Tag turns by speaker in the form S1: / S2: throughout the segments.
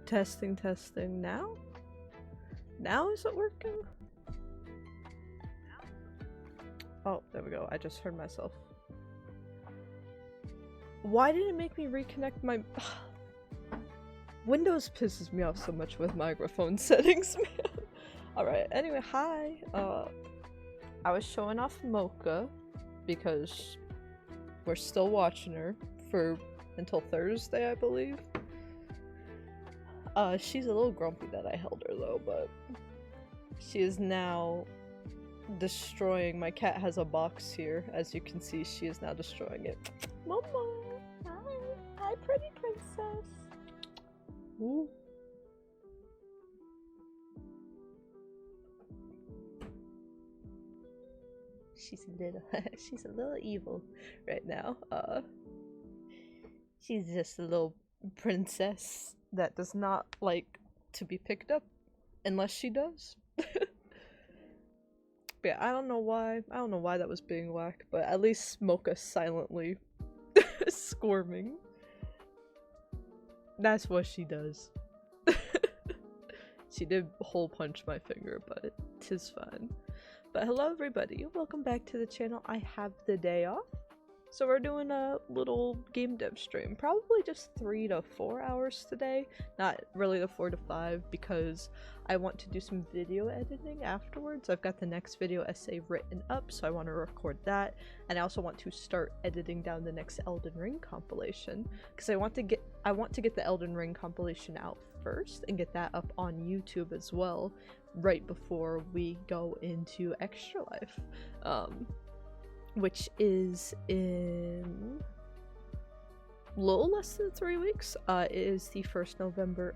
S1: Testing, testing. Now? Now is it working? Oh, there we go. I just heard myself. Why did it make me reconnect my... Windows pisses me off so much with microphone settings, man. Alright, anyway, hi. I was showing off Mocha because we're still watching her for until Thursday, I believe. She's a little grumpy that I held her though, but she is now destroying. My cat has a box here. As you can see, she is now destroying it. Mama! Hi! Hi, pretty princess! Ooh. She's a little evil right now. She's just a little princess that does not like to be picked up unless she does. But yeah, I don't know why that was being whacked, but at least Mocha silently squirming. That's what she does. She did hole punch my finger, but 'tis fine. But hello everybody, welcome back to the channel. I have the day off, so we're doing a little game dev stream. Probably just 3 to 4 hours today, not really the 4 to 5, because I want to do some video editing afterwards. I've got the next video essay written up, so I want to record that, and I also want to start editing down the next Elden Ring compilation, because I want to get the Elden Ring compilation out first and get that up on YouTube as well, right before we go into Extra Life, which is in a little less than 3 weeks. It is the 1st November.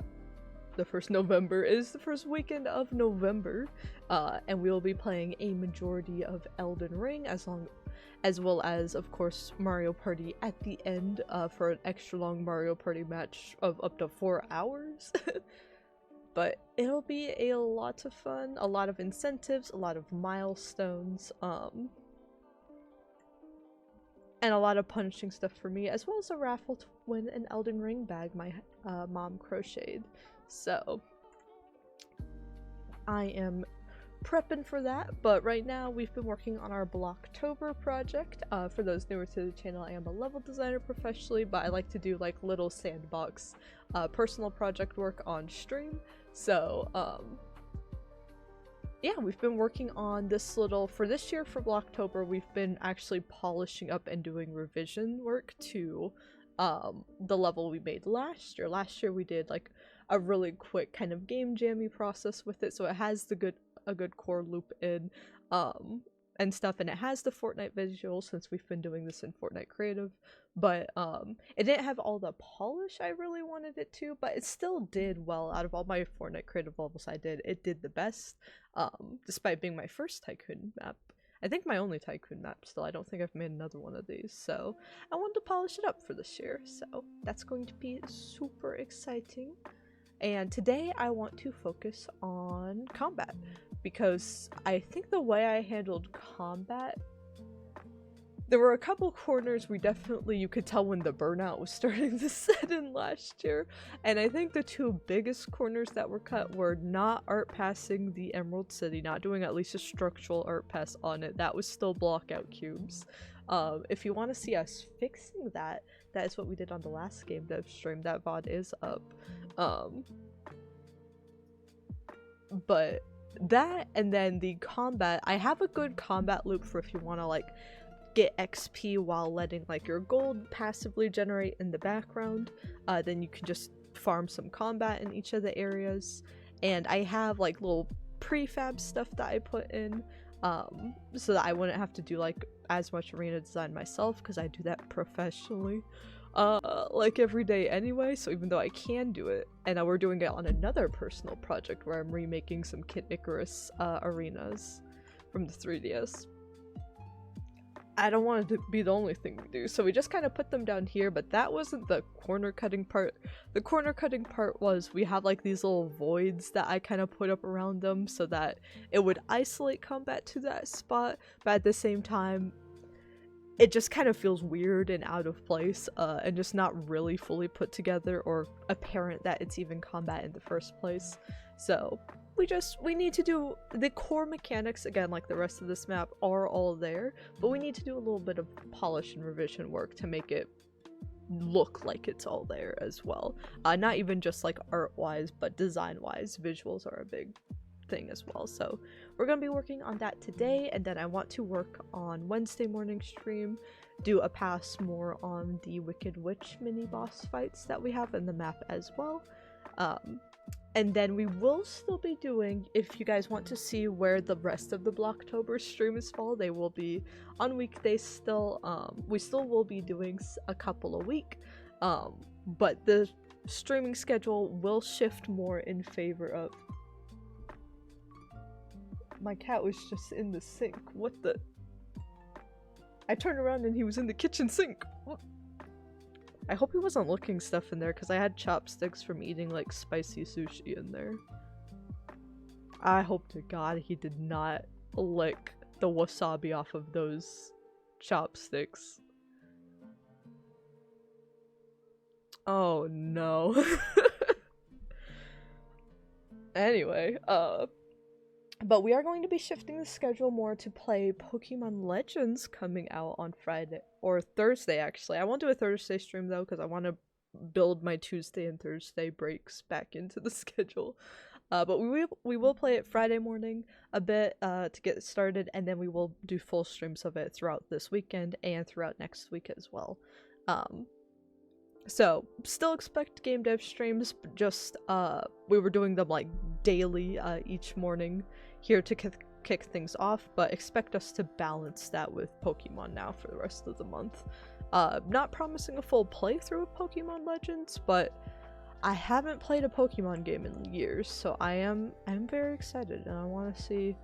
S1: The 1st November is the first weekend of November, and we will be playing a majority of Elden Ring, as well as, of course, Mario Party at the end, for an extra long Mario Party match of up to 4 hours. But it'll be a lot of fun, a lot of incentives, a lot of milestones, and a lot of punishing stuff for me, as well as a raffle to win an Elden Ring bag my mom crocheted. So I am prepping for that, but right now we've been working on our Blocktober project. For those newer to the channel, I am a level designer professionally, but I like to do like little sandbox personal project work on stream. So yeah, we've been working on this for this year for Blocktober. We've been actually polishing up and doing revision work to the level we made last year. Last year we did like a really quick kind of game jammy process with it, so it has a good core loop in and stuff, and it has the Fortnite visual since we've been doing this in Fortnite Creative, but it didn't have all the polish I really wanted it to, but it still did well. Out of all my Fortnite Creative levels it did the best, despite being my first Tycoon map. I think my only Tycoon map still. I don't think I've made another one of these, so I wanted to polish it up for this year, so that's going to be super exciting. And today I want to focus on combat, because I think the way I handled combat, there were a couple corners where you could tell when the burnout was starting to set in last year, and I think the two biggest corners that were cut were not art passing the Emerald City, not doing at least a structural art pass on it. That was still block out cubes. If you want to see us fixing that, that is what we did on the last game dev stream. That VOD is up. But that, and then the combat, I have a good combat loop for if you want to like get XP while letting like your gold passively generate in the background. Then you can just farm some combat in each of the areas, and I have like little prefab stuff that I put in so that I wouldn't have to do like as much arena design myself, because I do that professionally like every day anyway. So even though I can do it, and we're doing it on another personal project where I'm remaking some Kid Icarus arenas from the 3DS, I don't want it to be the only thing we do, so we just kind of put them down here. But that wasn't the corner cutting part. The corner cutting part was we have like these little voids that I kind of put up around them so that it would isolate combat to that spot, but at the same time it just kind of feels weird and out of place, and just not really fully put together or apparent that it's even combat in the first place. So we need to do the core mechanics again, like the rest of this map are all there, but we need to do a little bit of polish and revision work to make it look like it's all there as well. Not even just like art wise, but design wise, visuals are a big thing as well. So we're gonna be working on that today, and then I want to work on Wednesday morning stream, do a pass more on the Wicked Witch mini boss fights that we have in the map as well. And then we will still be doing, if you guys want to see where the rest of the Blocktober streams fall, they will be on weekdays still. We still will be doing a couple a week, but the streaming schedule will shift more in favor of... My cat was just in the sink. What the... I turned around and he was in the kitchen sink. What? I hope he wasn't looking stuff in there, because I had chopsticks from eating like spicy sushi in there. I hope to God he did not lick the wasabi off of those chopsticks. Oh no. Anyway, but we are going to be shifting the schedule more to play Pokemon Legends coming out on Friday, or Thursday actually. I won't do a Thursday stream though, because I want to build my Tuesday and Thursday breaks back into the schedule. But we will play it Friday morning a bit to get started, and then we will do full streams of it throughout this weekend and throughout next week as well. So still expect game dev streams, but just we were doing them like daily each morning here to kick things off, but expect us to balance that with Pokemon now for the rest of the month. Not promising a full playthrough of Pokemon Legends, but I haven't played a Pokemon game in years, so I'm very excited, and I want to see.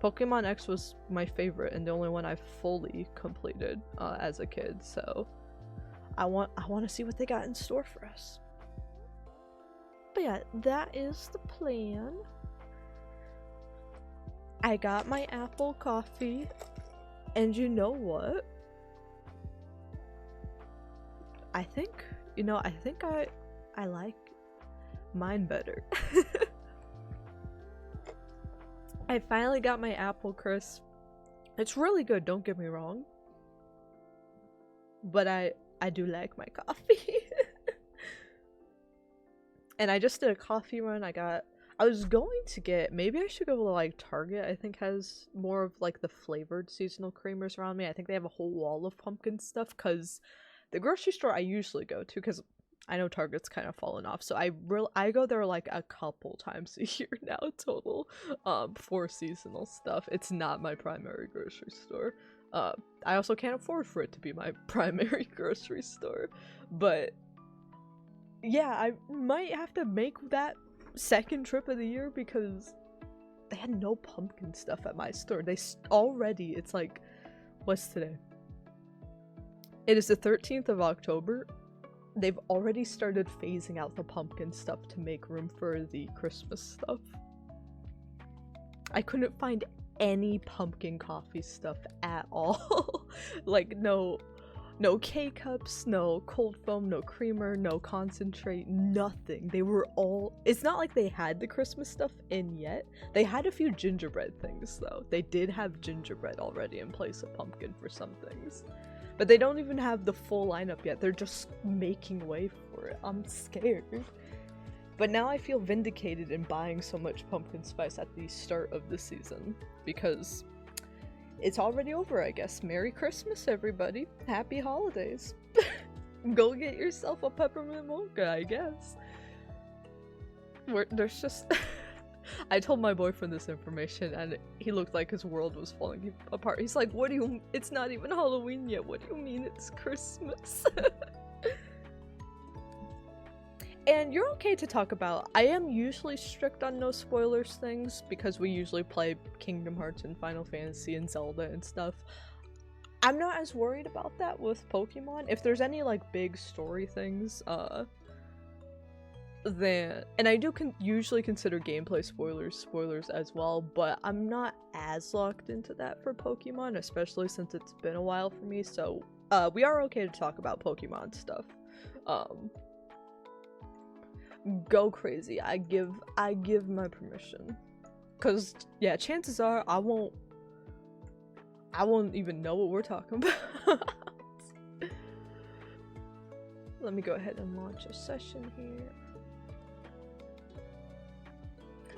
S1: Pokemon X was my favorite and the only one I fully completed as a kid, so I want to see what they got in store for us. But yeah, that is the plan. I got my apple coffee, and you know what? I think I like mine better. I finally got my apple crisp. It's really good, don't get me wrong. But I do like my coffee. And I just did a coffee run. I was going to get, maybe I should go to like Target, I think has more of like the flavored seasonal creamers around me. I think they have a whole wall of pumpkin stuff, because the grocery store I usually go to, because I know Target's kind of fallen off, so I go there like a couple times a year now total for seasonal stuff. It's not my primary grocery store. I also can't afford for it to be my primary grocery store, but yeah, I might have to make that second trip of the year, because they had no pumpkin stuff at my store. It's like, what's today? It is the 13th of October. They've already started phasing out the pumpkin stuff to make room for the Christmas stuff. I couldn't find any pumpkin coffee stuff at all. Like no K-cups, no cold foam, no creamer, no concentrate, nothing. They were all... It's not like they had the Christmas stuff in yet. They had a few gingerbread things though. They did have gingerbread already in place of pumpkin for some things. But they don't even have the full lineup yet. They're just making way for it. I'm scared. But now I feel vindicated in buying so much pumpkin spice at the start of the season, because it's already over, I guess. Merry Christmas, everybody. Happy holidays. Go get yourself a peppermint mocha, I guess. There's just... I told my boyfriend this information, and he looked like his world was falling apart. He's like, what do you... It's not even Halloween yet. What do you mean it's Christmas? And you're okay to talk about. I am usually strict on no spoilers things, because we usually play Kingdom Hearts and Final Fantasy and Zelda and stuff. I'm not as worried about that with Pokemon. If there's any like big story things, than, and I do usually consider gameplay spoilers as well, but I'm not as locked into that for Pokemon, especially since it's been a while for me, so we are okay to talk about Pokemon stuff. Go crazy. I give my permission. Cause yeah, chances are I won't even know what we're talking about. Let me go ahead and launch a session here.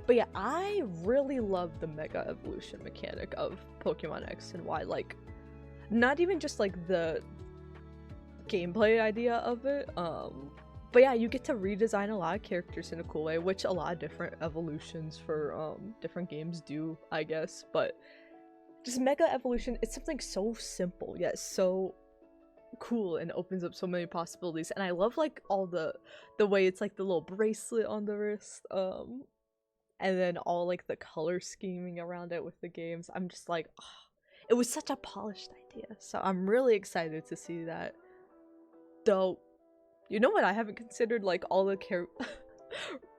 S1: But yeah, I really love the Mega Evolution mechanic of Pokemon X and Y. Like, not even just like the gameplay idea of it, but yeah, you get to redesign a lot of characters in a cool way, which a lot of different evolutions for different games do, I guess. But just Mega Evolution, it's something so simple yet so cool and opens up so many possibilities. And I love like all the way it's like the little bracelet on the wrist, and then all like the color scheming around it with the games. I'm just like, oh, it was such a polished idea. So I'm really excited to see that. Though, you know what I haven't considered? Like all the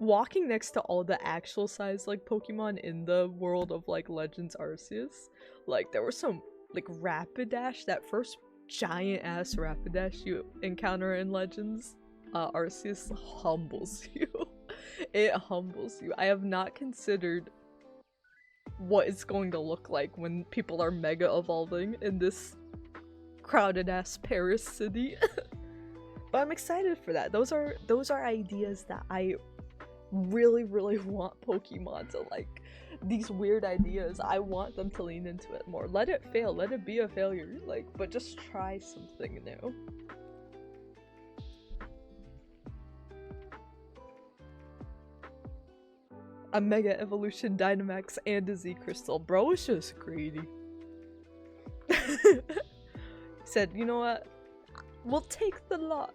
S1: walking next to all the actual size like Pokemon in the world of like Legends Arceus. Like there was some like Rapidash, that first giant ass Rapidash you encounter in Legends Arceus humbles you. It humbles you. I have not considered what it's going to look like when people are mega evolving in this crowded ass Paris city. But I'm excited for that. Those are ideas that I really want Pokemon to like. These weird ideas, I want them to lean into it more. Let it fail, let it be a failure, like, but just try something new. A Mega Evolution Dynamax and a Z Crystal. Bro is just greedy. Said, you know what? We'll take the lot.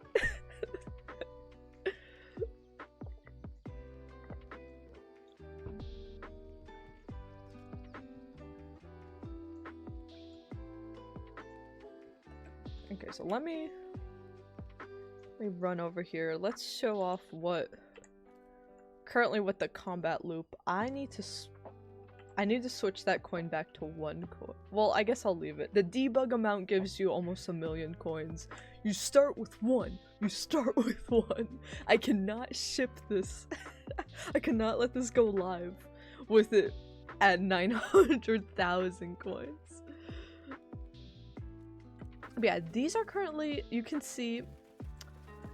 S1: Okay, so let me run over here. Let's show off what currently with the combat loop. I need to switch that coin back to 1 coin. Well, I guess I'll leave it. The debug amount gives you almost 1,000,000 coins. You start with 1. You start with 1. I cannot ship this. I cannot let this go live with it at 900,000 coins. But yeah, these are currently, you can see,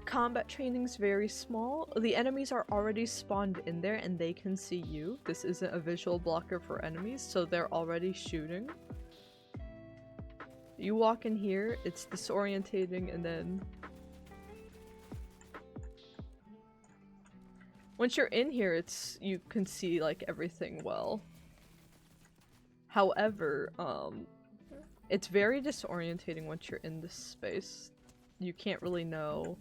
S1: combat training's very small. The enemies are already spawned in there and they can see you. This isn't a visual blocker for enemies, so they're already shooting. You walk in here, it's disorientating, and then once you're in here, you can see like everything well. However, it's very disorientating once you're in this space. You can't really know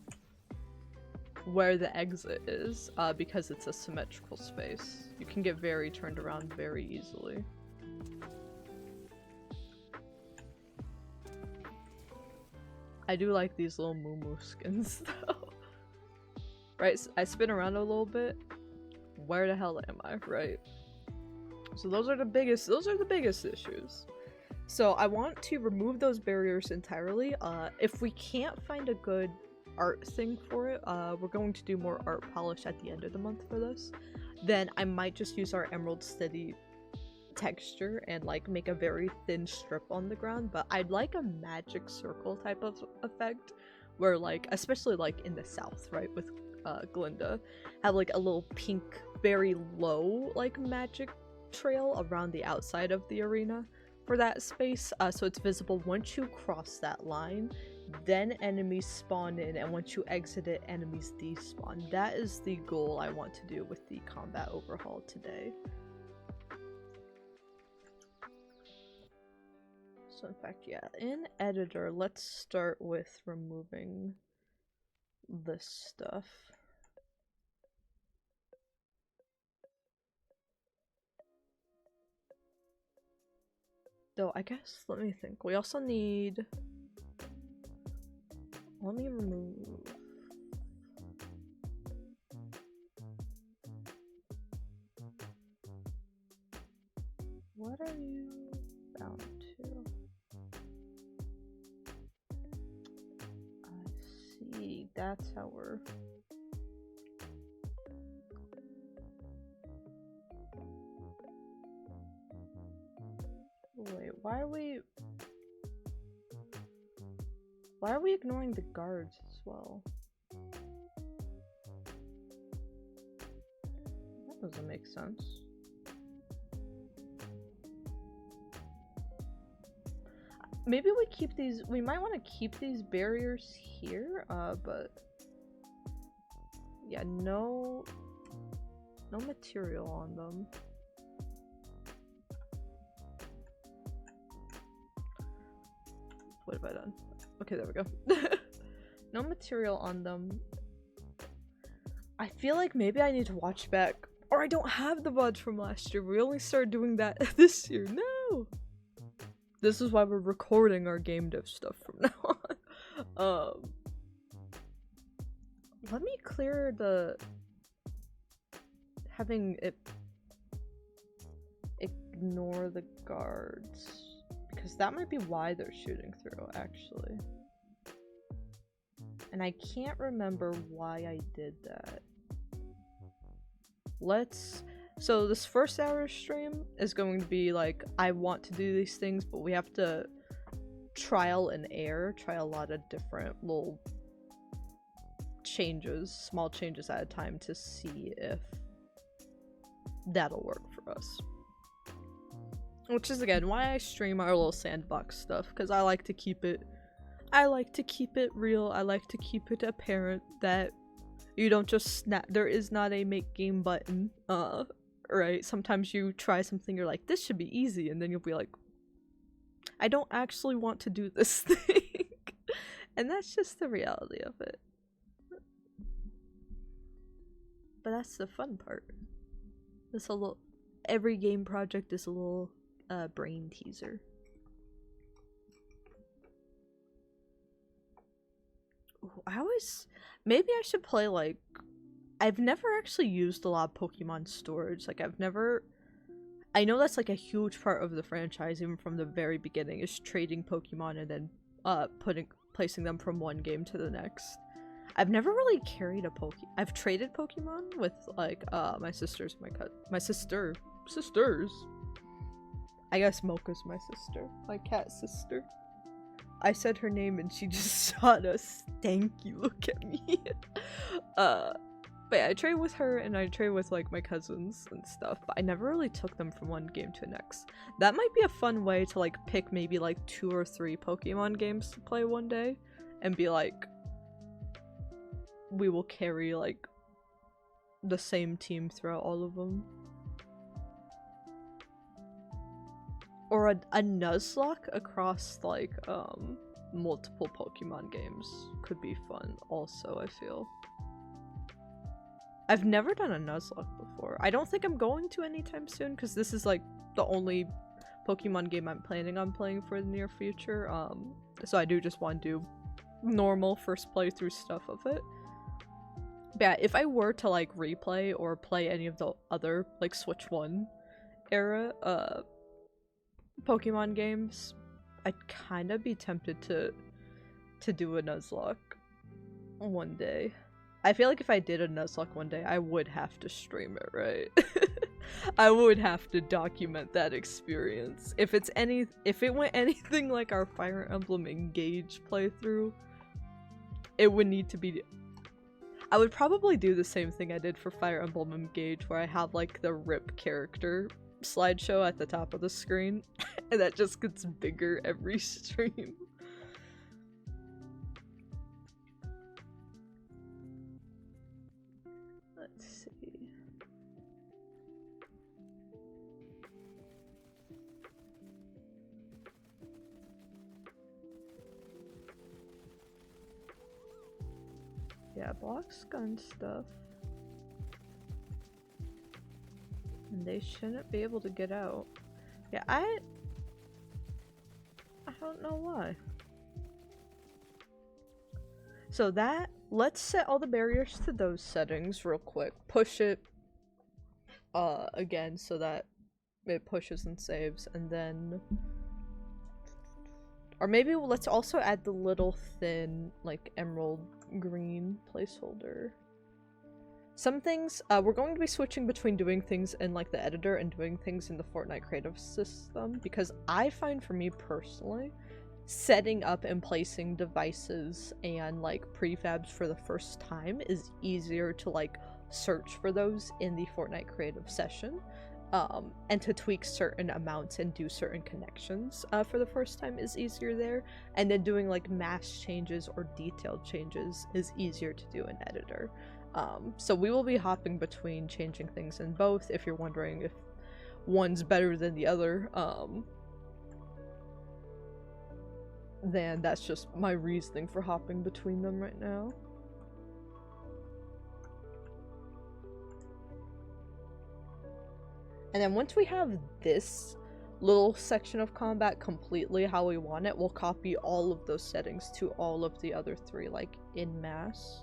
S1: where the exit is, because it's a symmetrical space. You can get very turned around very easily. I do like these little Moo skins though. Right, so I spin around a little bit. Where the hell am I, right? So those are the biggest issues. So I want to remove those barriers entirely. If we can't find a good art thing for it, we're going to do more art polish at the end of the month for this. Then I might just use our Emerald City texture and like make a very thin strip on the ground, but I'd like a magic circle type of effect where like, especially like in the south, right, with Glinda, have like a little pink, very low like magic trail around the outside of the arena for that space, so it's visible once you cross that line. Then enemies spawn in, and once you exit it, enemies despawn. That is the goal I want to do with the combat overhaul today. So in fact, yeah, in editor, let's start with removing this stuff. Though, I guess, let me think. We also need... Let me remove... What are you bound to? I see, that's how we're... Wait, why are we ignoring the guards as well? That doesn't make sense. Maybe we keep these, we might want to keep these barriers here, but yeah, no material on them. What have I done? Okay, there we go. No material on them. I feel like maybe I need to watch back, or I don't have the VODs from last year. We only started doing that this year. No! This is why we're recording our game dev stuff from now on. Let me clear the... having it... ignore the guards. Because that might be why they're shooting through, actually. And I can't remember why I did that. So this first hour stream is going to be like, I want to do these things, but we have to trial and error, try a lot of different little changes, small changes at a time to see if that'll work for us. Which is again why I stream our little sandbox stuff, because I like to keep it real. I like to keep it apparent that you don't just snap. There is not a make game button. Right? Sometimes you try something, you're like, this should be easy, and then you'll be like, I don't actually want to do this thing. And that's just the reality of it. But that's the fun part. This a little, every game project is a little brain teaser. Ooh, maybe I should play like, I've never actually used a lot of Pokemon storage. Like I know that's like a huge part of the franchise, even from the very beginning, is trading Pokemon and then placing them from one game to the next. I've never really carried a I've traded Pokemon with like my sisters, my sisters. I guess Mocha's my sister, my cat sister. I said her name and she just shot a stanky look at me. But yeah, I trade with her and I trade with like my cousins and stuff, but I never really took them from one game to the next. That might be a fun way to like pick maybe like 2 or 3 Pokemon games to play one day and be like, we will carry like the same team throughout all of them. Or a Nuzlocke across like multiple Pokemon games could be fun also, I feel. I've never done a Nuzlocke before. I don't think I'm going to anytime soon, because this is like the only Pokemon game I'm planning on playing for the near future. So I do just want to do normal first playthrough stuff of it. But yeah, if I were to like replay or play any of the other like Switch 1 era Pokemon games, I'd kind of be tempted to do a Nuzlocke one day. I feel like if I did a Nuzlocke one day, I would have to stream it, right? I would have to document that experience. If it went anything like our Fire Emblem Engage playthrough, it would need to be... I would probably do the same thing I did for Fire Emblem Engage, where I have like the RIP character slideshow at the top of the screen, and that just gets bigger every stream. Let's see. Yeah, blocks gun stuff. And they shouldn't be able to get out. Yeah, I don't know why. So that, let's set all the barriers to those settings real quick. Push it again so that it pushes and saves, and then... Or maybe let's also add the little thin, like, emerald green placeholder. Some things, we're going to be switching between doing things in, like, the editor and doing things in the Fortnite creative system, because I find, for me personally, setting up and placing devices and, like, prefabs for the first time is easier to, like, search for those in the Fortnite creative session. And to tweak certain amounts and do certain connections for the first time is easier there, and then doing like mass changes or detailed changes is easier to do in editor. So we will be hopping between changing things in both, if you're wondering if one's better than the other. Then that's just my reasoning for hopping between them right now. And then once we have this little section of combat completely how we want it, we'll copy all of those settings to all of the other three, like, en masse.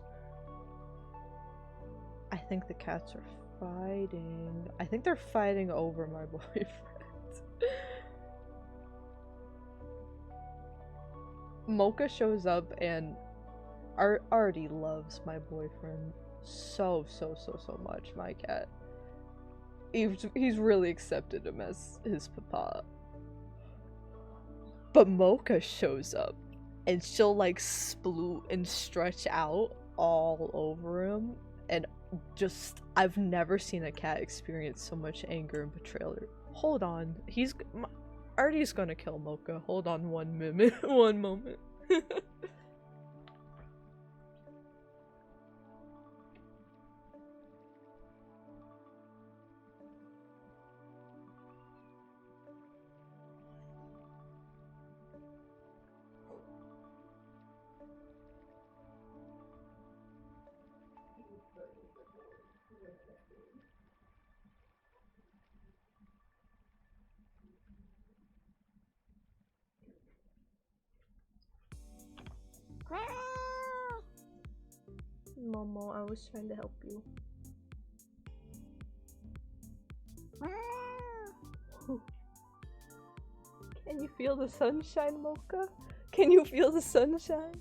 S1: I think the cats are fighting. I think they're fighting over my boyfriend. Mocha shows up and already loves my boyfriend so much, my cat. He's really accepted him as his papa. But Mocha shows up and she'll like sploot and stretch out all over him, and just I've never seen a cat experience so much anger and betrayal. Hold on, Artie's gonna kill Mocha. Hold on one moment. Momo, I was trying to help you. Can you feel the sunshine, Mocha? Can you feel the sunshine?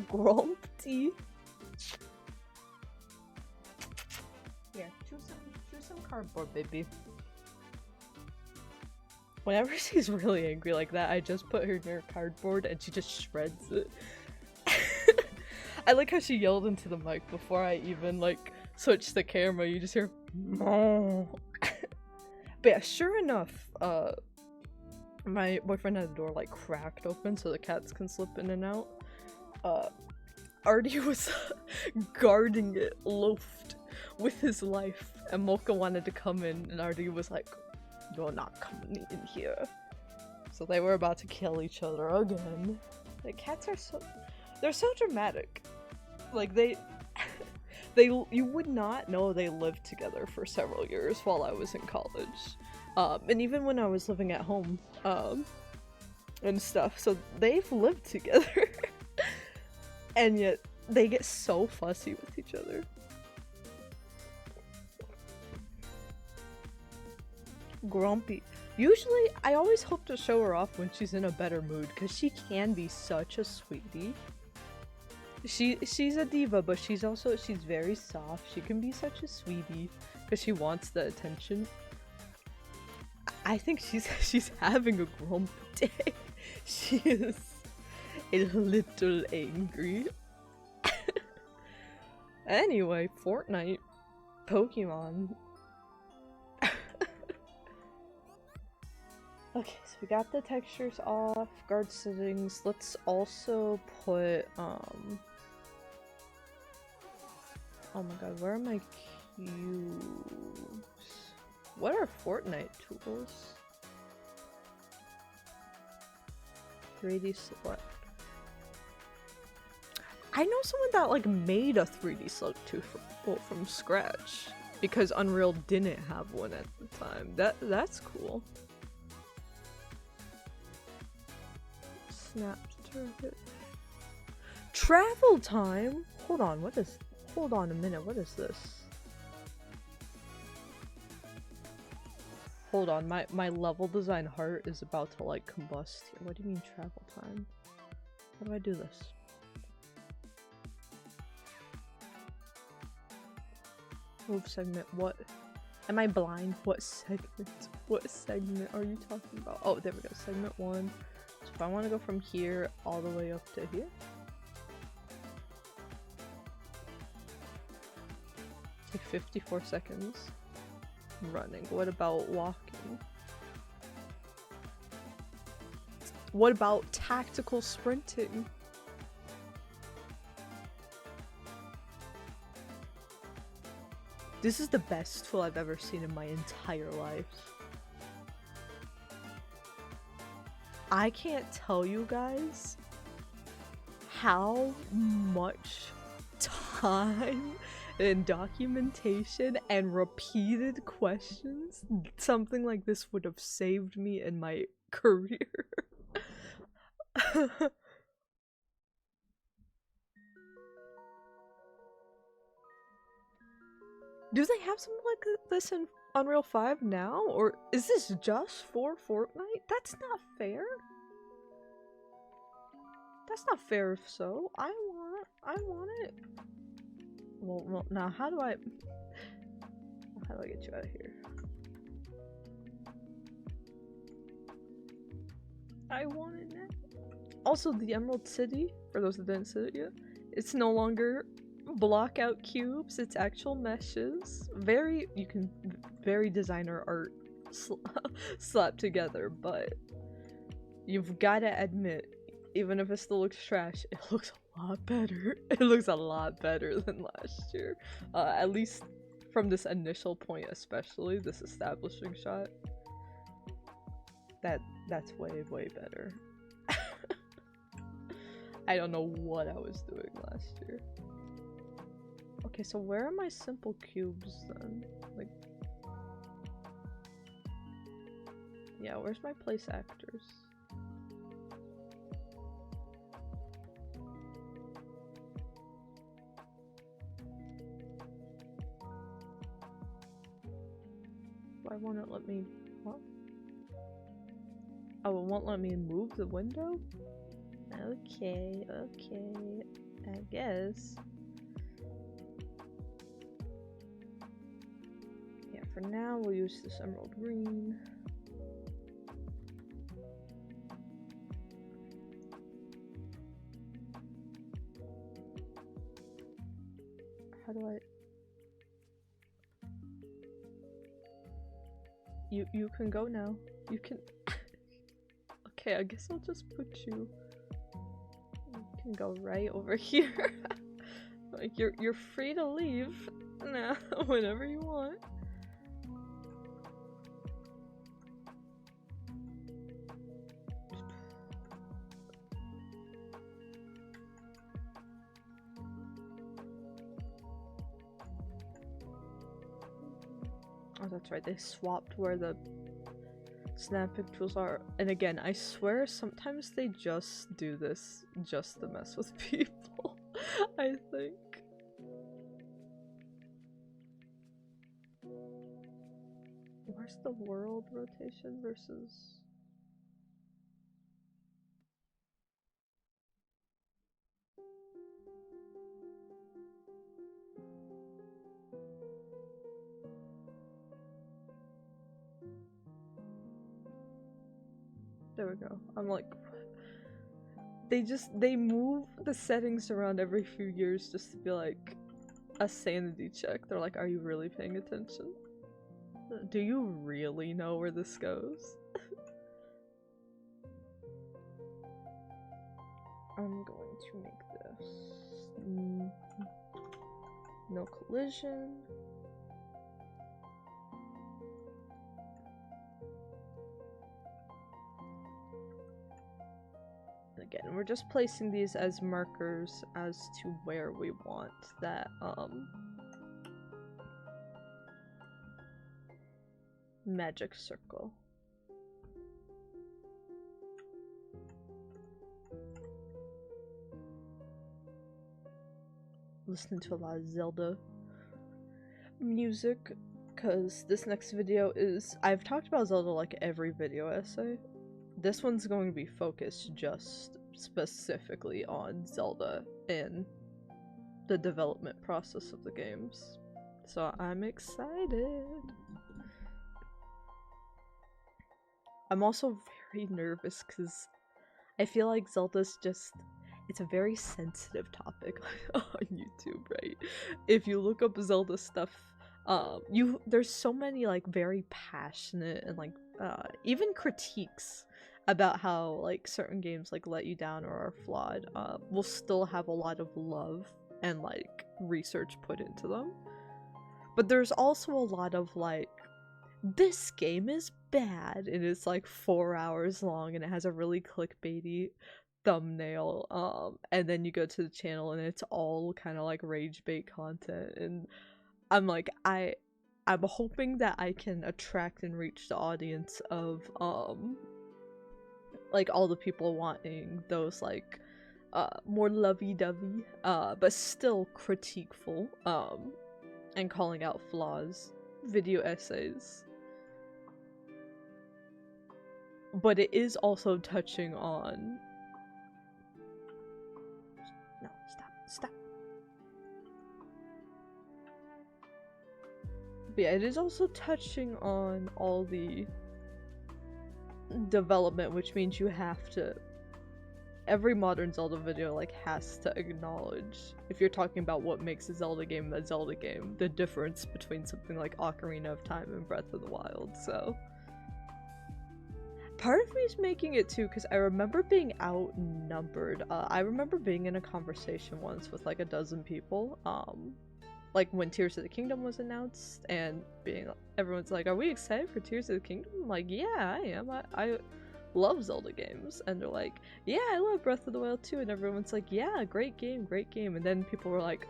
S1: Grumpy. Here, choose some cardboard, baby. Whenever she's really angry like that, I just put her near cardboard and she just shreds it. I like how she yelled into the mic before I even like switched the camera. You just hear But yeah, sure enough, my boyfriend had the door like cracked open so the cats can slip in and out. Artie was guarding it, loafed with his life, and Mocha wanted to come in and Artie was like, "You're not coming in here." So they were about to kill each other again. The cats are they're so dramatic. Like you would not know they lived together for several years while I was in college. And even when I was living at home, and stuff. So they've lived together. And yet they get so fussy with each other. Grumpy. Usually, I always hope to show her off when she's in a better mood, because she can be such a sweetie. She's a diva, but she's very soft. She can be such a sweetie, because she wants the attention. I think she's having a grumpy day. She is a little angry. Anyway, Fortnite, Pokemon. Okay, so we got the textures off, guard settings. Let's also put, oh my god, where are my cubes? What are Fortnite tools? 3D select. I know someone that like made a 3D select tool from scratch because Unreal didn't have one at the time. That's cool. Snap target. Travel time? Hold on a minute, what is this? hold on, my level design heart is about to like combust here. What do you mean travel time? How do I do this? Move segment, what? Am I blind? What segment? What segment are you talking about? Oh, there we go, segment 1. So if I want to go from here all the way up to here. Take 54 seconds. Running. What about walking? What about tactical sprinting? This is the best tool I've ever seen in my entire life. I can't tell you guys how much time and documentation and repeated questions something like this would have saved me in my career. Do they have something like this in Unreal 5 now? Or is this just for Fortnite? That's not fair. That's not fair if so. I want it. Well, now how do I get you out of here? I want it now. Also, the Emerald City, for those that didn't see it yet, it's no longer block out cubes, it's actual meshes. You can very designer art slapped together, but you've gotta admit, even if it still looks trash, it looks a lot better. It looks a lot better than last year. At least from this initial point, especially this establishing shot. That's way better. I don't know what I was doing last year. Okay, so where are my simple cubes then? Like, yeah, where's my place actors? Why won't it let me, what? Oh, it won't let me move the window? Okay, I guess. Yeah, for now we'll use this emerald green. How do I... You can go now. You can... Okay, I guess I'll just put you... You can go right over here. Like, you're free to leave now, whenever you want. Oh, that's right, they swapped where the snap pick tools are. And again, I swear sometimes they just do this just to mess with people. I think. Where's the world rotation versus... There we go. I'm like, they move the settings around every few years just to be like a sanity check. They're like, are you really paying attention? Do you really know where this goes? I'm going to make this no collision. Again, we're just placing these as markers as to where we want that magic circle. Listening to a lot of Zelda music because this next video is, I've talked about Zelda like every video essay. This one's going to be focused just specifically on Zelda and the development process of the games. So I'm excited. I'm also very nervous because I feel like Zelda's just, it's a very sensitive topic on YouTube, right? If you look up Zelda stuff, there's so many like very passionate and like even critiques about how like certain games like let you down or are flawed will still have a lot of love and like research put into them. But there's also a lot of like, this game is bad and it's like 4 hours long and it has a really clickbaity thumbnail, and then you go to the channel and it's all kind of like rage bait content, and I'm like, I'm hoping that I can attract and reach the audience of like all the people wanting those like more lovey-dovey but still critiqueful and calling out flaws video essays. But it is also touching on, no, stop. But yeah, it is also touching on all the development, which means you have to, every modern Zelda video like has to acknowledge, if you're talking about what makes a Zelda game, the difference between something like Ocarina of Time and Breath of the Wild. So part of me is making it too because I remember being outnumbered. I remember being in a conversation once with like a dozen people, like when Tears of the Kingdom was announced, and everyone's like, are we excited for Tears of the Kingdom? I'm like, yeah, I am. I love Zelda games. And they're like, yeah, I love Breath of the Wild too. And everyone's like, yeah, great game. And then people were like,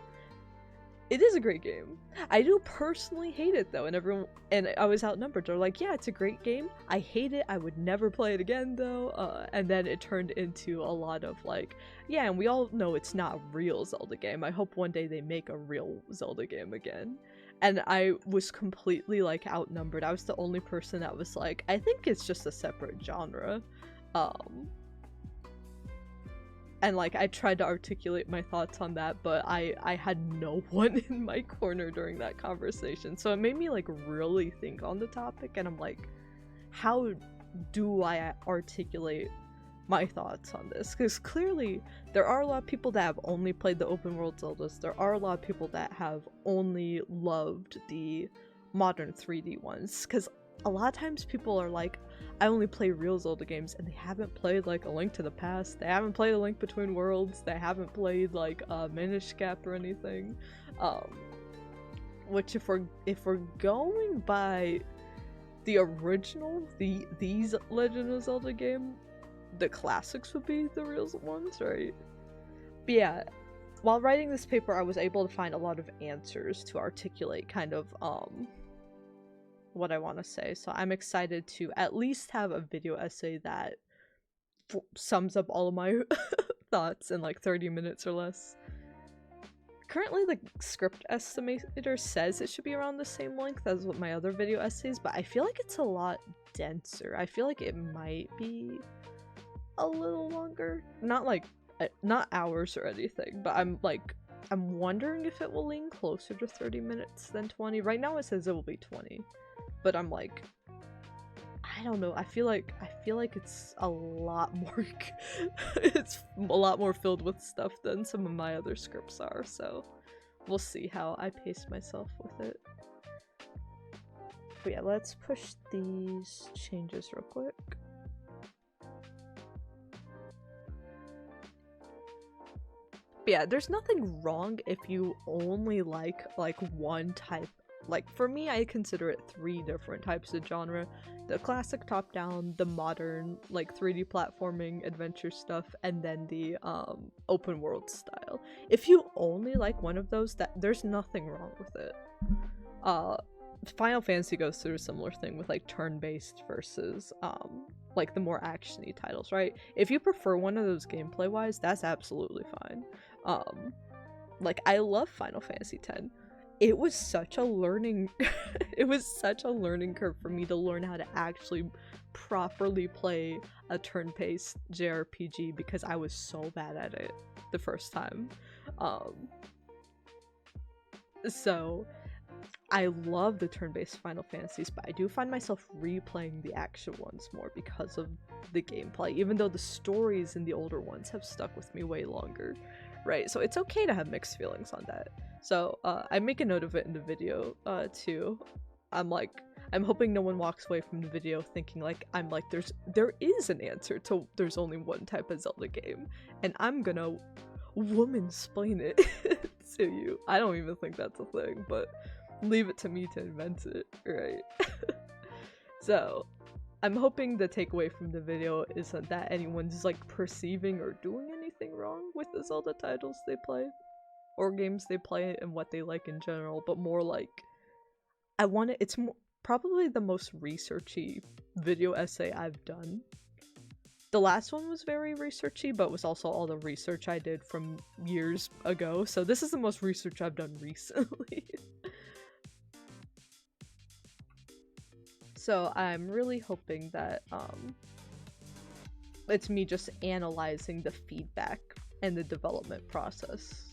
S1: it is a great game. I do personally hate it though, and I was outnumbered. They're like, yeah, it's a great game. I hate it. I would never play it again though. And then it turned into a lot of like, yeah, and we all know it's not a real Zelda game. I hope one day they make a real Zelda game again. And I was completely like outnumbered. I was the only person that was like, I think it's just a separate genre. And like I tried to articulate my thoughts on that, but I had no one in my corner during that conversation. So it made me like really think on the topic, and I'm like, how do I articulate my thoughts on this? Because clearly there are a lot of people that have only played the open world Zeldas. There are a lot of people that have only loved the modern 3D ones, because a lot of times people are like, I only play real Zelda games, and they haven't played like A Link to the Past, they haven't played A Link Between Worlds, they haven't played like Minish Cap or anything. Which if we're going by the original, these Legend of Zelda game, the classics would be the real ones, right? But yeah, while writing this paper, I was able to find a lot of answers to articulate kind of what I want to say. So I'm excited to at least have a video essay that sums up all of my thoughts in like 30 minutes or less. Currently the script estimator says it should be around the same length as what my other video essays, but I feel like it's a lot denser. I feel like it might be a little longer. Not hours or anything, but I'm wondering if it will lean closer to 30 minutes than 20. Right now it says it will be 20. But I'm like, I don't know. I feel like it's a lot more it's a lot more filled with stuff than some of my other scripts are, so we'll see how I pace myself with it. But yeah, let's push these changes real quick. But yeah, there's nothing wrong if you only like one type. Like, for me, I consider it 3 different types of genre. The classic top-down, the modern, like, 3D platforming adventure stuff, and then the open world style. If you only like one of those, there's nothing wrong with it. Final Fantasy goes through a similar thing with, like, turn-based versus, like, the more action-y titles, right? If you prefer one of those gameplay-wise, that's absolutely fine. Like, I love Final Fantasy X. it was such a learning it was such a learning curve for me to learn how to actually properly play a turn-based JRPG because I was so bad at it the first time. So I love the turn-based Final Fantasies, but I do find myself replaying the action ones more because of the gameplay, even though the stories in the older ones have stuck with me way longer, right? So it's okay to have mixed feelings on that. So I make a note of it in the video too. I'm hoping no one walks away from the video thinking like I'm like there is an answer to there's only one type of Zelda game, and I'm gonna woman-splain it to you. I don't even think that's a thing, but leave it to me to invent it, right? So I'm hoping the takeaway from the video isn't that anyone's like perceiving or doing anything wrong with the Zelda titles they play or games they play and what they like in general, but more like it's probably the most researchy video essay I've done. The last one was very researchy, but was also all the research I did from years ago, so this is the most research I've done recently. So I'm really hoping that it's me just analyzing the feedback and the development process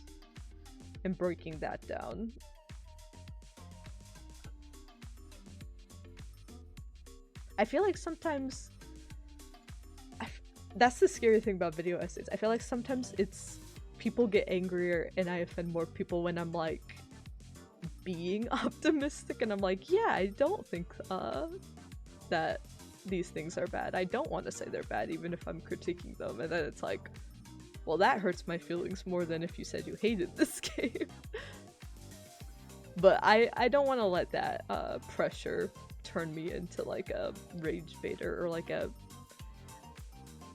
S1: and breaking that down. I feel like sometimes that's the scary thing about video essays. I feel like sometimes it's people get angrier and I offend more people when I'm like being optimistic and I'm like, yeah, I don't think that these things are bad. I don't want to say they're bad even if I'm critiquing them, and then it's like, well, that hurts my feelings more than if you said you hated this game. But I don't want to let that pressure turn me into like a rage baiter or like a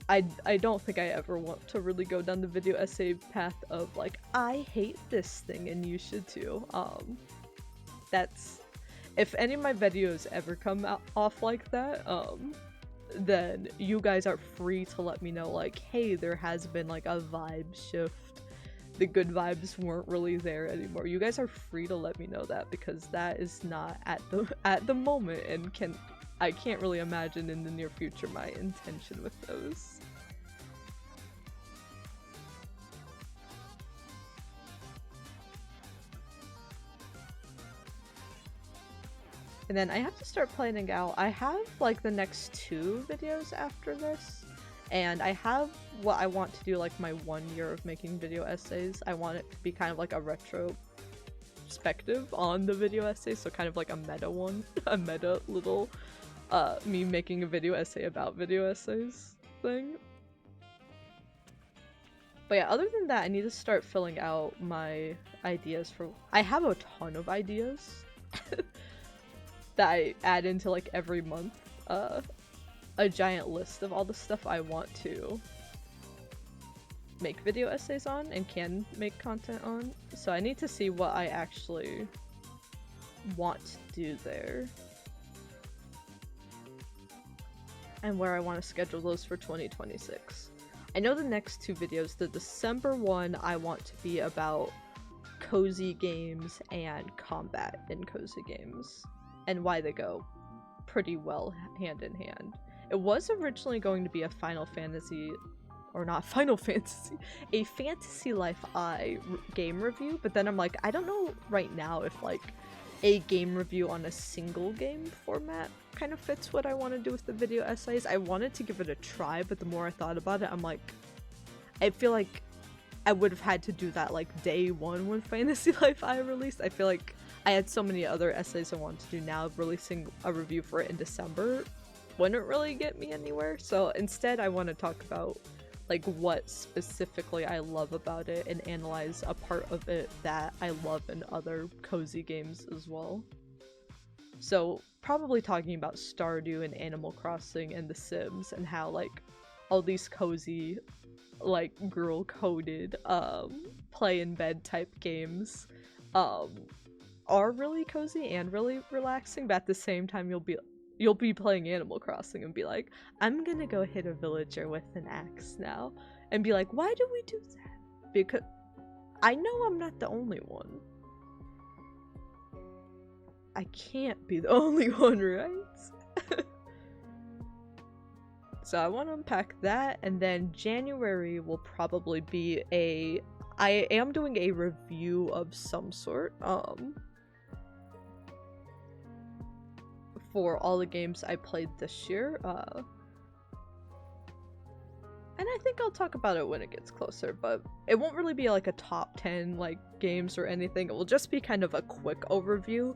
S1: I don't think I ever want to really go down the video essay path of like, I hate this thing and you should too. That's, if any of my videos ever come off like that, then you guys are free to let me know like, hey, there has been like a vibe shift. The good vibes weren't really there anymore. You guys are free to let me know that, because that is not at the moment, and I can't really imagine in the near future my intention with those. And then I have to start planning out. I have like the next 2 videos after this, and I have what I want to do like my 1 year of making video essays. I want it to be kind of like a retrospective on the video essay, so kind of like a meta one, a meta little me making a video essay about video essays thing. But yeah, other than that, I need to start filling out my ideas for. I have a ton of ideas that I add into like every month, a giant list of all the stuff I want to make video essays on and can make content on. So I need to see what I actually want to do there and where I want to schedule those for 2026. I know the next 2 videos, the December one I want to be about cozy games and combat in cozy games, and why they go pretty well hand in hand. It was originally going to be a Final Fantasy, or not Final Fantasy, a Fantasy Life I game review, but then I'm like, I don't know right now if like a game review on a single game format kind of fits what I want to do with the video essays. I wanted to give it a try, but the more I thought about it, I'm like, I feel like I would have had to do that like day 1 when Fantasy Life I released. I feel like I had so many other essays I wanted to do now. Releasing a review for it in December wouldn't really get me anywhere. So instead I want to talk about like what specifically I love about it and analyze a part of it that I love in other cozy games as well. So probably talking about Stardew and Animal Crossing and The Sims, and how like all these cozy like girl coded play in bed type games are really cozy and really relaxing, but at the same time you'll be playing Animal Crossing and be like, I'm gonna go hit a villager with an axe now, and be like, why do we do that? Because I know I'm not the only one. I can't be the only one, right? So I want to unpack that, and then January will probably be I am doing a review of some sort, for all the games I played this year, and I think I'll talk about it when it gets closer, but it won't really be like a top 10 like games or anything. It will just be kind of a quick overview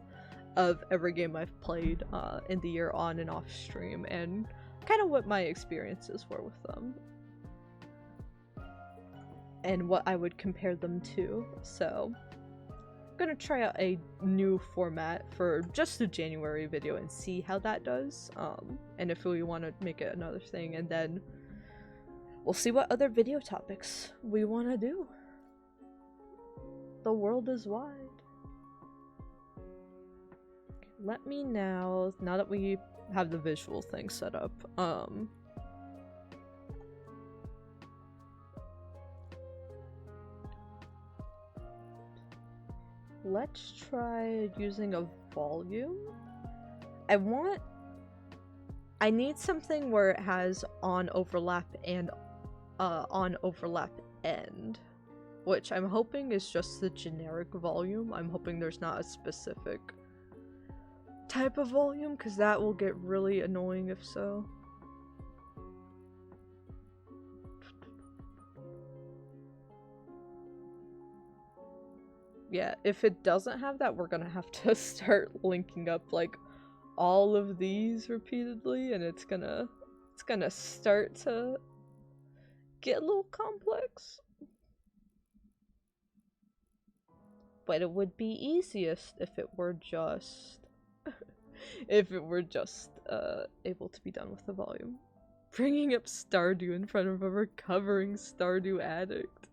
S1: of every game I've played in the year on and off stream, and kind of what my experiences were with them and what I would compare them to. So I'm gonna try out a new format for just the January video and see how that does, and if we want to make it another thing, and then we'll see what other video topics we want to do. The world is wide. Let me now that we have the visual thing set up, let's try using a volume. I need something where it has on overlap and on overlap end, which I'm hoping is just the generic volume. I'm hoping there's not a specific type of volume, because that will get really annoying if so. Yeah, if it doesn't have that, we're gonna have to start linking up like all of these repeatedly, and it's gonna start to get a little complex. But it would be easiest if it were just able to be done with the volume. Bringing up Stardew in front of a recovering Stardew addict.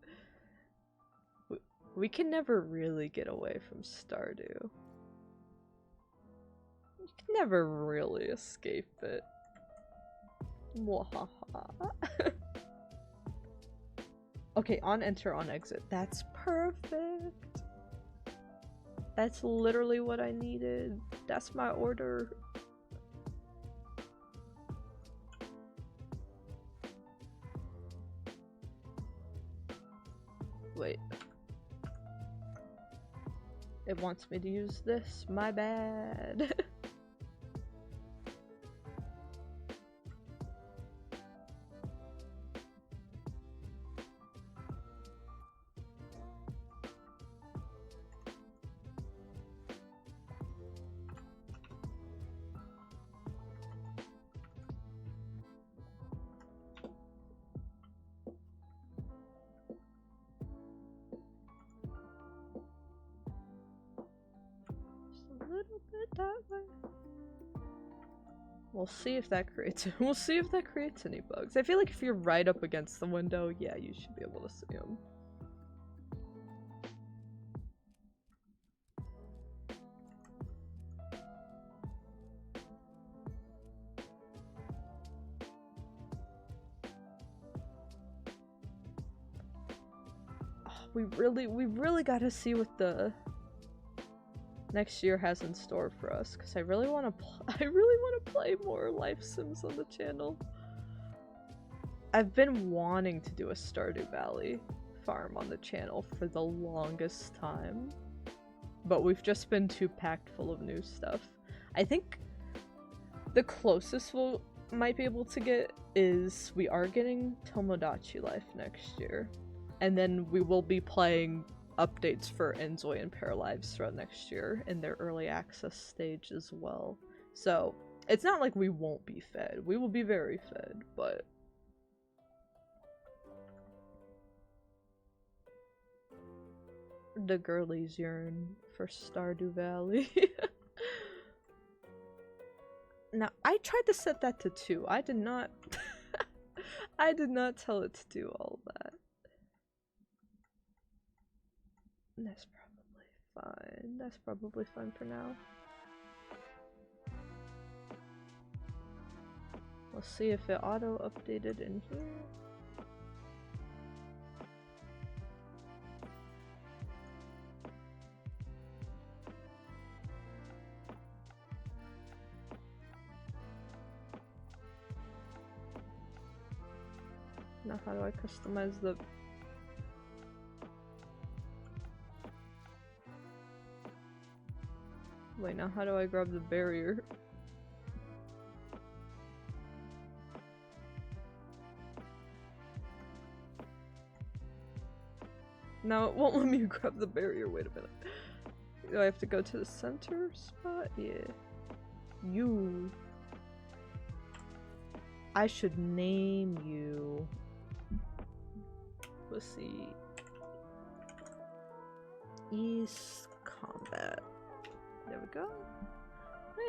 S1: We can never really get away from Stardew. You can never really escape it. Mwahaha. Okay, on enter, on exit. That's perfect. That's literally what I needed. That's my order. Wait. It wants me to use this. My bad. We'll see if that creates any bugs. I feel like if you're right up against the window, yeah, you should be able to see them. Oh, we really gotta see what the next year has in store for us, because I really want to play more Life Sims on the channel. I've been wanting to do a Stardew Valley farm on the channel for the longest time, but we've just been too packed full of new stuff. I think the closest we might be able to get is we are getting Tomodachi Life next year, and then we will be playing updates for Enzoy and Paralives throughout next year in their early access stage as well. So it's not like we won't be fed. We will be very fed, but the girlies yearn for Stardew Valley. Now, I tried to set that to 2. I did not I did not tell it to do all that. That's probably fine. That's probably fine for now. We'll see if it auto-updated in here. Now how do I customize the... Wait, now how do I grab the barrier? Now it won't let me grab the barrier, wait a minute. Do I have to go to the center spot? Yeah. You. I should name you. Let's see. East Combat. There we go.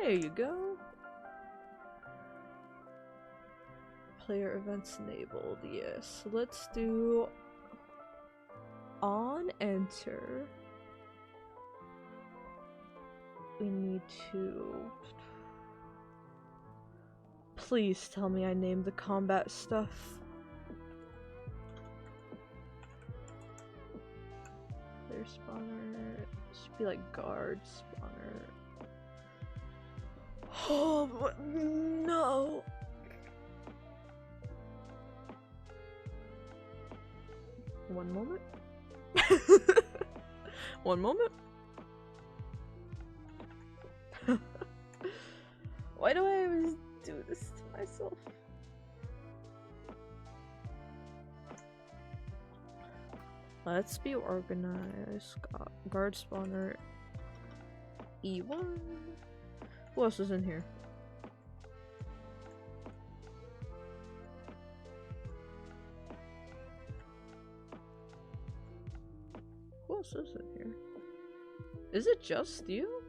S1: There you go. Player events enabled, yes. Let's do on enter. We need to... Please tell me I named the combat stuff. Player spawner. It should be like guard spawner. Oh, what? No! One moment. One moment. Why do I always do this to myself? Let's be organized. Guard spawner E1. Who else is in here? Who else is in here? Is it just you?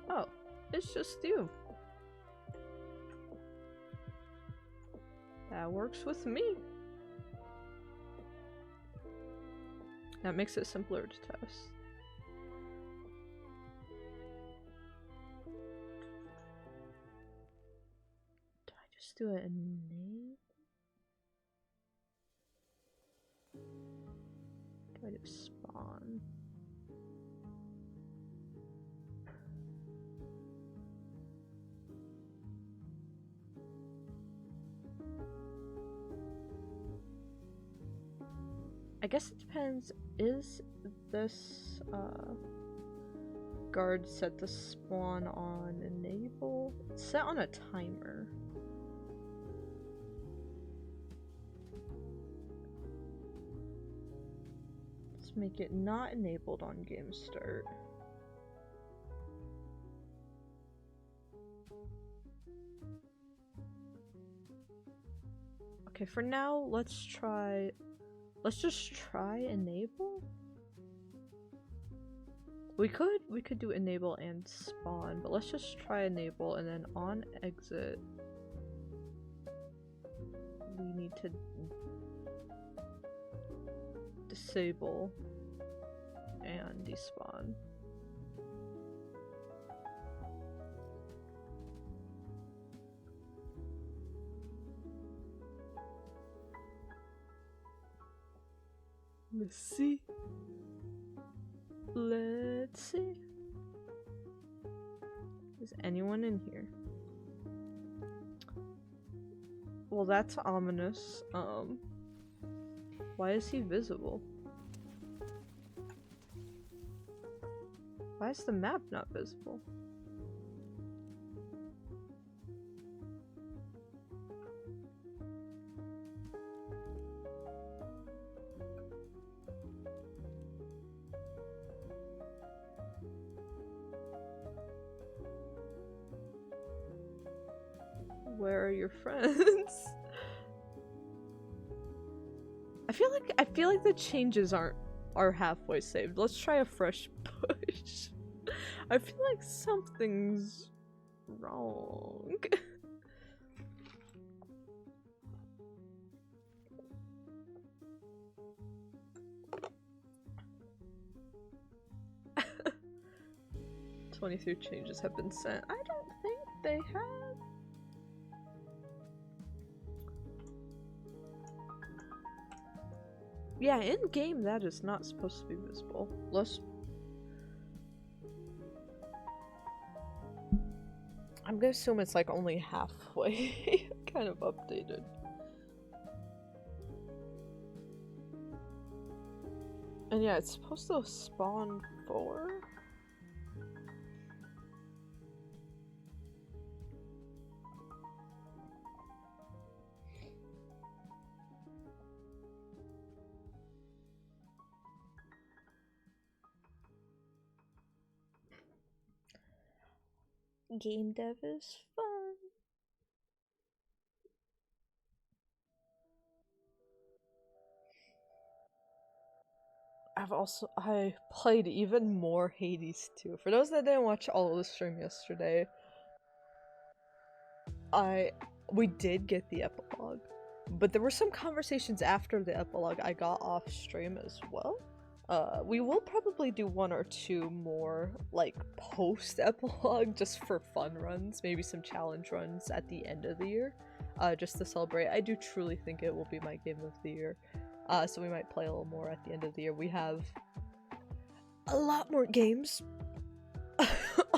S1: Oh, it's just you. That works with me. That makes it simpler to test. Do I just do it in name? Do I do spawn? I guess it depends. Is this guard set to spawn on enable? It's set on a timer. Let's make it not enabled on game start. Okay, for now, let's just try enable. We could do enable and spawn, but let's just try enable, and then on exit we need to disable and despawn. Let's see. Let's see. Is anyone in here? Well, that's ominous. Why is he visible? Why is the map not visible? Where are your friends? I feel like the changes are halfway saved. Let's try a fresh push. I feel like something's wrong. "23 changes have been sent." I don't think they have. Yeah, in game that is not supposed to be visible. I'm gonna assume it's like only halfway kind of updated. And yeah, it's supposed to spawn 4? Game dev is fun. I played even more Hades 2. For those that didn't watch all of the stream yesterday, we did get the epilogue, but there were some conversations after the epilogue I got off stream as well. We will probably do 1 or 2 more, like, post-epilogue, just for fun runs, maybe some challenge runs at the end of the year, just to celebrate. I do truly think it will be my game of the year, so we might play a little more at the end of the year. We have a lot more games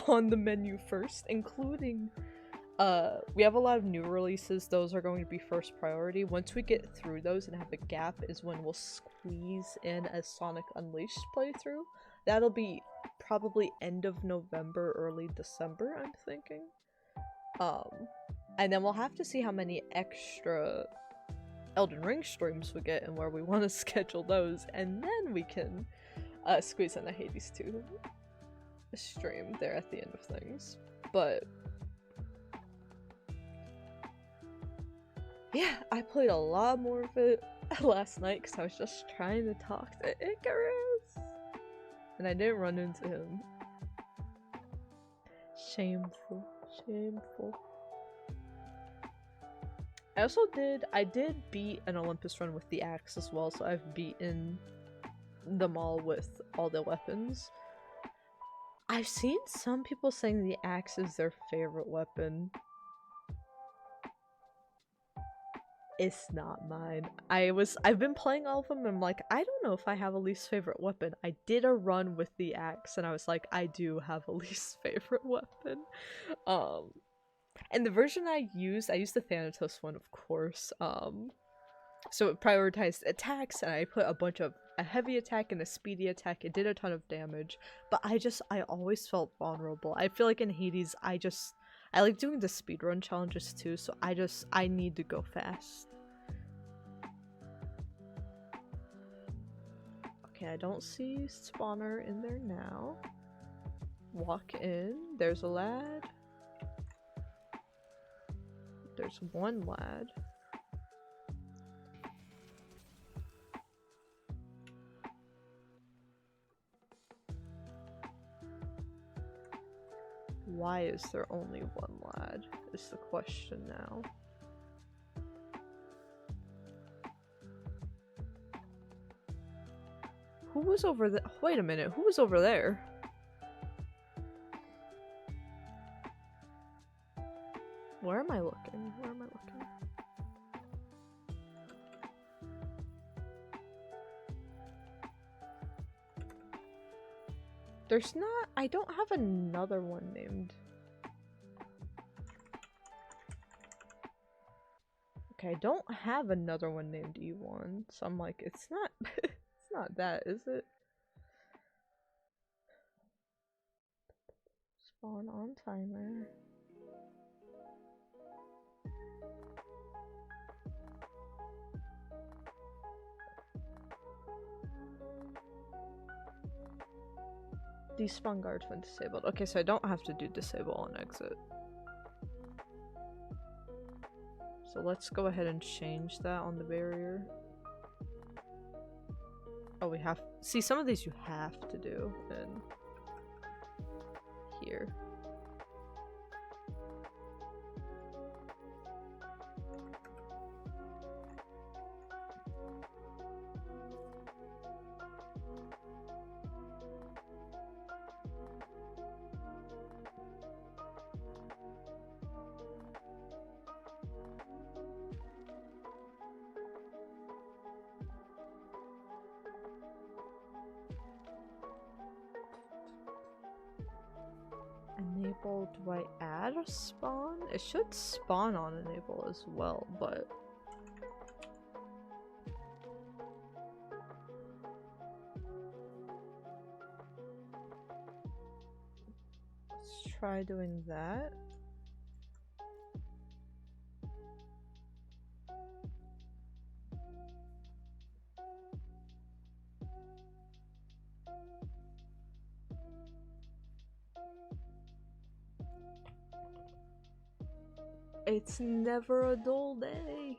S1: on the menu first, including we have a lot of new releases. Those are going to be first priority. Once we get through those and have a gap is when we'll squeeze in a Sonic Unleashed playthrough. That'll be probably end of November, early December, I'm thinking. And then we'll have to see how many extra Elden Ring streams we get and where we want to schedule those, and then we can squeeze in a Hades 2 stream there at the end of things. But yeah, I played a lot more of it last night because I was just trying to talk to Icarus, and I didn't run into him. Shameful, shameful. I did beat an Olympus run with the axe as well, so I've beaten them all with all the weapons. I've seen some people saying the axe is their favorite weapon. It's not mine. I've been playing all of them and I'm like, I don't know if I have a least favorite weapon. I did a run with the axe and I was like, I do have a least favorite weapon. And the version I used the Thanatos one, of course. So it prioritized attacks and I put a heavy attack and a speedy attack. It did a ton of damage, but I always felt vulnerable. I feel like in Hades, I like doing the speedrun challenges too, so I need to go fast. Okay, I don't see spawner in there now. Walk in, there's a lad. There's one lad. Why is there only one lad, is the question now. Who was over there? Wait a minute, who was over there? Where am I looking? Where am I looking? There's not- I don't have another one named. Okay, I don't have another one named E1, so I'm like, it's not- it's not that, is it? Spawn on timer. Despawn guards when disabled. Okay, so I don't have to do disable on exit. So let's go ahead and change that on the barrier. Oh, we have- see, some of these you have to do in here. enable, do I add a spawn? It should spawn on enable as well, but... let's try doing that. It's never a dull day.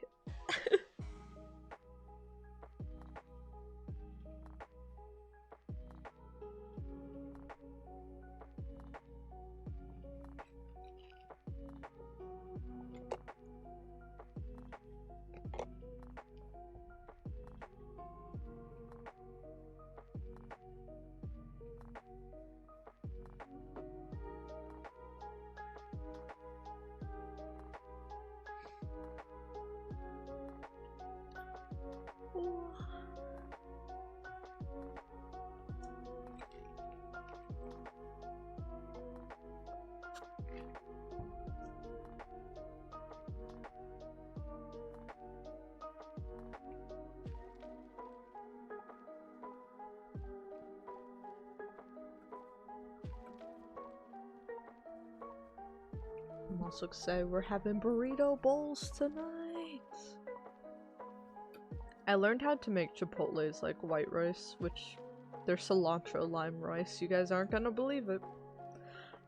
S1: I'm also excited we're having burrito bowls tonight. I learned how to make Chipotle's like white rice, which they're cilantro lime rice. You guys aren't gonna believe it.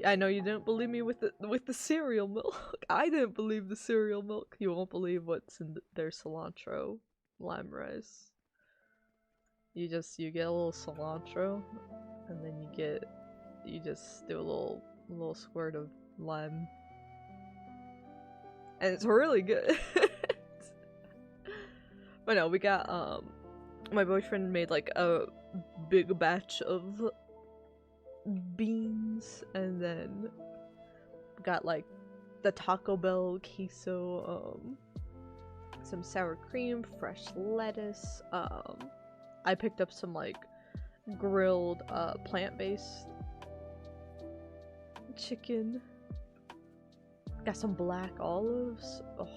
S1: I know you didn't believe me with the cereal milk. I didn't believe the cereal milk. You won't believe what's in their cilantro lime rice. You get a little cilantro, and then you just do a little squirt of lime. And it's really good. But no, we got my boyfriend made like a big batch of beans, and then got like the Taco Bell queso, some sour cream, fresh lettuce. I picked up some like grilled plant-based chicken. Got some black olives. Oh,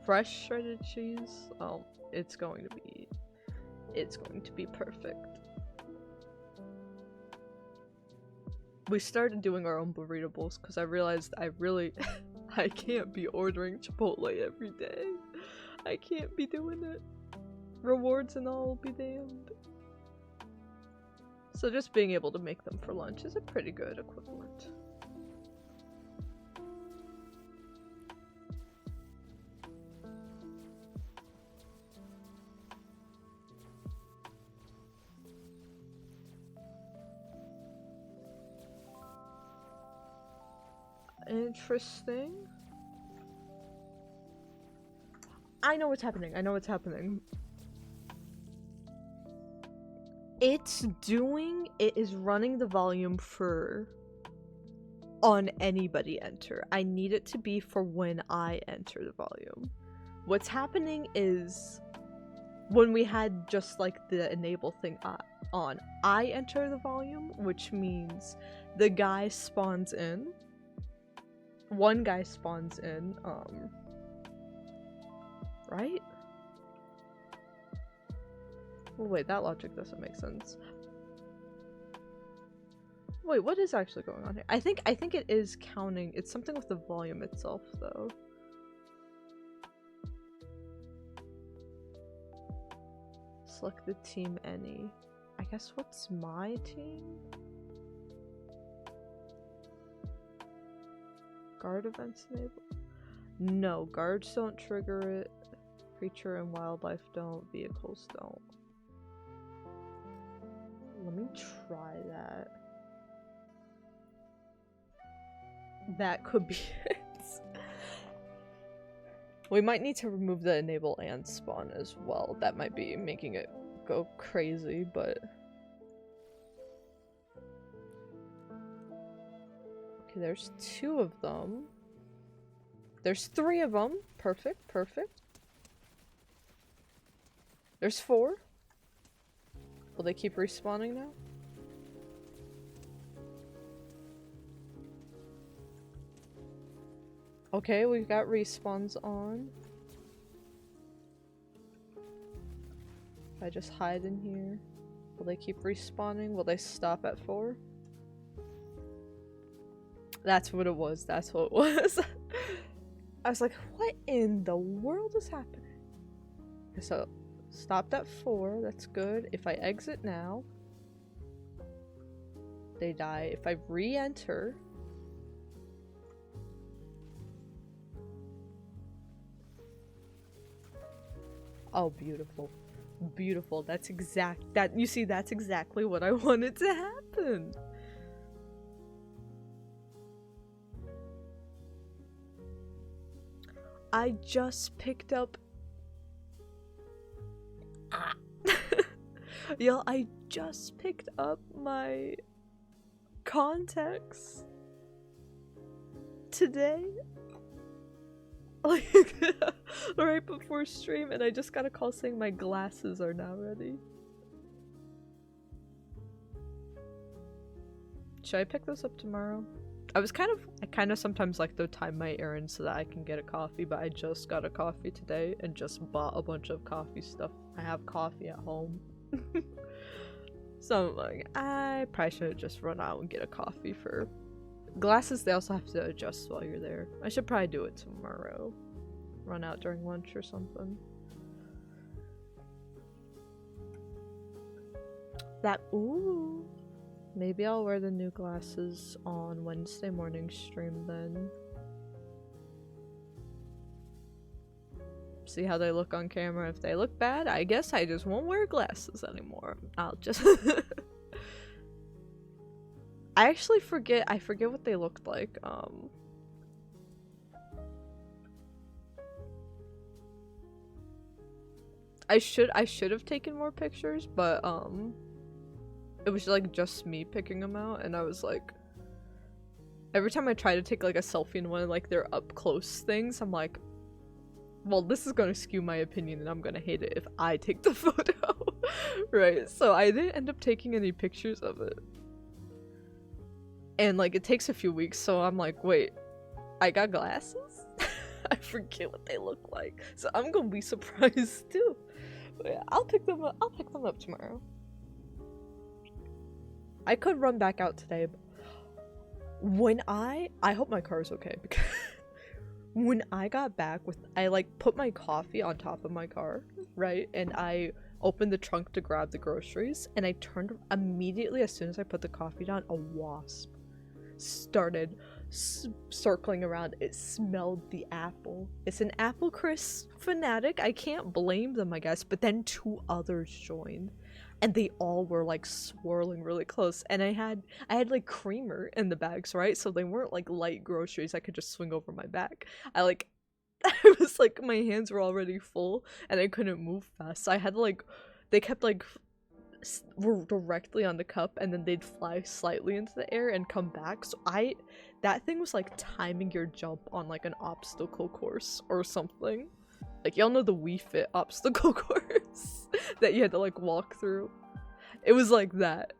S1: fresh shredded cheese. Oh, it's going to be perfect. We started doing our own burrito bowls because I realized I can't be ordering Chipotle every day. I can't be doing it. Rewards and all will be damned. So just being able to make them for lunch is a pretty good equivalent. Interesting. I know what's happening. It is running the volume for on anybody enter. I need it to be for when I enter the volume. What's happening is when we had just like the enable thing on, I enter the volume, which means the guy spawns in. One guy spawns in, right? Well, wait, that logic doesn't make sense. Wait, what is actually going on here? I think it is counting. It's something with the volume itself, though. Select the team any. I guess what's my team? Guard events enabled? No, guards don't trigger it. Creature and wildlife don't. Vehicles don't. Let me try that. That could be it. We might need to remove the enable and spawn as well. That might be making it go crazy, but... okay, there's 2 of them. There's 3 of them. Perfect, perfect. There's 4. Will they keep respawning now? Okay, we've got respawns on. If I just hide in here, will they keep respawning? Will they stop at 4? That's what it was. That's what it was. I was like, what in the world is happening? So, stopped at 4. That's good. If I exit now, they die. If I re-enter, oh, beautiful. Beautiful. That's you see, that's exactly what I wanted to happen. I just picked up Yo, I just picked up my contacts today. Like, right before stream, and I just got a call saying my glasses are now ready. Should I pick those up tomorrow? I kind of sometimes like to time my errands so that I can get a coffee, but I just got a coffee today and just bought a bunch of coffee stuff. I have coffee at home. So I'm like, I probably should just run out and get a coffee for glasses. They also have to adjust while you're there. I should probably do it tomorrow. Run out during lunch or something. Ooh. Maybe I'll wear the new glasses on Wednesday morning stream then. See how they look on camera. If they look bad, I guess I just won't wear glasses anymore. I'll just I forget what they looked like. I should have taken more pictures, but it was like just me picking them out, and I was like, every time I try to take like a selfie in one of like their up close things, I'm like, well, this is gonna skew my opinion and I'm gonna hate it if I take the photo. Right? So I didn't end up taking any pictures of it. And like it takes a few weeks, so I'm like, wait, I got glasses? I forget what they look like. So I'm gonna be surprised too. But yeah, I'll pick them up tomorrow. I could run back out today, but when I hope my car is okay, because when I got back I like put my coffee on top of my car, right? And I opened the trunk to grab the groceries, and I turned immediately as soon as I put the coffee down, a wasp started circling around. It smelled the apple. It's an apple crisp fanatic. I can't blame them, I guess, but then 2 others joined. And they all were like swirling really close, and I had like creamer in the bags, right? So they weren't like light groceries I could just swing over my back. I was like, my hands were already full and I couldn't move fast, so I had to like, they kept like were directly on the cup, and then they'd fly slightly into the air and come back. So that thing was like timing your jump on like an obstacle course or something. Like, y'all know the Wii Fit obstacle course that you had to like walk through? It was like that.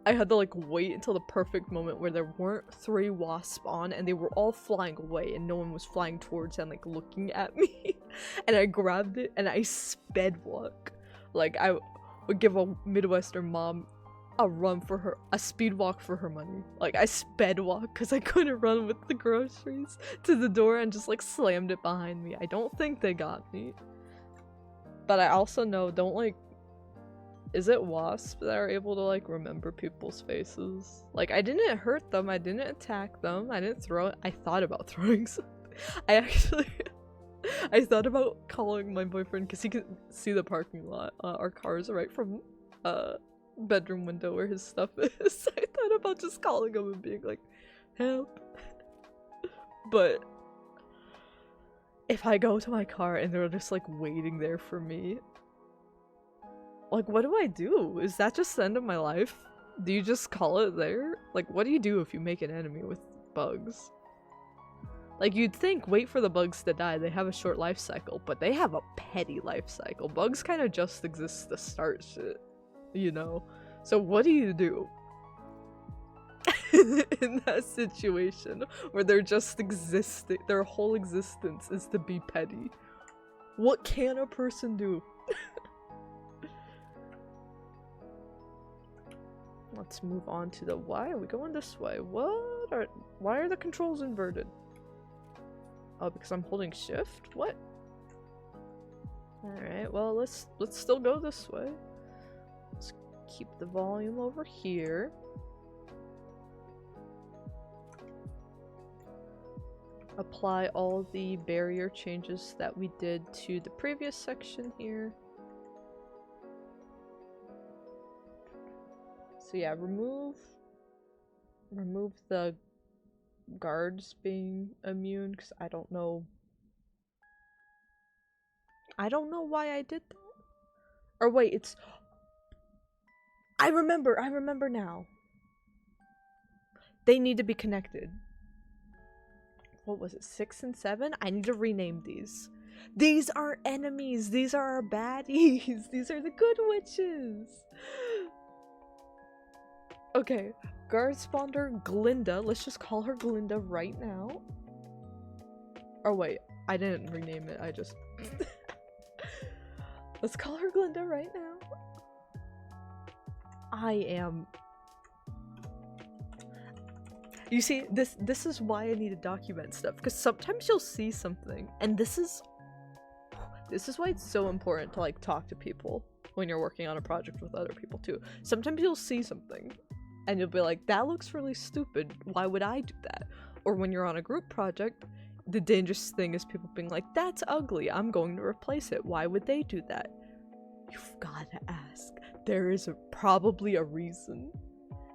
S1: I had to like wait until the perfect moment where there weren't 3 wasps on, and they were all flying away and no one was flying towards and like looking at me. And I grabbed it and I sped walk. Like, I would give a Midwestern mom a speed walk for her money. Like, I sped walk because I couldn't run with the groceries to the door, and just like slammed it behind me. I don't think they got me, but I also know, is it wasps that are able to like remember people's faces? Like, I didn't hurt them, I didn't attack them, I didn't throw it. I thought about throwing something. I thought about calling my boyfriend because he could see the parking lot. Our cars are right from bedroom window where his stuff is. I thought about just calling him and being like, help. But if I go to my car and they're just like waiting there for me, like, what do I do? Is that just the end of my life? Do you just call it there? Like, what do you do if you make an enemy with bugs? Like, you'd think wait for the bugs to die, they have a short life cycle, but they have a petty life cycle. Bugs kind of just exist to start shit, you know? So what do you do? in that situation where they're just existing. Their whole existence is to be petty. What can a person do? Let's move on to the why are we going this way? Why are the controls inverted? Oh, because I'm holding shift? What? Alright, well let's still go this way. Let's keep the volume over here. Apply all the barrier changes that we did to the previous section here. So yeah, remove the guards being immune, because I don't know why I did that. Or wait, it's I remember now. They need to be connected. What was it, 6 and 7? I need to rename these. These are enemies. These are our baddies. These are the good witches. Okay, guard spawner Glinda. Let's just call her Glinda right now. Oh wait, I didn't rename it. I just... Let's call her Glinda right now. I am... You see, this is why I need to document stuff, because sometimes you'll see something, and this is why it's so important to like talk to people when you're working on a project with other people too. Sometimes you'll see something, and you'll be like, that looks really stupid, why would I do that? Or when you're on a group project, the dangerous thing is people being like, that's ugly, I'm going to replace it, why would they do that? You've gotta ask. There is probably a reason.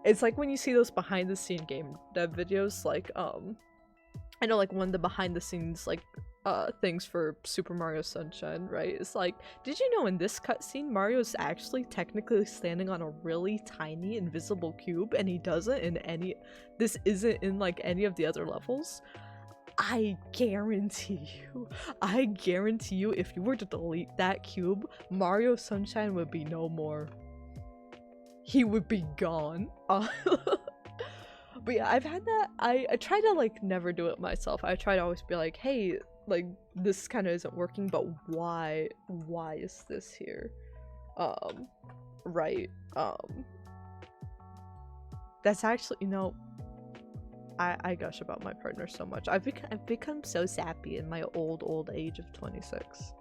S1: It's like when you see those behind the scene game dev videos, like, I know like one of the behind the scenes, like, things for Super Mario Sunshine, right? It's like, did you know in this cutscene, Mario's actually technically standing on a really tiny invisible cube, and he doesn't in any, this isn't in like any of the other levels? I guarantee you, if you were to delete that cube, Mario Sunshine would be no more. He would be gone. But yeah, I've had that. I try to like never do it myself. I try to always be like, hey, like this kind of isn't working, but why is this here? Right. That's actually, you know, I gush about my partner so much. I've become so sappy in my old age of 26.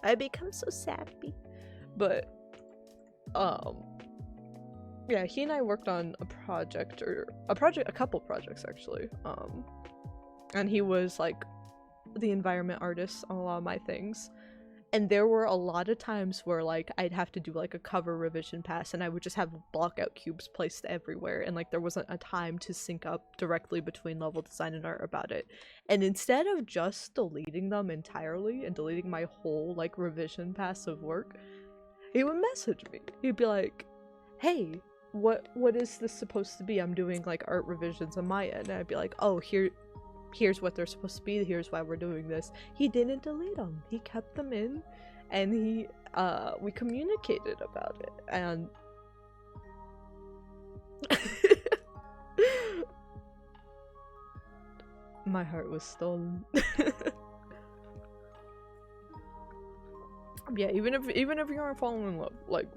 S1: I become so sappy. But yeah, he and I worked on a couple projects actually. And he was like the environment artist on a lot of my things. And there were a lot of times where like I'd have to do like a cover revision pass, and I would just have blockout cubes placed everywhere, and like there wasn't a time to sync up directly between level design and art about it. And instead of just deleting them entirely and deleting my whole like revision pass of work, he would message me. He'd be like, hey, what is this supposed to be? I'm doing like art revisions on my end. And I'd be like, oh, here's what they're supposed to be, here's why we're doing this. He didn't delete them. He kept them in, and we communicated about it, and my heart was stolen. Yeah, even if you aren't falling in love, like,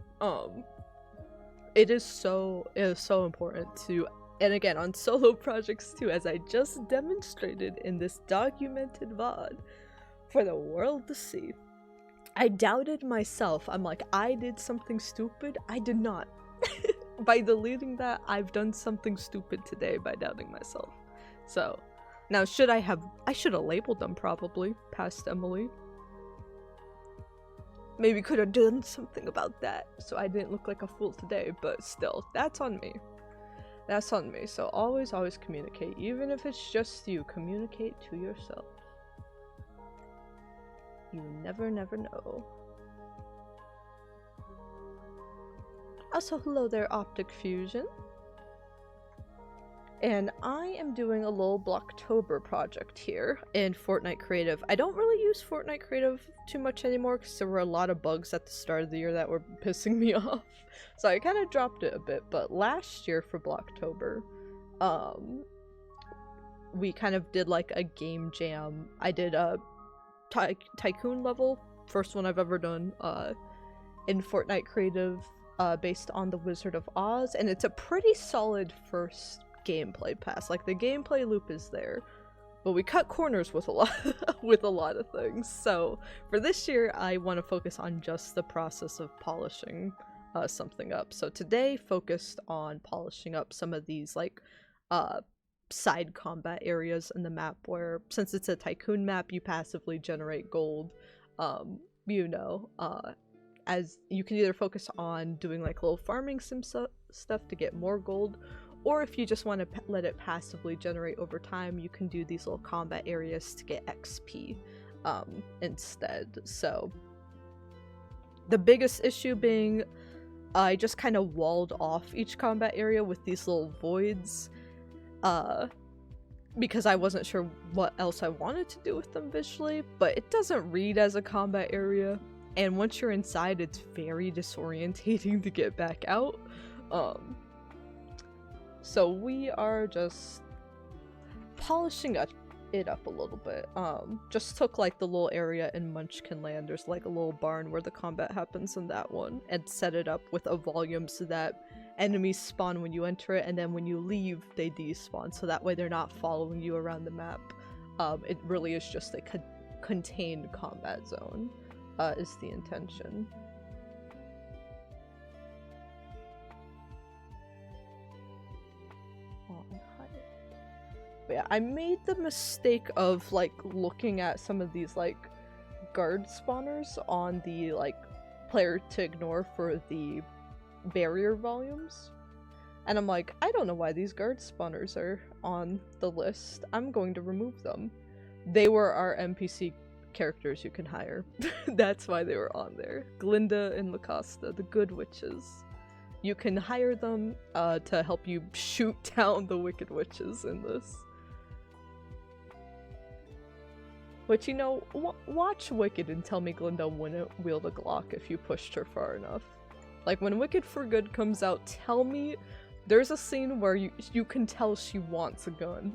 S1: it is so important to, and again on solo projects too, as I just demonstrated in this documented VOD for the world to see. I doubted myself. I'm like, I did something stupid. I did not. By deleting that, I've done something stupid today by doubting myself. So now I should have labeled them probably past Emily. Maybe could have done something about that so I didn't look like a fool today, but still, that's on me. That's on me. So always communicate. Even if it's just you, communicate to yourself. You never know. Also, hello there, Optic Fusion. and I am doing a little Blocktober project here in Fortnite Creative. I don't really use Fortnite Creative too much anymore because there were a lot of bugs at the start of the year that were pissing me off. So I kind of dropped it a bit, but last year for Blocktober, we kind of did like a game jam. I did a tycoon level, first one I've ever done, in Fortnite Creative, based on the Wizard of Oz, and it's a pretty solid first gameplay pass. Like, the gameplay loop is there, but we cut corners with a lot with a lot of things. So for this year I want to focus on just the process of polishing something up. So today focused on polishing up some of these like side combat areas in the map where, since it's a tycoon map, you passively generate gold. You know, as you can either focus on doing like little farming sim stuff to get more gold, or if you just want to let it passively generate over time, you can do these little combat areas to get XP instead. So the biggest issue being I just kind of walled off each combat area with these little voids, because I wasn't sure what else I wanted to do with them visually, but it doesn't read as a combat area, and once you're inside it's very disorientating to get back out. So we are just polishing it up a little bit. Just took like the little area in Munchkinland, there's like a little barn where the combat happens in that one, and set it up with a volume so that enemies spawn when you enter it, and then when you leave they despawn, so that way they're not following you around the map. It really is just a contained combat zone, is the intention. But yeah, I made the mistake of like looking at some of these like guard spawners on the like player to ignore for the barrier volumes, and I'm like, I don't know why these guard spawners are on the list, I'm going to remove them. They were our NPC characters you can hire. That's why they were on there. Glinda and Lacosta, the good witches. You can hire them to help you shoot down the wicked witches in this. But you know, watch Wicked and tell me Glinda wouldn't wield a Glock if you pushed her far enough. Like, when Wicked for Good comes out, tell me there's a scene where you can tell she wants a gun.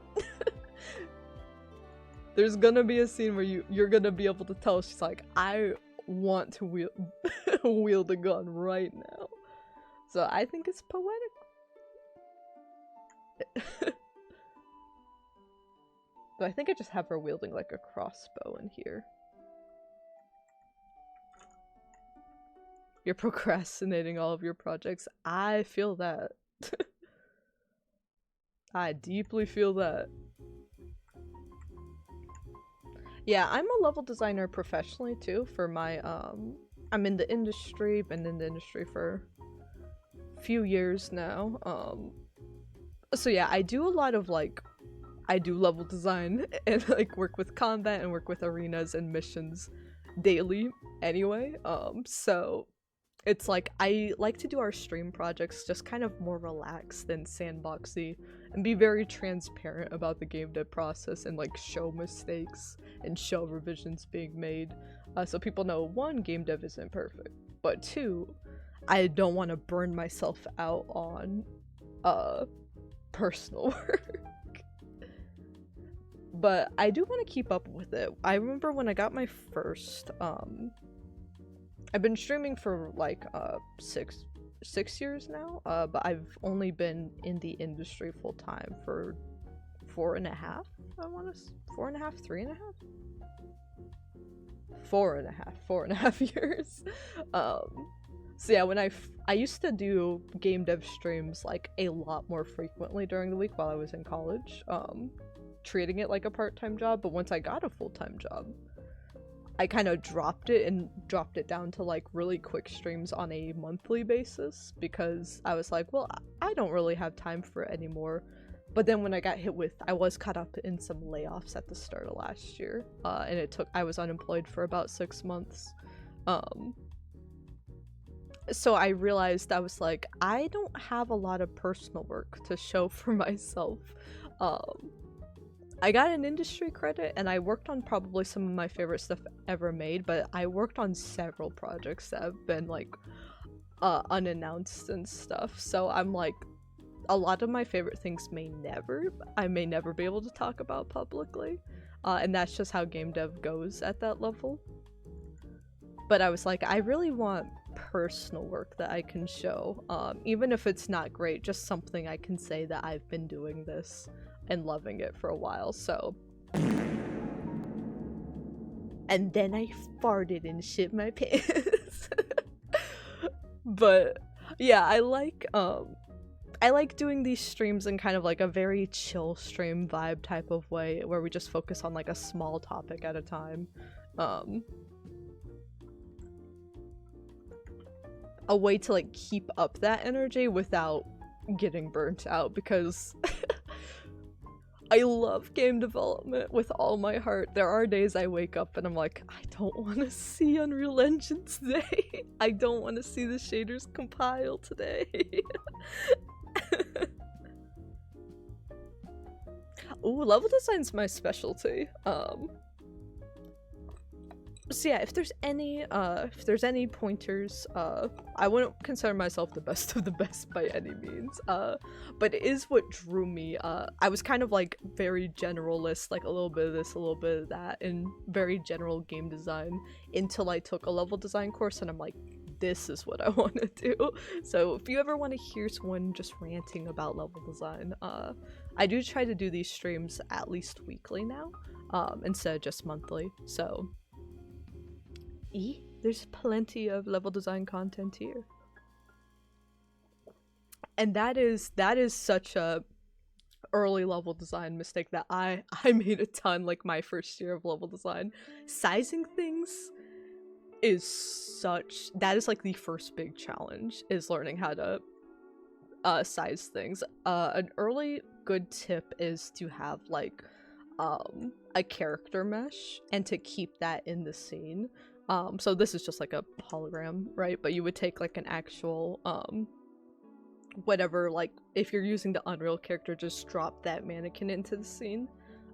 S1: There's gonna be a scene where you're gonna be able to tell she's like, I want to wield a gun right now. So I think it's poetic. But I think I just have her wielding like a crossbow in here. You're procrastinating all of your projects. I feel that. I deeply feel that. Yeah, I'm a level designer professionally too for my, I'm in the industry, been in the industry for a few years now. So yeah, I do a lot of like, I do level design and like work with combat and work with arenas and missions daily anyway. So it's like, I like to do our stream projects just kind of more relaxed than sandboxy, and be very transparent about the game dev process and like show mistakes and show revisions being made, so people know, one, game dev isn't perfect, but two, I don't want to burn myself out on personal work. But I do want to keep up with it. I remember when I got my first, I've been streaming for like 6 years now, but I've only been in the industry full time for 4.5, I want to, 4.5, 3.5? 4.5 years. So yeah, when I used to do game dev streams like a lot more frequently during the week while I was in college, treating it like a part-time job, but once I got a full-time job, I kind of dropped it down to like really quick streams on a monthly basis, because I was like, well, I don't really have time for it anymore. But then when I got hit with, I was caught up in some layoffs at the start of last year, and I was unemployed for about 6 months. so I realized I was like, I don't have a lot of personal work to show for myself. Um, I got an industry credit and I worked on probably some of my favorite stuff ever made, but I worked on several projects that have been like unannounced and stuff. So I'm like, a lot of my favorite things I may never be able to talk about publicly. And that's just how game dev goes at that level. But I was like, I really want personal work that I can show, even if it's not great, just something I can say that I've been doing this and loving it for a while. So, and then I farted and shit my pants. But yeah, I like doing these streams in kind of like a very chill stream vibe type of way, where we just focus on like a small topic at a time. A way to like keep up that energy without getting burnt out, because I love game development with all my heart. There are days I wake up and I'm like, I don't want to see Unreal Engine today. I don't want to see the shaders compile today. Ooh, level design's my specialty. So yeah, if there's any pointers, I wouldn't consider myself the best of the best by any means, but it is what drew me. I was kind of like very generalist, like a little bit of this, a little bit of that, in very general game design, until I took a level design course and I'm like, this is what I want to do. So if you ever want to hear someone just ranting about level design, I do try to do these streams at least weekly now, instead of just monthly, so there's plenty of level design content here. And that is such a early level design mistake that I made a ton, like my first year of level design. Sizing things that is like the first big challenge, is learning how to size things. An early good tip is to have like a character mesh and to keep that in the scene. So this is just like a hologram, right? But you would take like an actual, whatever, like if you're using the Unreal character, just drop that mannequin into the scene.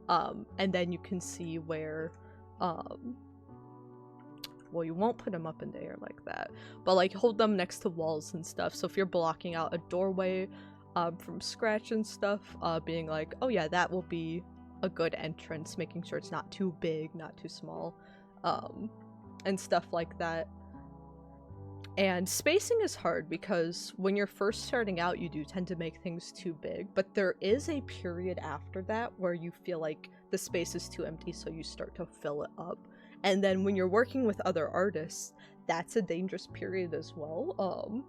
S1: And then you can see where, well, you won't put them up in the air like that, but like hold them next to walls and stuff. So if you're blocking out a doorway, from scratch and stuff, being like, oh yeah, that will be a good entrance, making sure it's not too big, not too small, and stuff like that. And spacing is hard because when you're first starting out, you do tend to make things too big, but there is a period after that where you feel like the space is too empty, so you start to fill it up. And then when you're working with other artists, that's a dangerous period as well,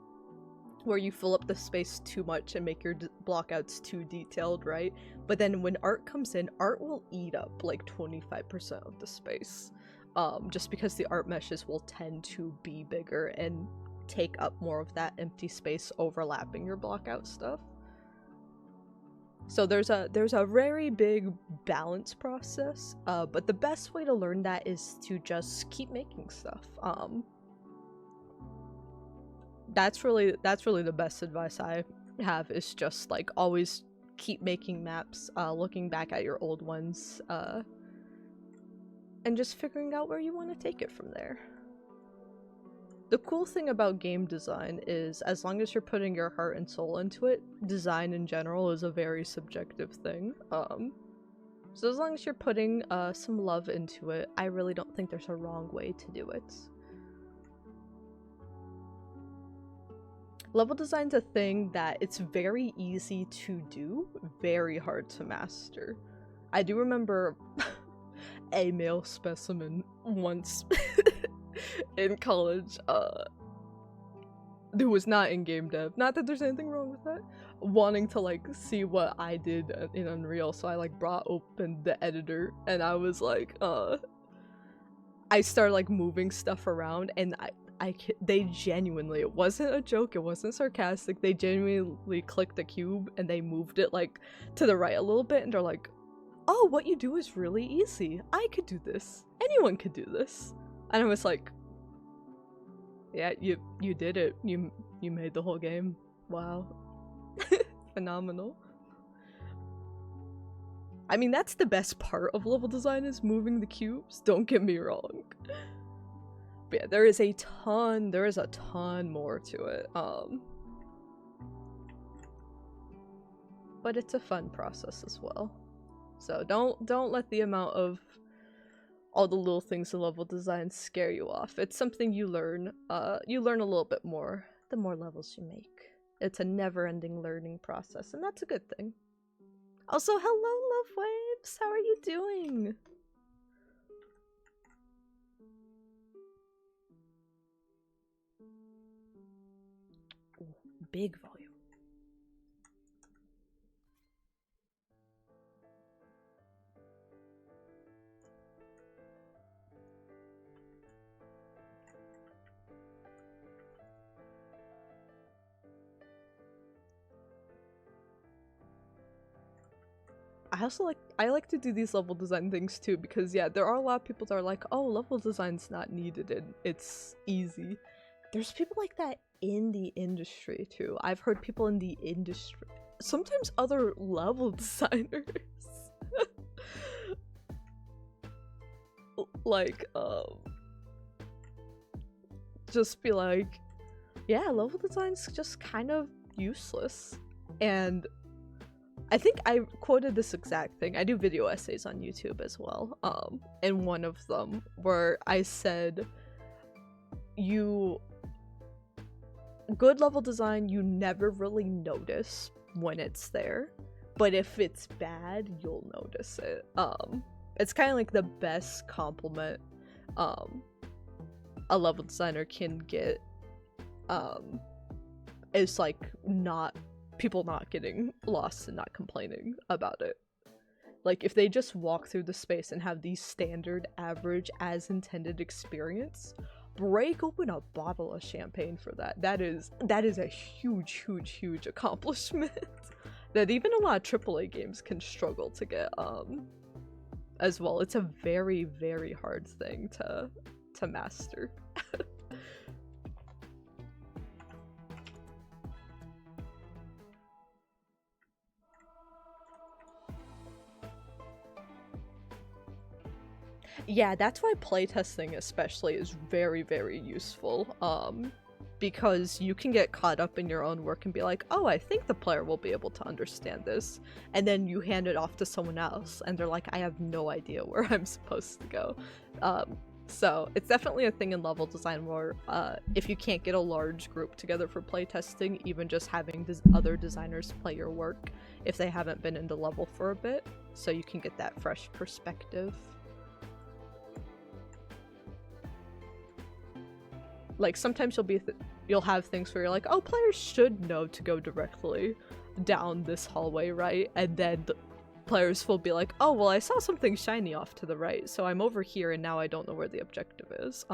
S1: where you fill up the space too much and make your blockouts too detailed, right? But then when art comes in, art will eat up like 25% of the space. Just because the art meshes will tend to be bigger and take up more of that empty space overlapping your blockout stuff. So there's a very big balance process, but the best way to learn that is to just keep making stuff. That's really the best advice I have, is just like always keep making maps, looking back at your old ones, and just figuring out where you want to take it from there. The cool thing about game design is, as long as you're putting your heart and soul into it, design in general is a very subjective thing. So as long as you're putting some love into it, I really don't think there's a wrong way to do it. Level design's a thing that it's very easy to do, very hard to master. I do remember a male specimen once in college, who was not in game dev, not that there's anything wrong with that, wanting to like see what I did in Unreal, so I like brought open the editor and I was like, I started like moving stuff around, and they genuinely, it wasn't a joke, it wasn't sarcastic, they genuinely clicked the cube and they moved it like to the right a little bit, and they're like, oh, what you do is really easy. I could do this. Anyone could do this. And I was like, Yeah, you did it. You made the whole game. Wow. Phenomenal. I mean, that's the best part of level design, is moving the cubes. Don't get me wrong. But yeah, there is a ton more to it. But it's a fun process as well. So don't let the amount of all the little things in level design scare you off. It's something you learn a little bit more the more levels you make. It's a never-ending learning process, and that's a good thing. Also, hello, Love Waves! How are you doing? Ooh, big volume. I like to do these level design things too, because yeah, there are a lot of people that are like, oh, level design's not needed and it's easy. There's people like that in the industry too. I've heard people in the industry, sometimes other level designers, like, just be like, yeah, level design's just kind of useless. And I think I quoted this exact thing. I do video essays on YouTube as well. And one of them where I said, good level design, you never really notice when it's there, but if it's bad, you'll notice it. It's kind of like the best compliment a level designer can get is like people not getting lost and not complaining about it. Like, if they just walk through the space and have the standard, average, as intended experience, break open a bottle of champagne for that. That is a huge accomplishment that even a lot of AAA games can struggle to get as well. It's a very hard thing to master. Yeah, that's why playtesting especially is very useful, because you can get caught up in your own work and be like, oh, I think the player will be able to understand this, and then you hand it off to someone else and they're like, I have no idea where I'm supposed to go. So it's definitely a thing in level design where if you can't get a large group together for playtesting, even just having other designers play your work if they haven't been into level for a bit, so you can get that fresh perspective. Like, sometimes you'll have things where you're like, oh, players should know to go directly down this hallway, right? And then the players will be like, oh, well, I saw something shiny off to the right, so I'm over here and now I don't know where the objective is.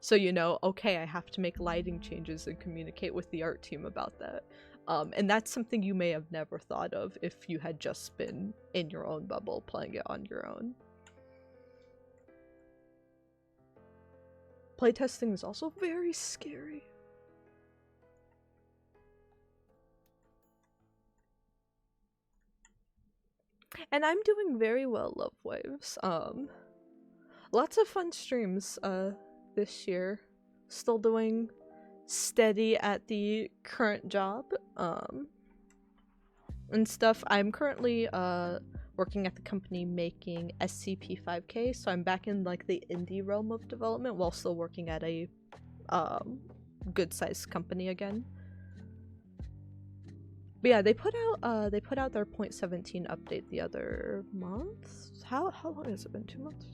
S1: So you know, okay, I have to make lighting changes and communicate with the art team about that. And that's something you may have never thought of if you had just been in your own bubble playing it on your own. Playtesting is also very scary. And I'm doing very well, Love Waves. Lots of fun streams this year. Still doing steady at the current job and stuff. I'm currently working at the company making SCP-5K, so I'm back in like the indie realm of development while still working at a good-sized company again. But yeah, they put out their 0.17 update the other month. How long has it been? 2 months?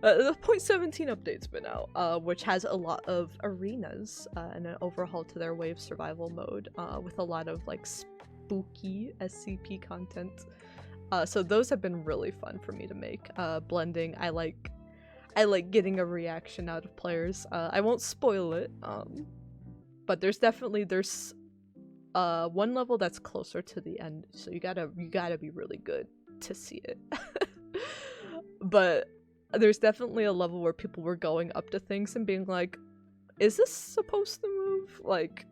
S1: The 0.17 update's been out, which has a lot of arenas and an overhaul to their wave survival mode with a lot of like spooky SCP content. So those have been really fun for me to make. Blending, I like getting a reaction out of players. I won't spoil it, but there's one level that's closer to the end, so you gotta be really good to see it. But there's definitely a level where people were going up to things and being like, is this supposed to move? Like,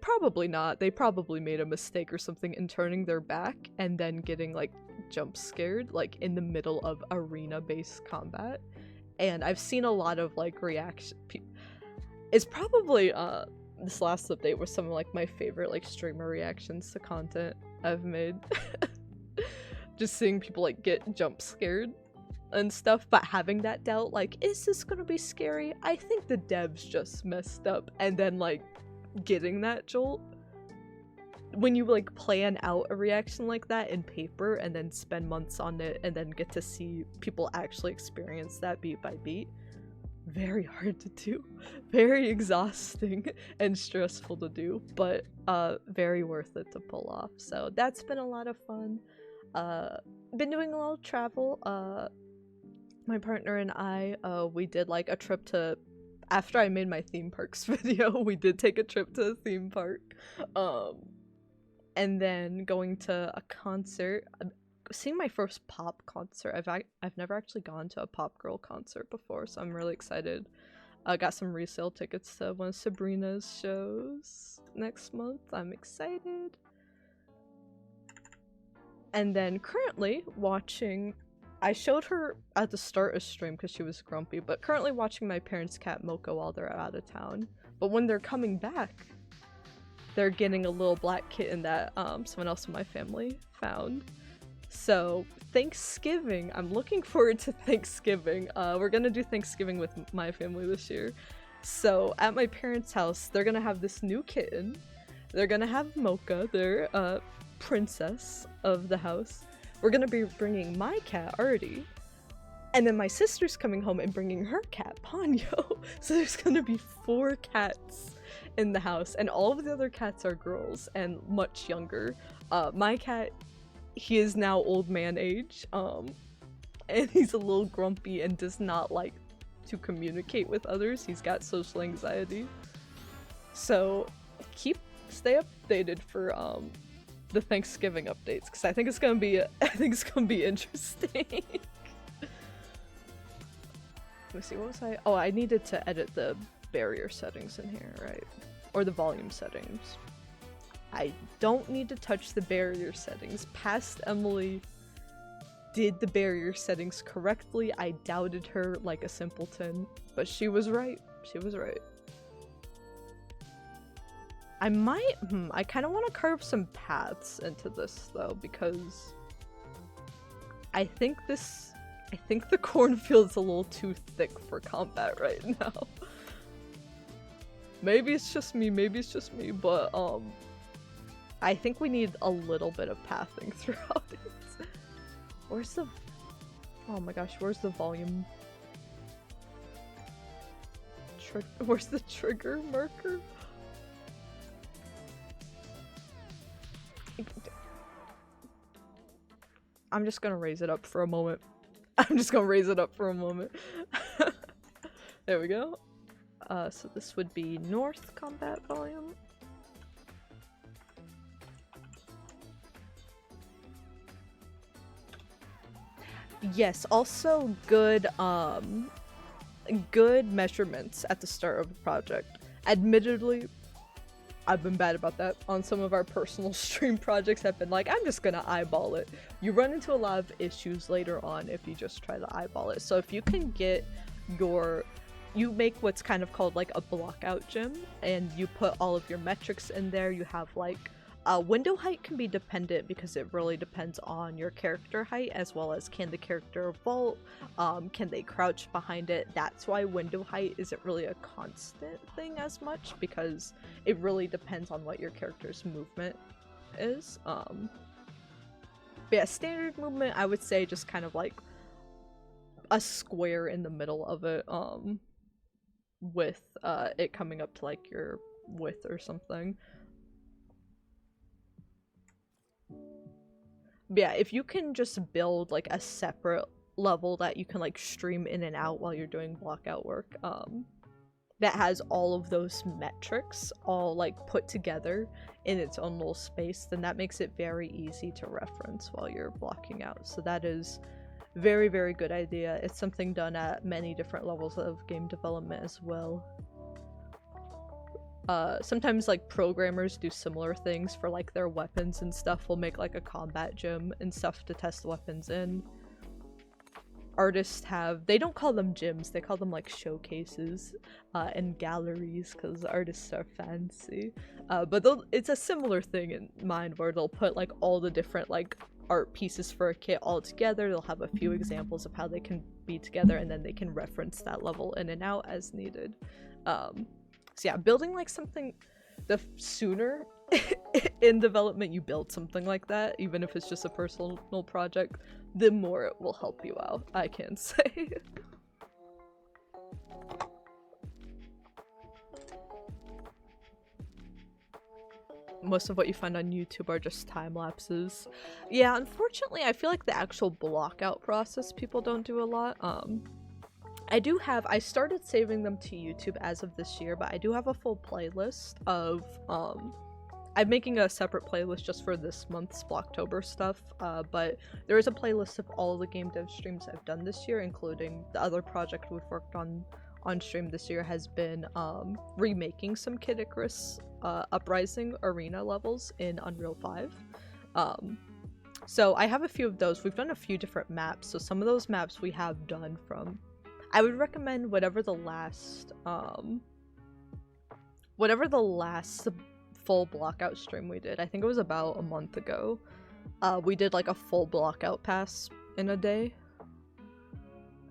S1: probably not. They probably made a mistake or something in turning their back and then getting like jump scared like in the middle of arena-based combat. And I've seen a lot of like reaction. It's probably this last update was some of like my favorite like streamer reactions to content I've made. Just seeing people like get jump scared and stuff, but having that doubt, like, is this gonna be scary? I think the devs just messed up, and then like getting that jolt. When you like plan out a reaction like that in paper and then spend months on it and then get to see people actually experience that beat by beat, very hard to do, very exhausting and stressful to do, but very worth it to pull off. So that's been a lot of fun. Been doing a lot of travel. My partner and I, we did like a trip to, after I made my theme parks video, we did take a trip to a theme park. And then going to a concert, seeing my first pop concert. I've never actually gone to a pop girl concert before, so I'm really excited. I got some resale tickets to one of Sabrina's shows next month. I'm excited. And then currently watching, I showed her at the start of stream because she was grumpy, but currently watching my parents' cat Mocha while they're out of town. But when they're coming back, they're getting a little black kitten that someone else in my family found. So Thanksgiving, I'm looking forward to Thanksgiving. We're gonna do Thanksgiving with my family this year. So at my parents' house, they're gonna have this new kitten. They're gonna have Mocha, their princess of the house. We're gonna be bringing my cat, Artie. And then my sister's coming home and bringing her cat, Ponyo. So there's gonna be 4 cats in the house, and all of the other cats are girls and much younger. My cat, he is now old man age, and he's a little grumpy and does not like to communicate with others. He's got social anxiety. So stay updated for the Thanksgiving updates, because I think it's gonna be interesting. Let me see, what was I? Oh, I needed to edit the barrier settings in here, right? Or the volume settings. I don't need to touch the barrier settings. Past Emily did the barrier settings correctly. I doubted her like a simpleton, but she was right. She was right. I might, I kind of want to carve some paths into this though, because I think the cornfield's a little too thick for combat right now. Maybe it's just me, but I think we need a little bit of pathing throughout it. Where's the, oh my gosh, where's the volume? Where's the trigger marker? I'm just gonna raise it up for a moment. There we go. So this would be north combat volume. Yes, also good measurements at the start of the project. Admittedly, I've been bad about that on some of our personal stream projects. I've been like, I'm just gonna eyeball it. You run into a lot of issues later on if you just try to eyeball it. So if you can get you make what's kind of called like a blockout gym, and you put all of your metrics in there. You have like window height can be dependent because it really depends on your character height, as well as can the character vault, can they crouch behind it. That's why window height isn't really a constant thing as much, because it really depends on what your character's movement is. But yeah, standard movement, I would say just kind of like a square in the middle of it, with it coming up to like your width or something. But yeah, if you can just build like a separate level that you can like stream in and out while you're doing blockout work, that has all of those metrics all like put together in its own little space, then that makes it very easy to reference while you're blocking out. So that is very, very good idea. It's something done at many different levels of game development as well. Sometimes like programmers do similar things for like their weapons and stuff. We'll make like a combat gym and stuff to test weapons in. Artists have, they don't call them gyms, they call them like showcases and galleries because artists are fancy. But it's a similar thing in mind where they'll put like all the different like art pieces for a kit all together. They'll have a few examples of how they can be together, and then they can reference that level in and out as needed. So yeah, building like something, the sooner in development you build something like that, even if it's just a personal project, the more it will help you out, I can say. Most of what you find on YouTube are just time lapses. Yeah, unfortunately, I feel like the actual block out process people don't do a lot. I started saving them to YouTube as of this year, but I do have a full playlist of, I'm making a separate playlist just for this month's Blocktober stuff, but there is a playlist of all the game dev streams I've done this year, including the other project we've worked on stream this year has been remaking some Kid Icarus Uprising arena levels in Unreal 5. So I have a few of those. We've done a few different maps, so some of those maps we have done from, I would recommend whatever the last full blockout stream we did. I think it was about a month ago. We did like a full blockout pass in a day.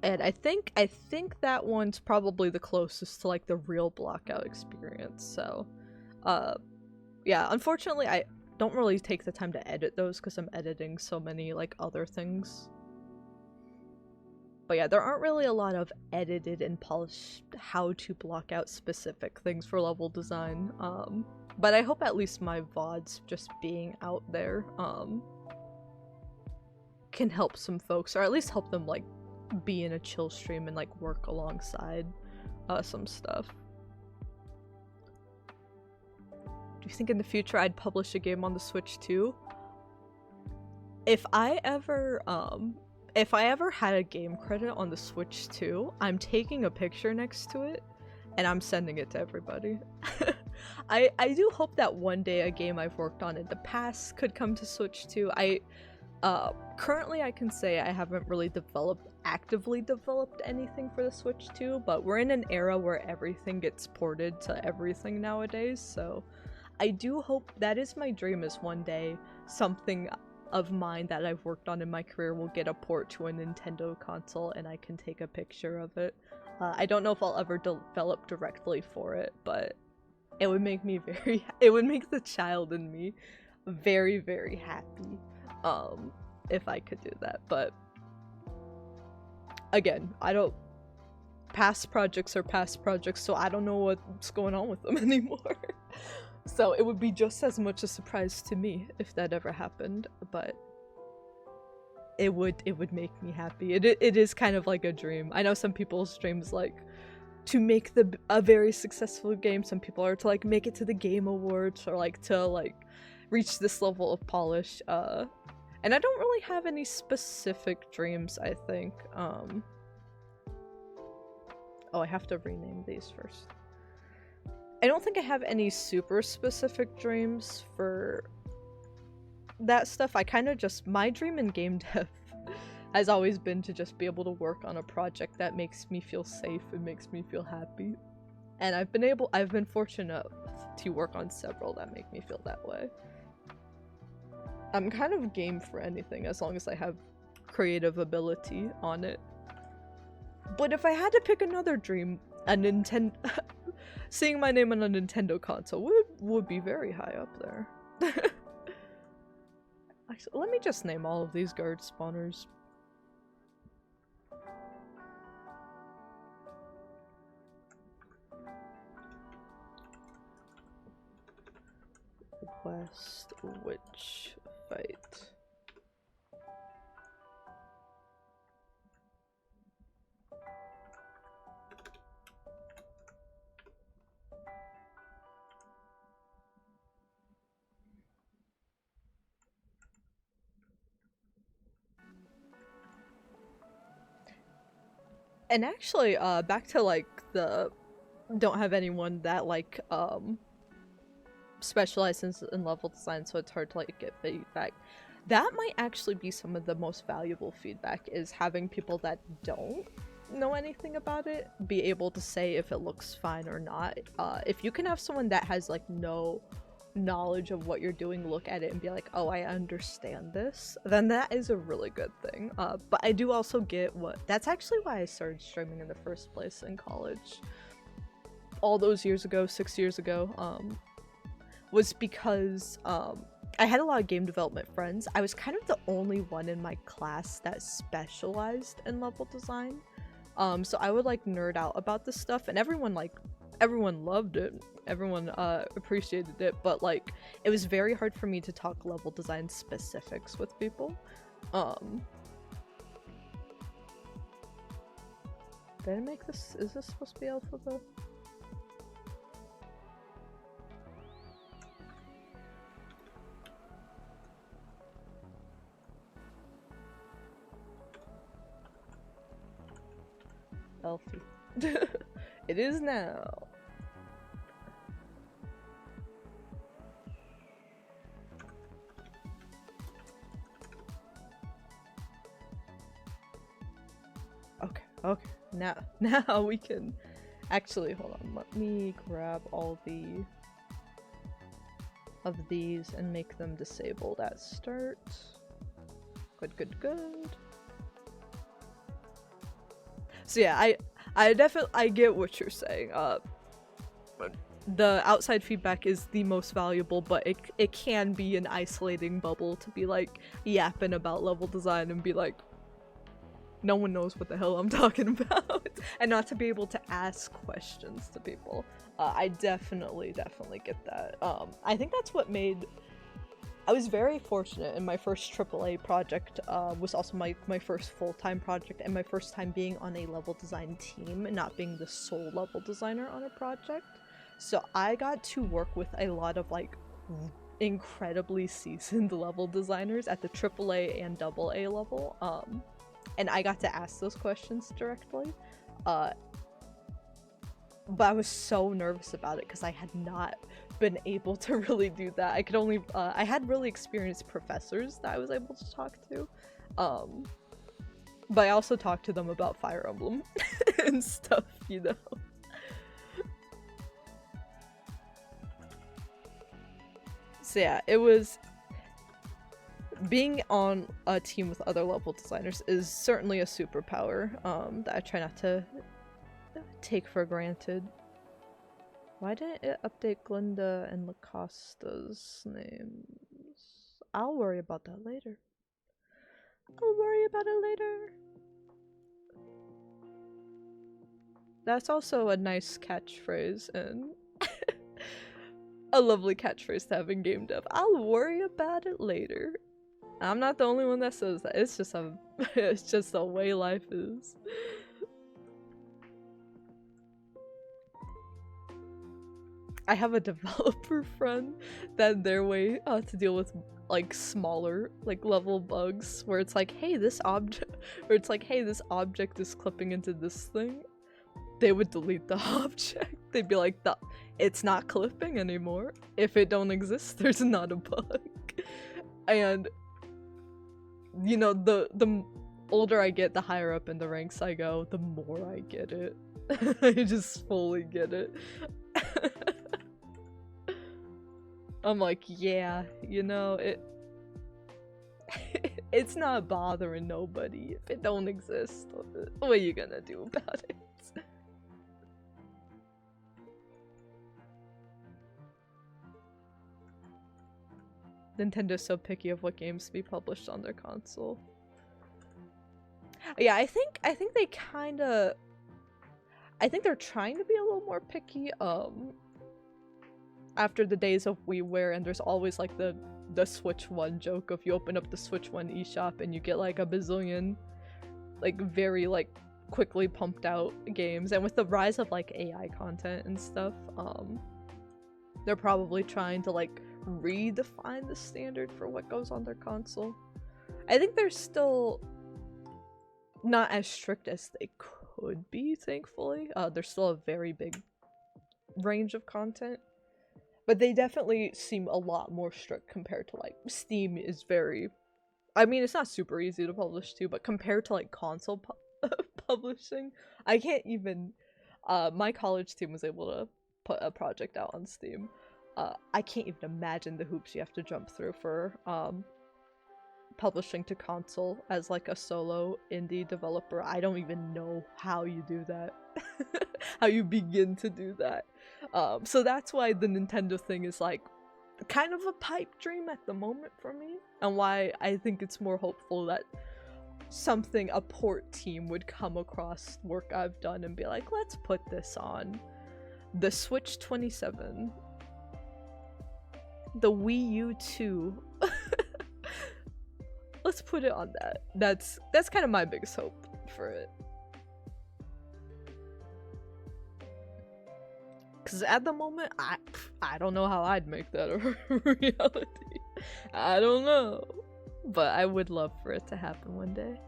S1: And I think that one's probably the closest to like the real blockout experience. So yeah, unfortunately I don't really take the time to edit those because I'm editing so many like other things. But yeah, there aren't really a lot of edited and polished how to block out specific things for level design. But I hope at least my VODs just being out there can help some folks, or at least help them like be in a chill stream and like work alongside some stuff. Do you think in the future I'd publish a game on the Switch too? If I ever had a game credit on the Switch too, I'm taking a picture next to it and I'm sending it to everybody. I do hope that one day a game I've worked on in the past could come to Switch too. Currently I can say I haven't really actively developed anything for the Switch 2, but we're in an era where everything gets ported to everything nowadays, so I do hope, that is my dream, is one day something of mine that I've worked on in my career will get a port to a Nintendo console and I can take a picture of it. I don't know if I'll ever develop directly for it, but it would make me it would make the child in me very, very happy if I could do that. But again, past projects are past projects, so I don't know what's going on with them anymore. So it would be just as much a surprise to me if that ever happened, but it would make me happy. It is kind of like a dream. I know some people's dreams like to make a very successful game. Some people are to like make it to the Game Awards or like to like reach this level of polish. And I don't really have any specific dreams, I think. Oh, I have to rename these first. I don't think I have any super specific dreams for that stuff. I kind of just, my dream in game dev has always been to just be able to work on a project that makes me feel safe and makes me feel happy. And I've been fortunate to work on several that make me feel that way. I'm kind of game for anything as long as I have creative ability on it. But if I had to pick another dream, seeing my name on a Nintendo console would be very high up there. Actually, let me just name all of these guard spawners. West Witch Fight. And actually, back to like the don't have anyone that like specializes in level design, so it's hard to like get feedback. That might actually be some of the most valuable feedback, is having people that don't know anything about it be able to say if it looks fine or not. If you can have someone that has like no knowledge of what you're doing look at it and be like, oh, I understand this, then that is a really good thing. But I do also get that's actually why I started streaming in the first place in college all those years ago, 6 years ago, was because I had a lot of game development friends. I was kind of the only one in my class that specialized in level design. So I would like nerd out about this stuff, and everyone loved it. Everyone appreciated it, but like it was very hard for me to talk level design specifics with people. Did I make this? Is this supposed to be alpha though? Elfie. It is now. Okay. Now we can actually hold on. Let me grab all of these and make them disabled at start. Good. So yeah, I get what you're saying. The outside feedback is the most valuable, but it can be an isolating bubble to be like yapping about level design and be like, no one knows what the hell I'm talking about, and not to be able to ask questions to people. I definitely get that. I think that's what made. I was very fortunate in my first AAA project, was also my first full-time project, and my first time being on a level design team, not being the sole level designer on a project. So I got to work with a lot of like incredibly seasoned level designers at the AAA and AA level, and I got to ask those questions directly. But I was so nervous about it because I had not been able to really do that. I could only I had really experienced professors that I was able to talk to, but I also talked to them about Fire Emblem and stuff, you know. So yeah, it was being on a team with other level designers is certainly a superpower that I try not to take for granted. Why didn't it update Glinda and Lacosta's names? I'll worry about that later. That's also a nice catchphrase and a lovely catchphrase to have in game dev. I'll worry about it later. I'm not the only one that says that. It's just the way life is. I have a developer friend that their way to deal with like smaller like level bugs where it's like, hey, this object is clipping into this thing. They would delete the object. They'd be like, it's not clipping anymore. If it don't exist, there's not a bug. And you know, the older I get, the higher up in the ranks I go, the more I get it. I just fully get it. I'm like, yeah, you know, it's not bothering nobody. If it don't exist, what are you gonna do about it? Nintendo's so picky of what games to be published on their console. Yeah, I think they kinda... I think they're trying to be a little more picky, after the days of WiiWare, and there's always like the Switch 1 joke of you open up the Switch 1 eShop and you get like a bazillion like very like quickly pumped out games, and with the rise of like AI content and stuff, they're probably trying to like redefine the standard for what goes on their console. I think they're still not as strict as they could be, thankfully. They're still a very big range of content. But they definitely seem a lot more strict compared to like Steam is very, I mean, it's not super easy to publish too, but compared to like console publishing, I can't even, my college team was able to put a project out on Steam. I can't even imagine the hoops you have to jump through for publishing to console as like a solo indie developer. I don't even know how you do that. How you begin to do that. So that's why the Nintendo thing is like kind of a pipe dream at the moment for me, and why I think it's more hopeful that a port team would come across work I've done and be like, let's put this on the Switch 27, the Wii U 2. Let's put it on that. That's kind of my biggest hope for it. Because at the moment, I don't know how I'd make that a reality. I don't know. But I would love for it to happen one day.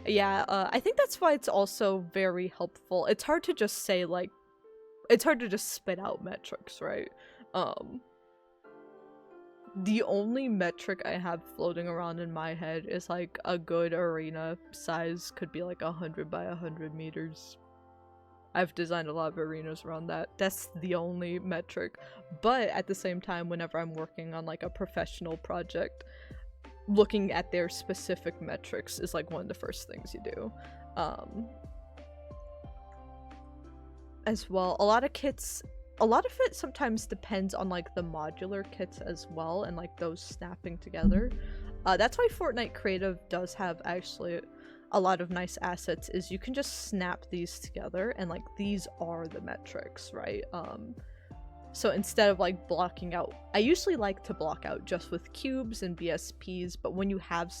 S1: Yeah, I think that's why it's also very helpful. It's hard to just say, like, it's hard to just spit out metrics, right? The only metric I have floating around in my head is like a good arena size could be like 100 by 100 meters. I've designed a lot of arenas around that. That's the only metric. But at the same time, whenever I'm working on like a professional project, looking at their specific metrics is like one of the first things you do. As well, a lot of it sometimes depends on like the modular kits as well, and like those snapping together. That's why Fortnite Creative does have actually a lot of nice assets, is you can just snap these together and like these are the metrics, right? So instead of like blocking out, I usually like to block out just with cubes and BSPs, but when you have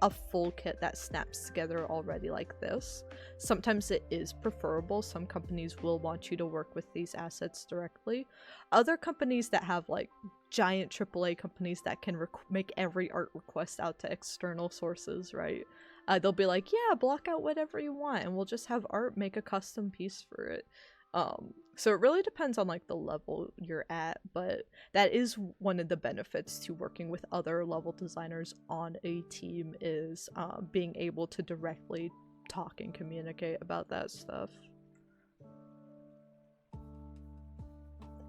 S1: a full kit that snaps together already like this, sometimes it is preferable. Some companies will want you to work with these assets directly. Other companies that have like giant AAA companies that can make every art request out to external sources, right? They'll be like, yeah, block out whatever you want and we'll just have art make a custom piece for it. So it really depends on like the level you're at, but that is one of the benefits to working with other level designers on a team, is being able to directly talk and communicate about that stuff.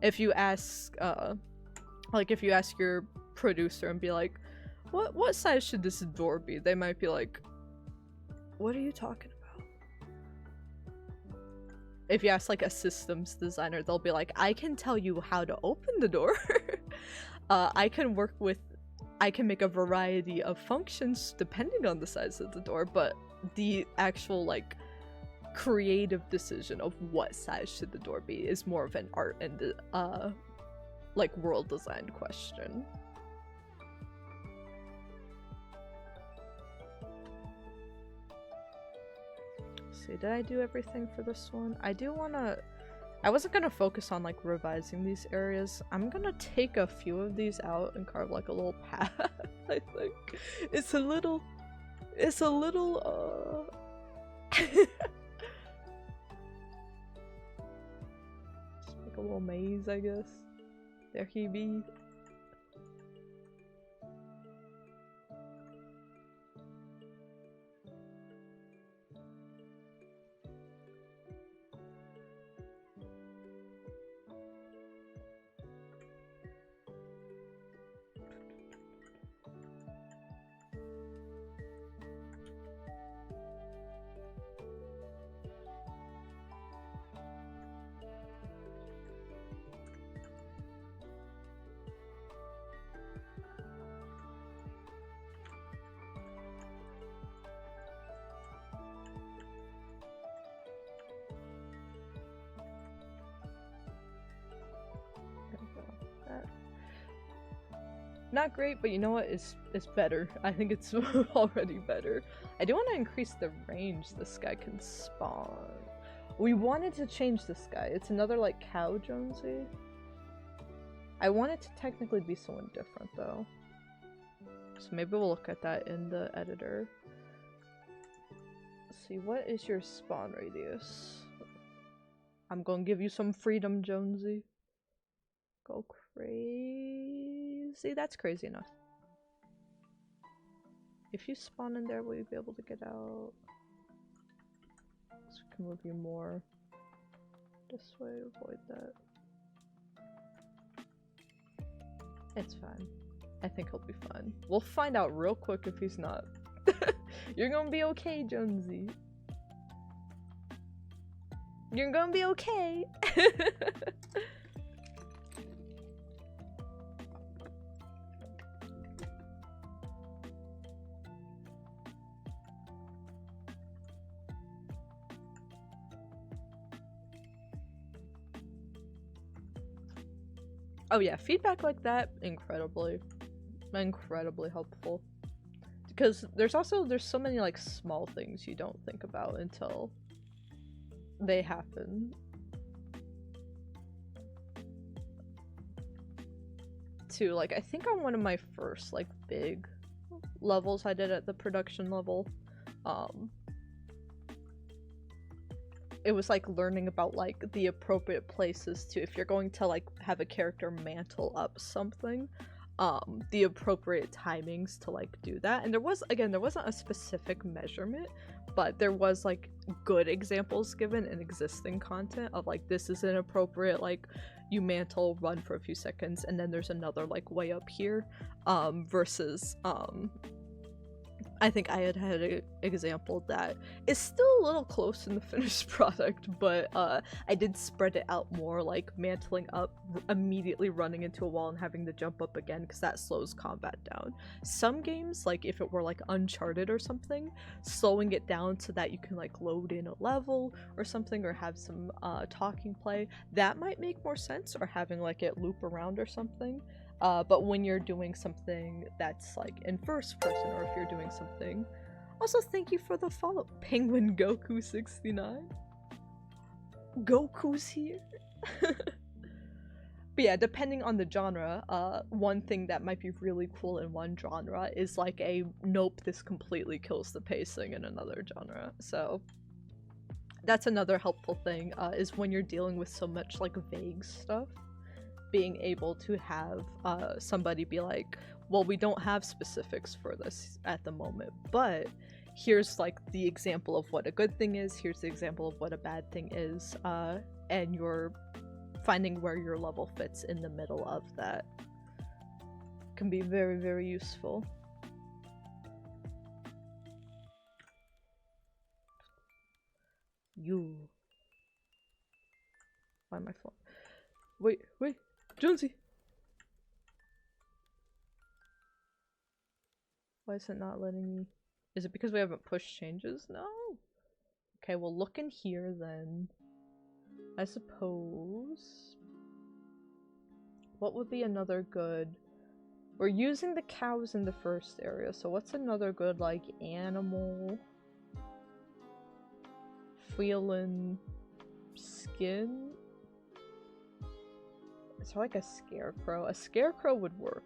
S1: If you ask your producer and be like, what size should this door be? They might be like, what are you talking about? If you ask like a systems designer, they'll be like, I can tell you how to open the door. I can make a variety of functions depending on the size of the door, but the actual like creative decision of what size should the door be is more of an art and like world design question. Did I do everything for this one? I wasn't gonna focus on like revising these areas. I'm gonna take a few of these out and carve like a little path. I think it's a little it's like a little maze, I guess. There he be. Not great, but you know what? It's better. I think it's already better. I do want to increase the range this guy can spawn. We wanted to change this guy. It's another like cow Jonesy. I want it to technically be someone different though. So maybe we'll look at that in the editor. Let's see, what is your spawn radius? I'm gonna give you some freedom, Jonesy. Go crazy. That's crazy enough. If you spawn in there, will you be able to get out? So we can move you more this way, avoid that. It's fine. I think he'll be fine. We'll find out real quick if he's not. You're gonna be okay, Jonesy. You're gonna be okay. Oh yeah, feedback like that, incredibly helpful. Because there's so many like small things you don't think about until they happen. Too, like I think on one of my first like big levels I did at the production level, it was like learning about like the appropriate places to, if you're going to like have a character mantle up something, the appropriate timings to like do that. And there wasn't a specific measurement, but there was like good examples given in existing content of like, this is inappropriate, like you mantle, run for a few seconds, and then there's another like way up here, versus I think I had an example that is still a little close in the finished product, but I did spread it out more, like mantling up, immediately running into a wall and having to jump up again, because that slows combat down. Some games, like if it were like Uncharted or something, slowing it down so that you can like load in a level or something, or have some talking play, that might make more sense, or having like it loop around or something. But when you're doing something that's like in first person, or if you're doing something... Also, thank you for the follow, Penguin Goku 69. Goku's here. But yeah, depending on the genre, one thing that might be really cool in one genre is like a nope, this completely kills the pacing in another genre. So that's another helpful thing, is when you're dealing with so much like vague stuff, being able to have somebody be like, well, we don't have specifics for this at the moment, but here's like the example of what a good thing is, here's the example of what a bad thing is, and you're finding where your level fits in the middle of that. Can be very, very useful. Why am I falling? Wait, Jonesy! Why is it not letting me? Is it because we haven't pushed changes? No. Okay, well look in here then. I suppose. What would be another good? We're using the cows in the first area, so what's another good like animal? Feeling skin? Is there like a scarecrow? A scarecrow would work.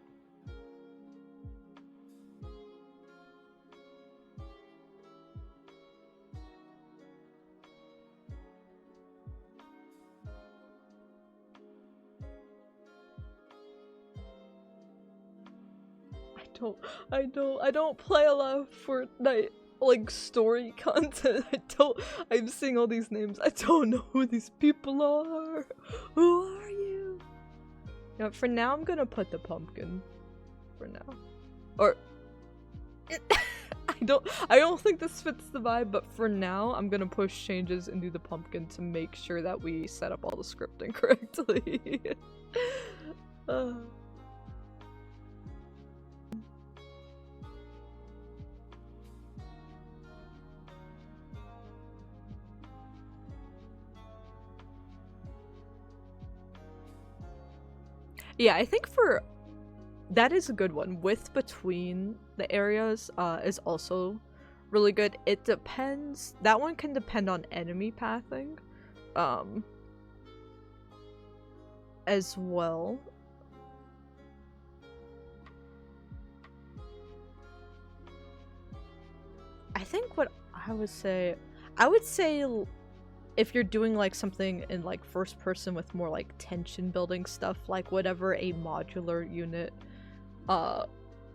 S1: I don't play a lot of Fortnite like story content. I'm seeing all these names. I don't know who these people are. Who are you? Yeah, for now I'm gonna put the pumpkin. For now. Or I don't think this fits the vibe, but for now I'm gonna push changes and do the pumpkin to make sure that we set up all the scripting correctly. Yeah, I think that is a good one. Width between the areas is also really good. It depends. That one can depend on enemy pathing as well. I think what I would say, I would say if you're doing like something in like first person with more like tension building stuff, like whatever a modular unit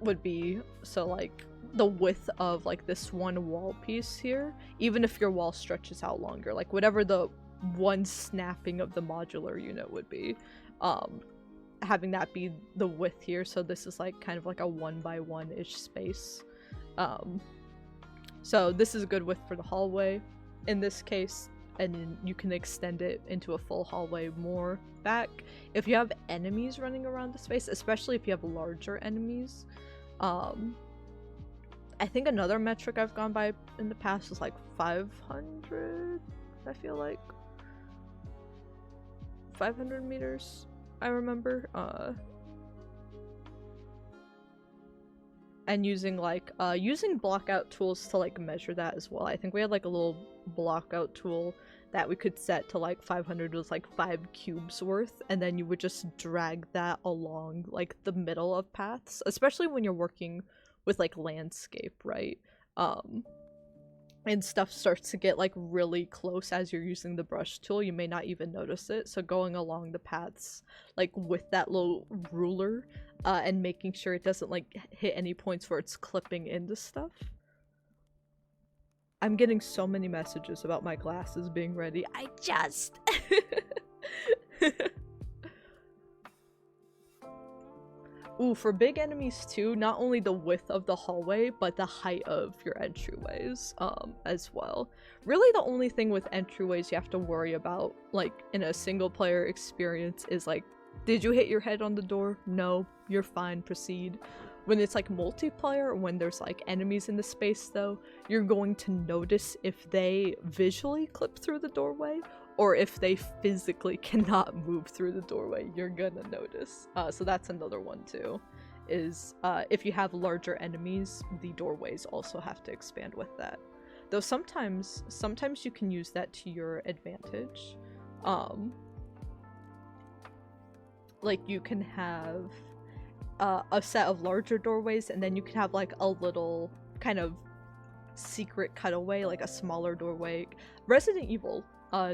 S1: would be, so like the width of like this one wall piece here, even if your wall stretches out longer, like whatever the one snapping of the modular unit would be, having that be the width here, so this is like kind of like a 1x1-ish space. So this is a good width for the hallway in this case, and then you can extend it into a full hallway more back. If you have enemies running around the space, especially if you have larger enemies, I think another metric I've gone by in the past was like 500, I feel like. 500 meters, I remember. And using like, using blockout tools to like measure that as well. I think we had like a little blockout tool that we could set to like 500 was like 5 cubes worth, and then you would just drag that along like the middle of paths, especially when you're working with like landscape, right? And stuff starts to get like really close as you're using the brush tool, you may not even notice it, so going along the paths like with that little ruler and making sure it doesn't like hit any points where it's clipping into stuff. I'm getting so many messages about my glasses being ready. I just Ooh, for big enemies too, not only the width of the hallway, but the height of your entryways, as well. Really the only thing with entryways you have to worry about, like, in a single player experience is, like, did you hit your head on the door? No, you're fine, proceed. When it's, like, multiplayer, when there's, like, enemies in the space, though, you're going to notice if they visually clip through the doorway, or if they physically cannot move through the doorway, you're gonna notice. So that's another one too, is if you have larger enemies, the doorways also have to expand with that. Though sometimes you can use that to your advantage. Like you can have a set of larger doorways, and then you can have like a little kind of secret cutaway, like a smaller doorway. Resident Evil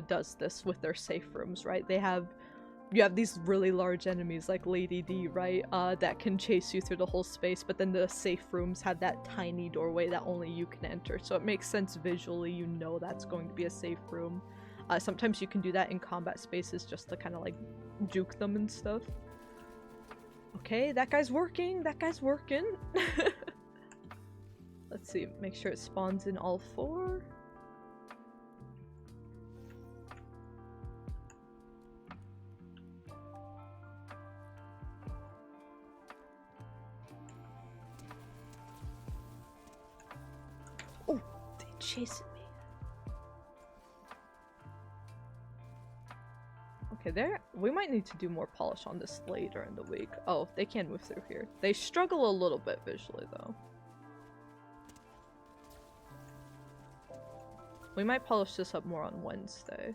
S1: does this with their safe rooms, right? You have these really large enemies like Lady D, right? That can chase you through the whole space, but then the safe rooms have that tiny doorway that only you can enter, so it makes sense visually, you know that's going to be a safe room. Sometimes you can do that in combat spaces just to kind of like juke them and stuff. Okay, that guy's working! That guy's working! Let's see, make sure it spawns in all 4. Oh, they're chasing me. Okay, we might need to do more polish on this later in the week. Oh, they can move through here. They struggle a little bit visually, though. We might polish this up more on Wednesday.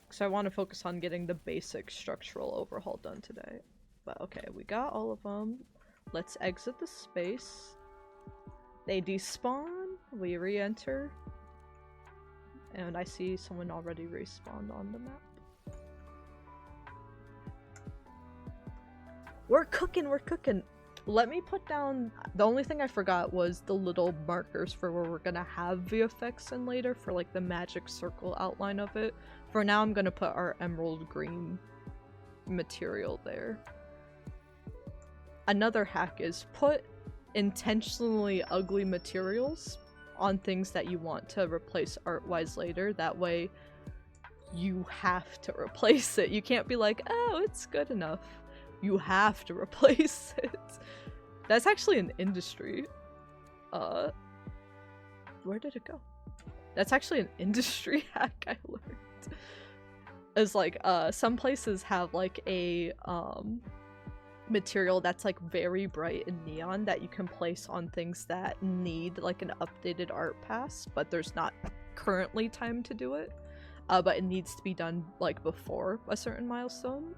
S1: Because I want to focus on getting the basic structural overhaul done today. But okay, we got all of them. Let's exit the space. They despawn. We re-enter. And I see someone already respawned on the map. We're cooking, we're cooking! Let me put down, the only thing I forgot was the little markers for where we're gonna have VFX in later for like the magic circle outline of it. For now I'm gonna put our emerald green material there. Another hack is put intentionally ugly materials on things that you want to replace art-wise later. That way you have to replace it. You can't be like, oh, it's good enough. You have to replace it. That's actually an industry. Where did it go? That's actually an industry hack I learned. It's like, some places have like a, material that's like very bright and neon that you can place on things that need like an updated art pass, but there's not currently time to do it. But it needs to be done like before a certain milestone.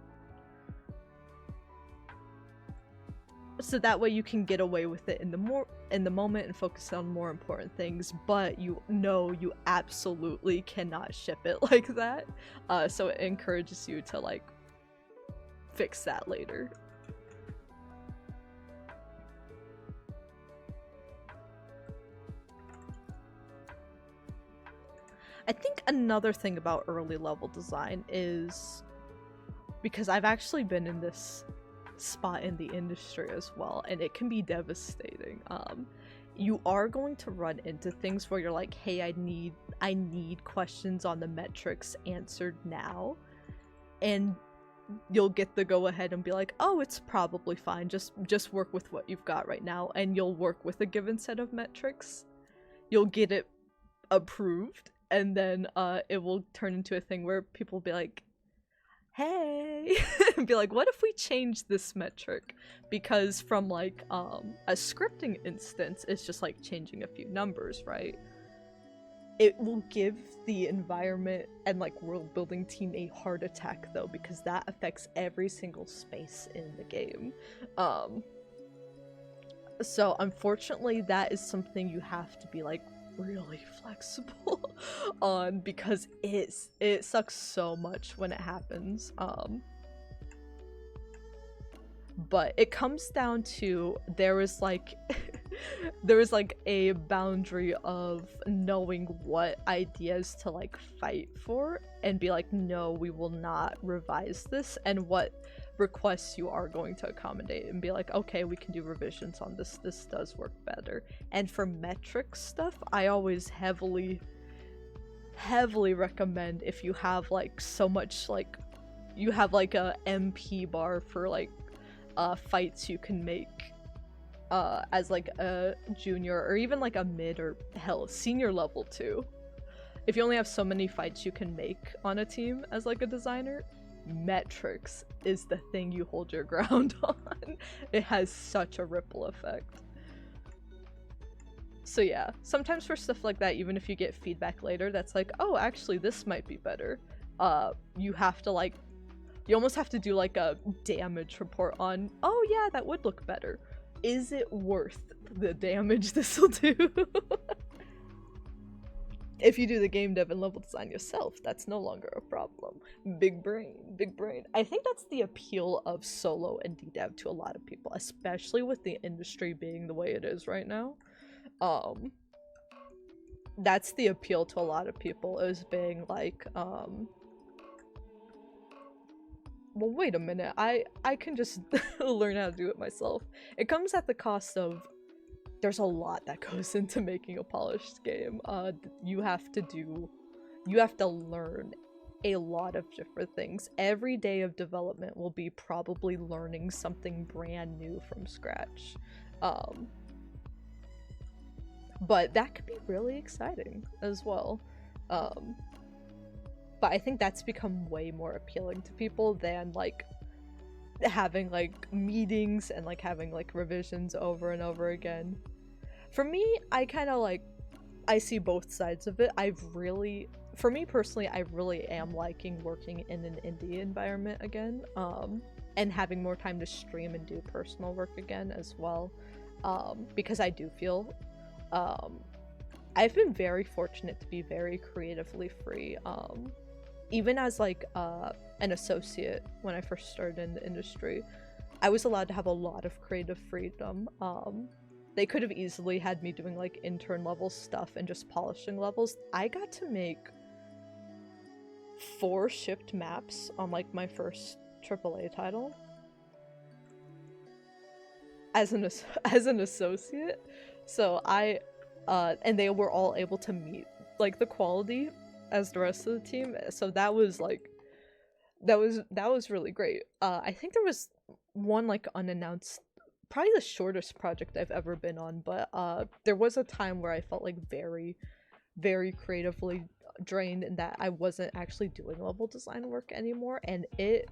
S1: so that way you can get away with it in the moment and focus on more important things, but you know you absolutely cannot ship it like that. So it encourages you to like fix that later. I think another thing about early level design is, because I've actually been in this spot in the industry as well, and it can be devastating. You are going to run into things where you're like, hey, I need questions on the metrics answered now, and you'll get the go ahead and be like, oh, it's probably fine, just work with what you've got right now, and you'll work with a given set of metrics. You'll get it approved, and then it will turn into a thing where people will be like, hey, and be like, what if we change this metric? Because from like a scripting instance, it's just like changing a few numbers, right? It will give the environment and like world building team a heart attack though, because that affects every single space in the game. So unfortunately that is something you have to be like really flexible on, because it sucks so much when it happens. But it comes down to there is like a boundary of knowing what ideas to like fight for and be like, no, we will not revise this, and what requests you are going to accommodate, and be like, okay, we can do revisions on this does work better. And for metric stuff, I always heavily recommend, if you have like so much, like you have like a MP bar for like fights you can make as like a junior or even like a mid or hell senior level too. If you only have so many fights you can make on a team as like a designer, metrics is the thing you hold your ground on. It has such a ripple effect. So yeah, sometimes for stuff like that, even if you get feedback later that's like, oh, actually this might be better, you have to like, you almost have to do like a damage report on, oh yeah, that would look better. Is it worth the damage this will do? If you do the game dev and level design yourself, that's no longer a problem. Big brain, big brain. I think that's the appeal of solo indie dev to a lot of people, especially with the industry being the way it is right now. That's the appeal to a lot of people, is being like, well, wait a minute, I can just learn how to do it myself. It comes at the cost of, there's a lot that goes into making a polished game. You have to learn a lot of different things. Every day of development will be probably learning something brand new from scratch. But that could be really exciting as well. But I think that's become way more appealing to people than like having like meetings and like having like revisions over and over again. For me, I kind of like, I see both sides of it. For me personally, I really am liking working in an indie environment again, and having more time to stream and do personal work again as well, because I do feel I've been very fortunate to be very creatively free. Even as like an associate when I first started in the industry, I was allowed to have a lot of creative freedom. They could have easily had me doing like intern level stuff and just polishing levels. I got to make 4 shipped maps on like my first AAA title as an associate. So and they were all able to meet like the quality as the rest of the team. So that was like, that was really great. I think there was one like unannounced, probably the shortest project I've ever been on, but there was a time where I felt like very, very creatively drained, and that I wasn't actually doing level design work anymore, and it,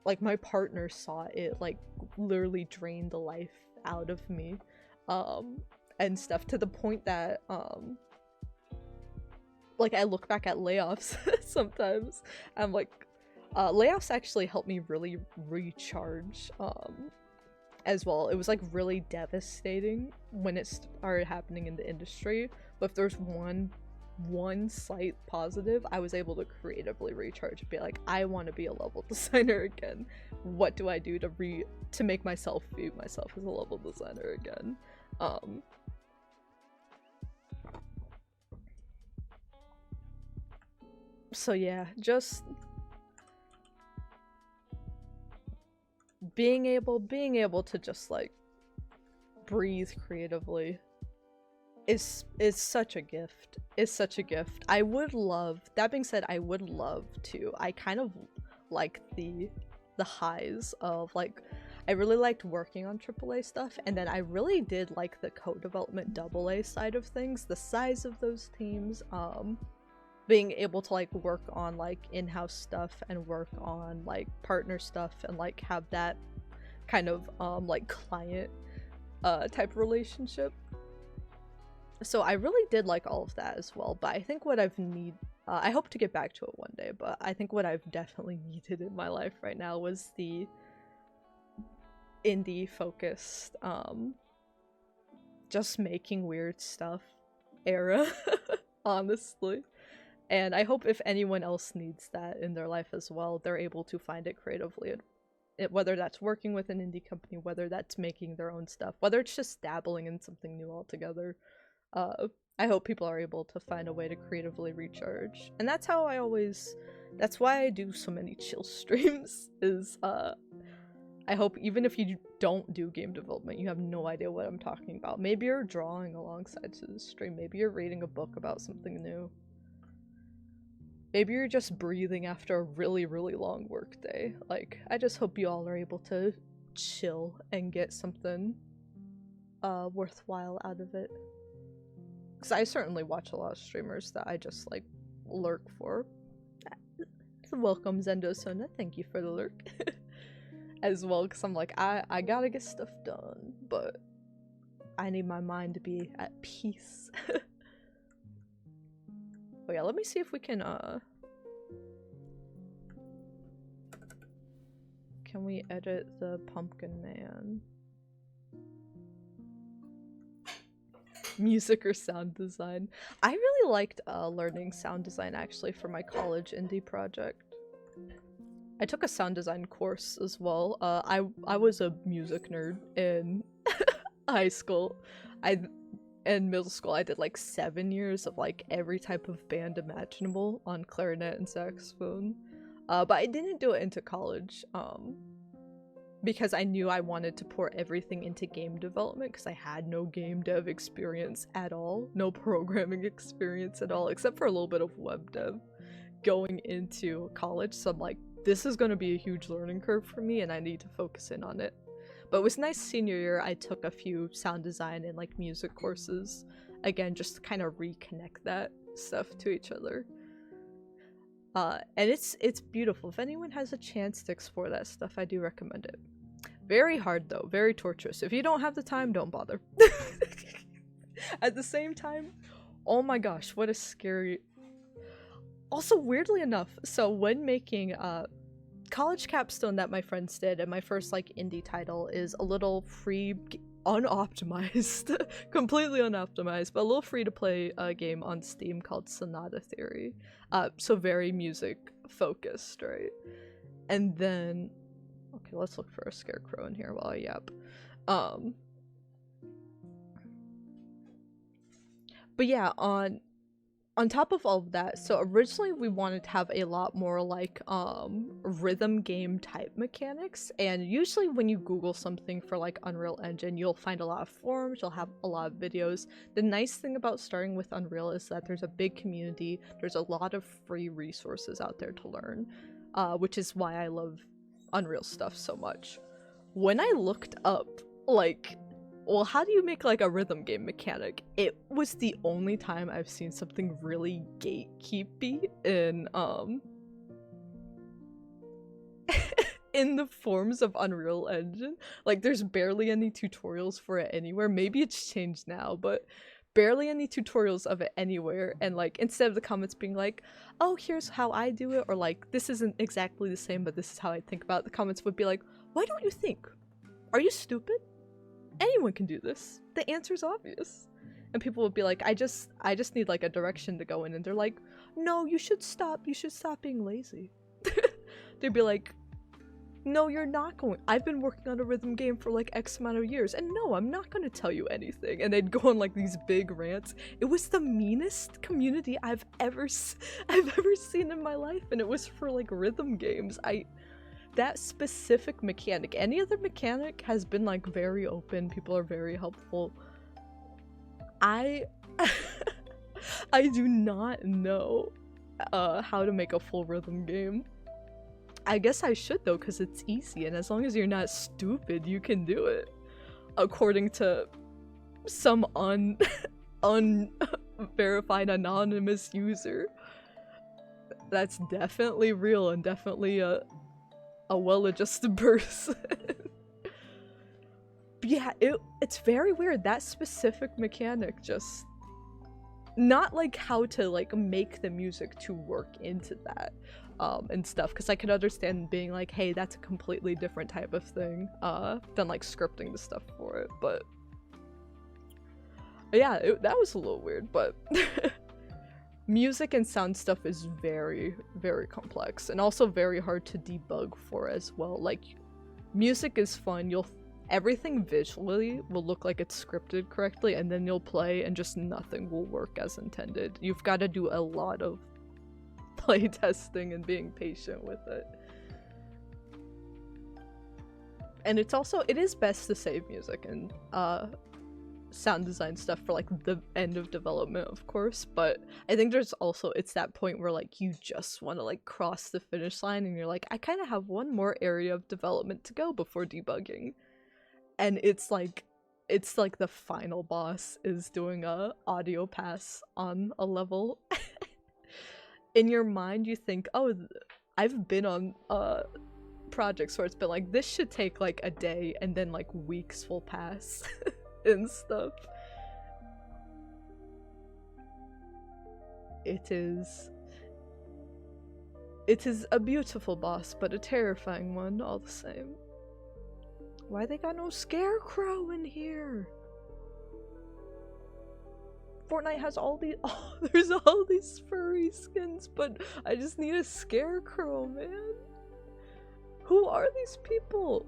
S1: like, my partner saw it, like, literally drained the life out of me, and stuff, to the point that, like, I look back at layoffs sometimes, I'm like, layoffs actually helped me really recharge, as well. It was like really devastating when it started happening in the industry, but if there's one slight positive, I was able to creatively recharge and be like, I want to be a level designer again. What do I do to make myself view myself as a level designer again? So yeah, just being able to just like breathe creatively is such a gift. It's such a gift. I would love, that being said, I would love to. I kind of like the highs of like, I really liked working on AAA stuff, and then I really did like the co-development AA side of things, the size of those teams, being able to like work on like in-house stuff and work on like partner stuff and like have that kind of like client type of relationship. So I really did like all of that as well, but I think what I hope to get back to it one day, but I think what I've definitely needed in my life right now was the indie focused just making weird stuff era honestly. And I hope if anyone else needs that in their life as well, they're able to find it creatively. Whether that's working with an indie company, whether that's making their own stuff, whether it's just dabbling in something new altogether. I hope people are able to find a way to creatively recharge. And that's how that's why I do so many chill streams, is I hope even if you don't do game development, you have no idea what I'm talking about. Maybe you're drawing alongside to the stream, maybe you're reading a book about something new. Maybe you're just breathing after a really, really long work day. Like, I just hope you all are able to chill and get something worthwhile out of it. Because I certainly watch a lot of streamers that I just, like, lurk for. Welcome, Zendo Sona. Thank you for the lurk. As well, because I'm like, I gotta get stuff done, but I need my mind to be at peace. Oh yeah, let me see if we can we edit the Pumpkin Man? Music or sound design? I really liked learning sound design actually for my college indie project. I took a sound design course as well. I was a music nerd in high school. In middle school, I did like 7 years of like every type of band imaginable on clarinet and saxophone. But I didn't do it into college because I knew I wanted to pour everything into game development because I had no game dev experience at all, no programming experience at all, except for a little bit of web dev going into college. So I'm like, this is going to be a huge learning curve for me and I need to focus in on it. But it was nice senior year, I took a few sound design and like music courses, again, just to kind of reconnect that stuff to each other. And it's beautiful. If anyone has a chance to explore that stuff, I do recommend it. Very hard though, very torturous. If you don't have the time, don't bother. At the same time, oh my gosh, what a scary... Also, weirdly enough, so when making college capstone that my friends did, and my first like indie title is a little free, unoptimized, completely unoptimized, but a little free to play game on Steam called Sonata Theory. So very music focused, right? And then, okay, let's look for a scarecrow in here while I yap. But yeah, on top of all of that, so originally we wanted to have a lot more like rhythm game type mechanics, and usually when you Google something for like Unreal Engine, you'll find a lot of forums, you'll have a lot of videos. The nice thing about starting with Unreal is that there's a big community, there's a lot of free resources out there to learn, which is why I love Unreal stuff so much. When I looked up, like, well, how do you make like a rhythm game mechanic? It was the only time I've seen something really gatekeepy in in the forms of Unreal Engine. Like, there's barely any tutorials for it anywhere. Maybe it's changed now, but barely any tutorials of it anywhere. And like, instead of the comments being like, oh, here's how I do it, or like, this isn't exactly the same, but this is how I think about it, the comments would be like, why don't you think? Are you stupid? Anyone can do this. The answer's obvious. And people would be like, I just need like a direction to go in. And they're like, no, you should stop being lazy. They'd be like, no, you're not going. I've been working on a rhythm game for like X amount of years, and no, I'm not going to tell you anything. And they'd go on like these big rants. It was the meanest community I've ever seen in my life, and it was for like rhythm games. That specific mechanic. Any other mechanic has been like very open. People are very helpful. I do not know how to make a full rhythm game. I guess I should though, because it's easy, and as long as you're not stupid, you can do it. According to some unverified anonymous user. That's definitely real and definitely a well-adjusted person. But yeah, it's very weird. That specific mechanic just... Not like how to like make the music to work into that. And stuff, because I could understand being like, hey, that's a completely different type of thing than like scripting the stuff for it, but yeah, that was a little weird. But music and sound stuff is very, very complex and also very hard to debug for as well. Like, music is fun, everything visually will look like it's scripted correctly, and then you'll play and just nothing will work as intended. You've got to do a lot of play testing and being patient with it. And it is best to save music and sound design stuff for like the end of development, of course, but I think it's that point where like you just want to like cross the finish line and you're like, I kind of have one more area of development to go before debugging. And it's like the final boss is doing a audio pass on a level. In your mind, you think, oh, I've been on projects where it's been like, this should take like a day, and then like weeks will pass and stuff. It is a beautiful boss, but a terrifying one all the same. Why they got no scarecrow in here? Fortnite has there's all these furry skins, but I just need a scarecrow, man. Who are these people?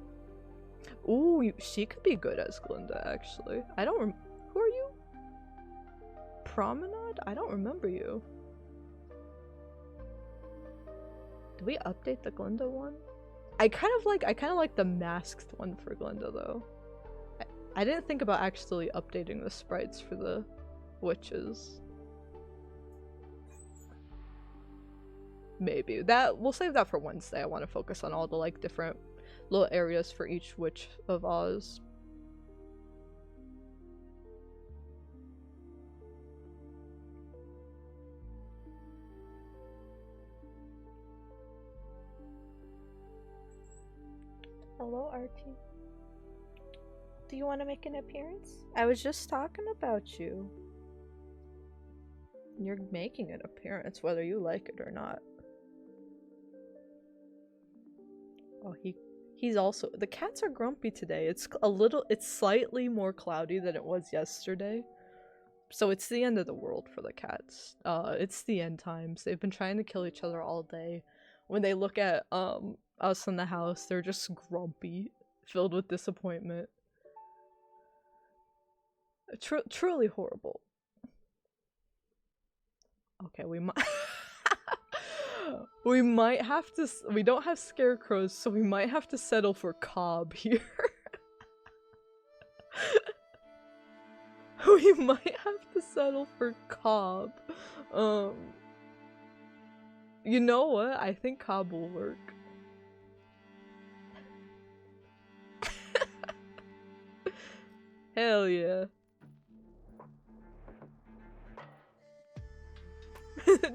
S1: Ooh, she could be good as Glinda, actually. Who are you? Promenade? I don't remember you. Did we update the Glinda one? I kind of like the masked one for Glinda, though. I didn't think about actually updating the sprites for the witches. Maybe. We'll save that for Wednesday. I want to focus on all the like different little areas for each witch of Oz. Hello, Artie. Do you want to make an appearance? I was just talking about you. You're making an appearance, whether you like it or not. Oh, he's also... The cats are grumpy today. It's slightly more cloudy than it was yesterday. So it's the end of the world for the cats. It's the end times. They've been trying to kill each other all day. When they look at, us in the house, they're just grumpy, filled with disappointment. Truly horrible. Okay, we might have to. We don't have scarecrows, so we might have to settle for Cobb here. We might have to settle for Cobb. You know what? I think Cobb will work. Hell yeah.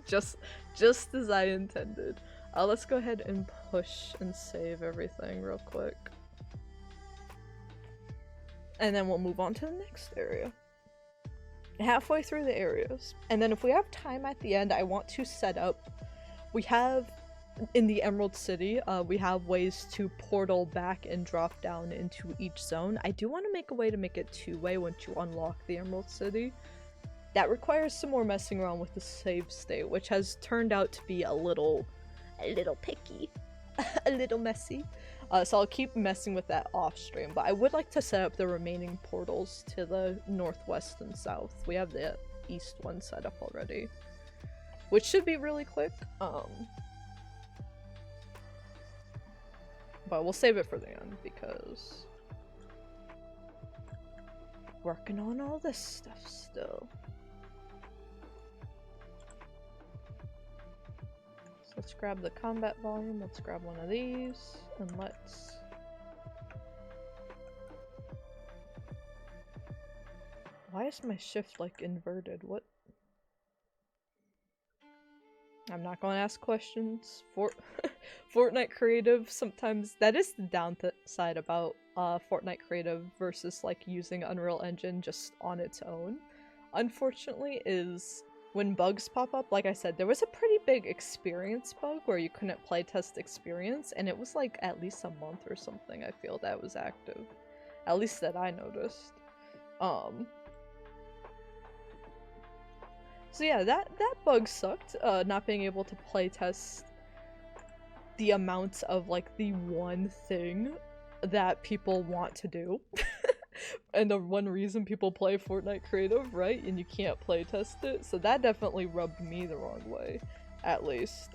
S1: just as I intended. Let's go ahead and push and save everything real quick. And then we'll move on to the next area. Halfway through the areas. And then if we have time at the end, I want to set up... We have in the Emerald City, we have ways to portal back and drop down into each zone. I do want to make a way to make it two-way once you unlock the Emerald City. That requires some more messing around with the save state, which has turned out to be a little picky, a little messy. So I'll keep messing with that off stream, but I would like to set up the remaining portals to the northwest and south. We have the east one set up already, which should be really quick. But we'll save it for the end because working on all this stuff still. So let's grab the combat volume, let's grab one of these, and let's... Why is my shift like inverted? What? I'm not gonna ask questions. Fortnite Creative, sometimes that is the downside about Fortnite Creative versus like using Unreal Engine just on its own, unfortunately, is when bugs pop up. Like I said, there was a pretty big experience bug where you couldn't playtest experience, and it was like at least a month or something, I feel, that was active. At least that I noticed. So yeah, that bug sucked, not being able to playtest the amounts of like the one thing that people want to do. And the one reason people play Fortnite Creative, right? And you can't playtest it, so that definitely rubbed me the wrong way, at least.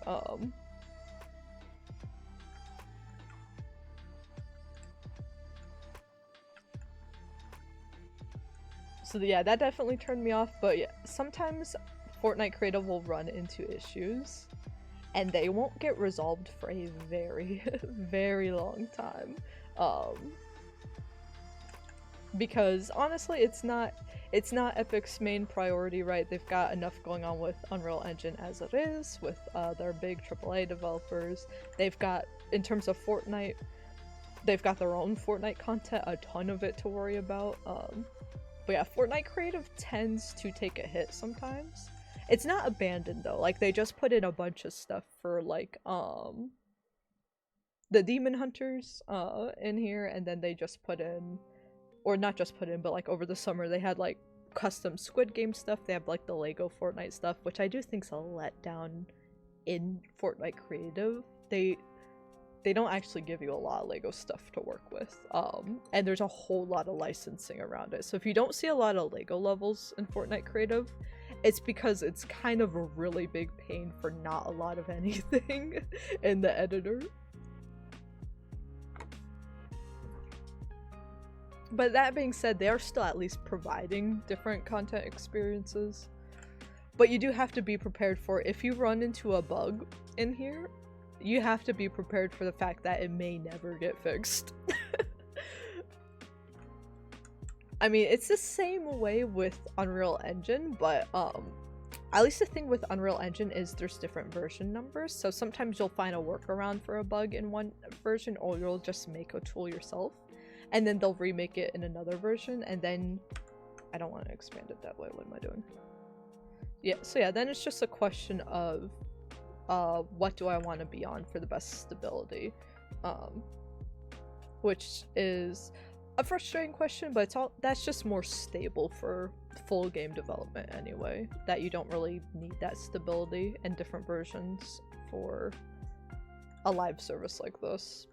S1: So yeah, that definitely turned me off, but yeah, sometimes Fortnite Creative will run into issues, and they won't get resolved for a very, very long time. Because honestly, it's not Epic's main priority, right? They've got enough going on with Unreal Engine as it is, with their big AAA developers. They've got, in terms of Fortnite, they've got their own Fortnite content, a ton of it to worry about. But yeah, Fortnite Creative tends to take a hit sometimes. It's not abandoned though, like they just put in a bunch of stuff for like, the Demon Hunters, in here, and then they just put in, or not just put in, but like over the summer they had like custom Squid Game stuff, they have like the Lego Fortnite stuff, which I do think's a letdown in Fortnite Creative. They don't actually give you a lot of Lego stuff to work with, and there's a whole lot of licensing around it. So if you don't see a lot of Lego levels in Fortnite Creative, it's because it's kind of a really big pain for not a lot of anything in the editor. But that being said, they are still at least providing different content experiences. But you do have to be prepared for, if you run into a bug in here, you have to be prepared for the fact that it may never get fixed. I mean, it's the same way with Unreal Engine, but at least the thing with Unreal Engine is there's different version numbers, so sometimes you'll find a workaround for a bug in one version, or you'll just make a tool yourself, and then they'll remake it in another version, and then... I don't want to expand it that way, what am I doing? Yeah, so yeah, then it's just a question of what do I want to be on for the best stability, which is a frustrating question, but that's just more stable for full game development anyway, that you don't really need that stability and different versions for a live service like this.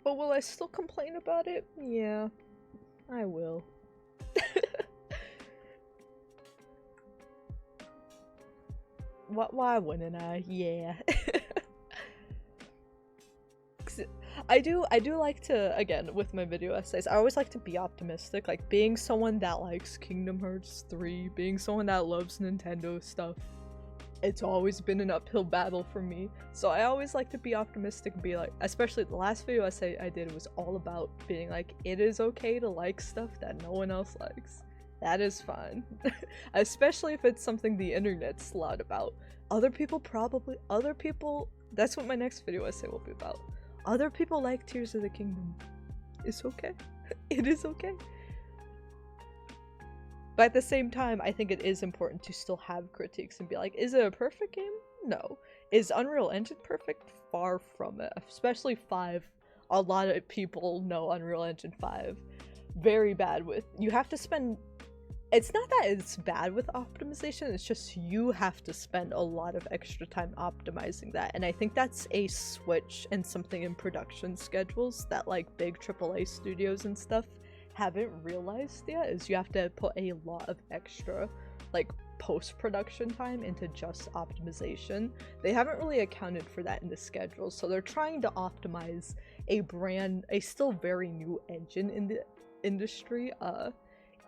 S1: But will I still complain about it? Yeah, I will. Why wouldn't I? Yeah. I do like to, again, with my video essays, I always like to be optimistic, like being someone that likes Kingdom Hearts 3, being someone that loves Nintendo stuff, it's always been an uphill battle for me, so I always like to be optimistic and be like, especially the last video essay I did was all about being like, it is okay to like stuff that no one else likes. That is fine. Especially if it's something the internet's loud about. That's what my next video essay will be about. Other people like Tears of the Kingdom. It's okay. It is okay. But at the same time, I think it is important to still have critiques and be like, is it a perfect game? No. Is Unreal Engine perfect? Far from it. Especially 5. A lot of people know Unreal Engine 5. Very bad with... You have to spend... It's not that it's bad with optimization, it's just you have to spend a lot of extra time optimizing that. And I think that's a switch and something in production schedules that like big AAA studios and stuff haven't realized yet, is you have to put a lot of extra like post-production time into just optimization. They haven't really accounted for that in the schedule, so they're trying to optimize a still very new engine in the industry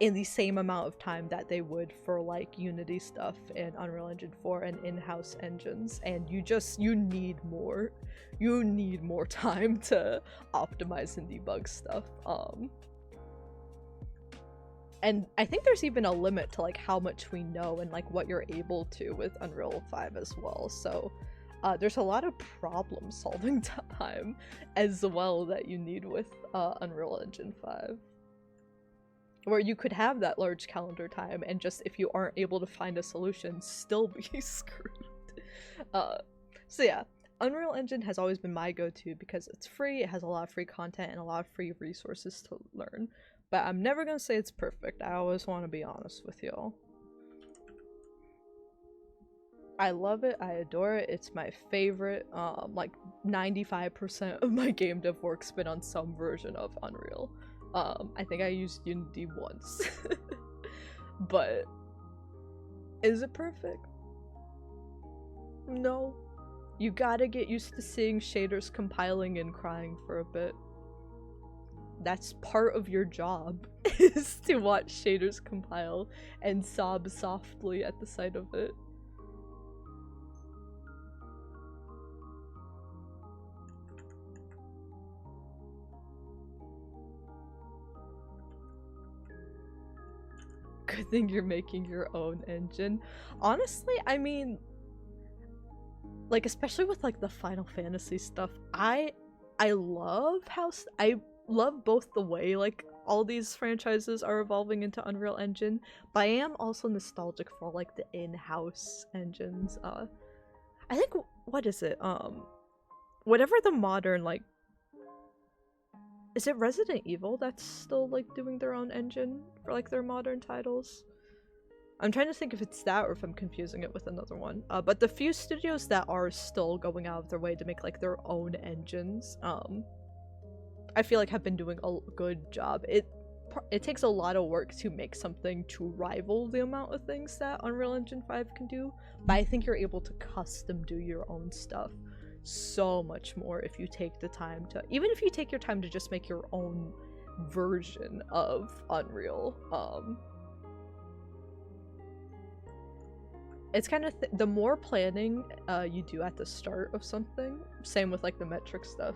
S1: in the same amount of time that they would for like Unity stuff and Unreal Engine 4 and in-house engines, and you need more time to optimize and debug stuff. And I think there's even a limit to like how much we know and like what you're able to with Unreal 5 as well. So there's a lot of problem solving time as well that you need with Unreal Engine 5. Where you could have that large calendar time and just, if you aren't able to find a solution, still be screwed. So yeah, Unreal Engine has always been my go-to because it's free, it has a lot of free content and a lot of free resources to learn. But I'm never gonna say it's perfect, I always want to be honest with y'all. I love it, I adore it, it's my favorite. Like 95% of my game dev work's been on some version of Unreal. I think I used Unity once. But is it perfect? No. You gotta get used to seeing shaders compiling and crying for a bit. That's part of your job, is to watch shaders compile and sob softly at the sight of it. Good thing you're making your own engine. Honestly, I mean, like, especially with like the Final Fantasy stuff, I love how I love both the way like all these franchises are evolving into Unreal Engine, but I am also nostalgic for like the in-house engines. I think, what is it? Whatever the modern, like, is it Resident Evil that's still like doing their own engine for like their modern titles? I'm trying to think if it's that or if I'm confusing it with another one. But the few studios that are still going out of their way to make like their own engines, I feel like have been doing a good job. It takes a lot of work to make something to rival the amount of things that Unreal Engine 5 can do, but I think you're able to custom do your own stuff so much more if you take the time to, even if you take your time to just make your own version of Unreal. It's kind of the more planning you do at the start of something, same with like the metric stuff,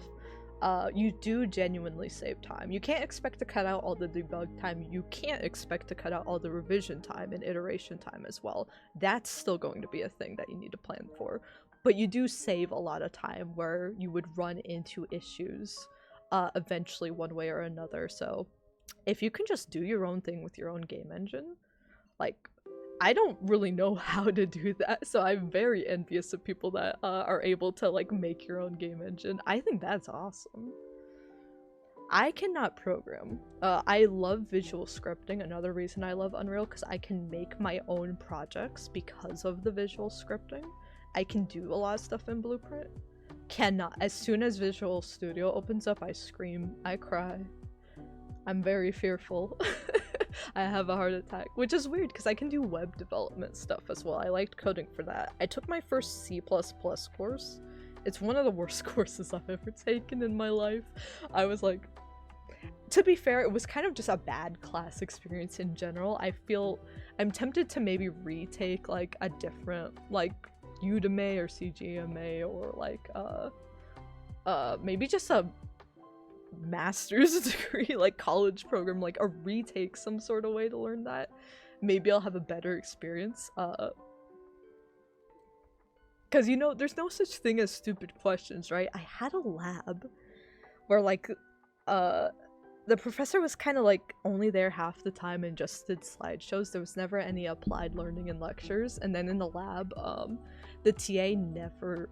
S1: you do genuinely save time. You can't expect to cut out all the debug time, you can't expect to cut out all the revision time and iteration time as well. That's still going to be a thing that you need to plan for. But you do save a lot of time where you would run into issues eventually one way or another. So if you can just do your own thing with your own game engine, like, I don't really know how to do that, so I'm very envious of people that are able to like make your own game engine. I think that's awesome. I cannot program. I love visual scripting, another reason I love Unreal, because I can make my own projects because of the visual scripting. I can do a lot of stuff in Blueprint. Cannot. As soon as Visual Studio opens up, I scream, I cry. I'm very fearful. I have a heart attack, which is weird because I can do web development stuff as well. I liked coding for that. I took my first C++ course. It's one of the worst courses I've ever taken in my life. I was like, to be fair, it was kind of just a bad class experience in general. I feel I'm tempted to maybe retake like a different, like, Udemy or CGMA or like maybe just a master's degree, like college program, like a retake, some sort of way to learn that. Maybe I'll have a better experience. Because, you know, there's no such thing as stupid questions, right? I had a lab where like the professor was kind of like only there half the time and just did slideshows. There was never any applied learning in lectures. And then in the lab, the TA never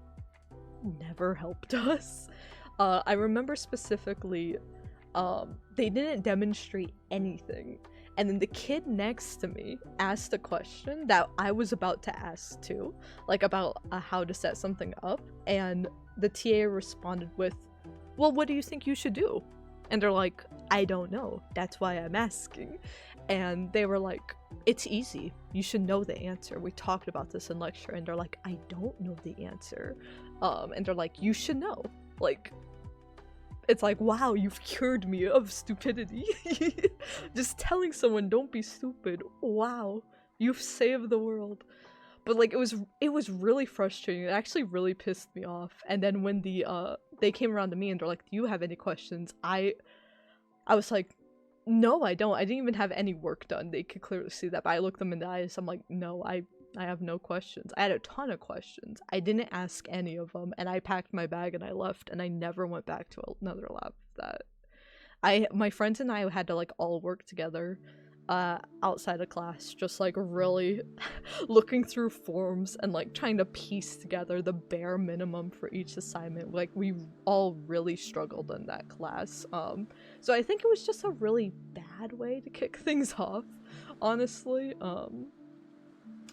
S1: helped us. I remember specifically, they didn't demonstrate anything. And then the kid next to me asked a question that I was about to ask too, like about how to set something up. And the TA responded with, well, what do you think you should do? And they're like, I don't know. That's why I'm asking. And they were like, it's easy. You should know the answer. We talked about this in lecture. And they're like, I don't know the answer. And they're like, you should know. Like, it's like, wow, you've cured me of stupidity. Just telling someone don't be stupid. Wow, you've saved the world. But like, it was really frustrating. It actually really pissed me off. And then when they came around to me and they're like, do you have any questions? I was like, no, I don't. I didn't even have any work done. They could clearly see that. But I looked them in the eyes. I'm like, no, I have no questions. I had a ton of questions. I didn't ask any of them, and I packed my bag and I left, and I never went back to another lab for that. My friends and I had to like all work together outside of class, just like really looking through forms and like trying to piece together the bare minimum for each assignment. Like, we all really struggled in that class. So I think it was just a really bad way to kick things off, honestly.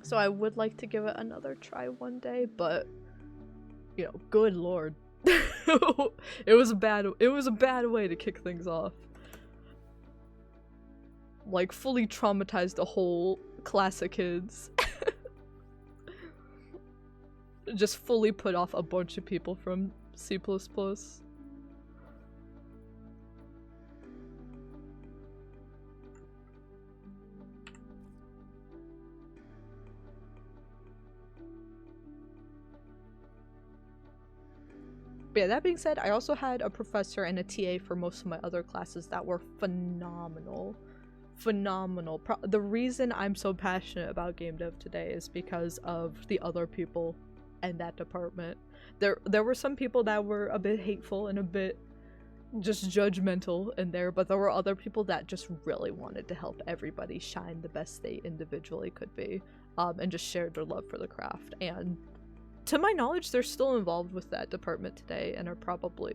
S1: So I would like to give it another try one day, but you know, good lord. it was a bad way to kick things off. Like, fully traumatized a whole class of kids. Just fully put off a bunch of people from C++. But yeah, that being said, I also had a professor and a TA for most of my other classes that were phenomenal. Phenomenal. The reason I'm so passionate about game dev today is because of the other people in that department. There were some people that were a bit hateful and a bit just judgmental in there, but there were other people that just really wanted to help everybody shine the best they individually could be, and just shared their love for the craft. And to my knowledge, they're still involved with that department today and are probably,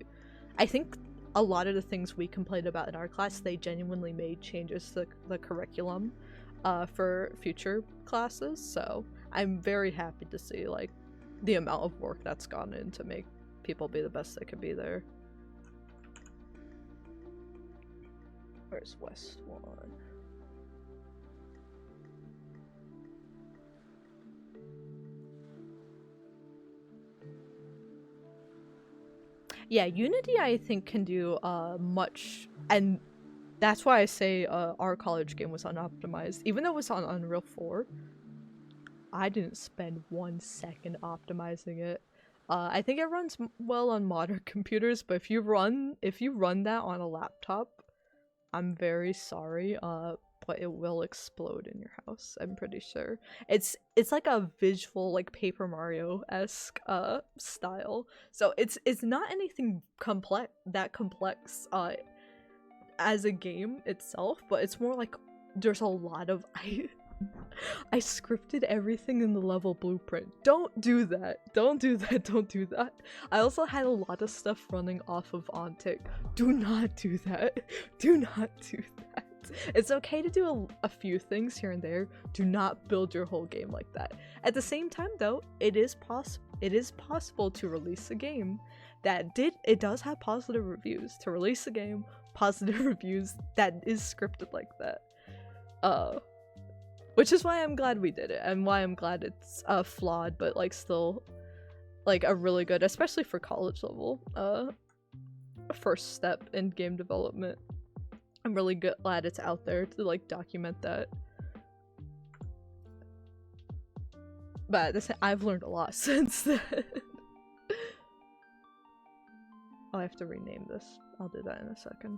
S1: I think a lot of the things we complained about in our class, they genuinely made changes to the curriculum for future classes. So I'm very happy to see like the amount of work that's gone in to make people be the best they could be there. Where's West 1? Yeah, Unity I think can do much, and that's why I say our college game was unoptimized. Even though it was on Unreal 4, I didn't spend 1 second optimizing it. I think it runs well on modern computers, but if you run that on a laptop, I'm very sorry, but it will explode in your house, I'm pretty sure. It's like a visual, like Paper Mario-esque style. So it's not anything complex as a game itself, but it's more like there's a lot of I scripted everything in the level blueprint. Don't do that. Don't do that. Don't do that. I also had a lot of stuff running off of Ontic. Do not do that. Do not do that. It's okay to do a few things here and there. Do not build your whole game like that. At the same time, though, it is possible to release a game that does have positive reviews. To release a game, positive reviews that is scripted like that. Which is why I'm glad we did it, and why I'm glad it's flawed, but like still like a really good, especially for college level, first step in game development. I'm really glad it's out there to like document that. But I've learned a lot since then. Oh, I have to rename this. I'll do that in a second.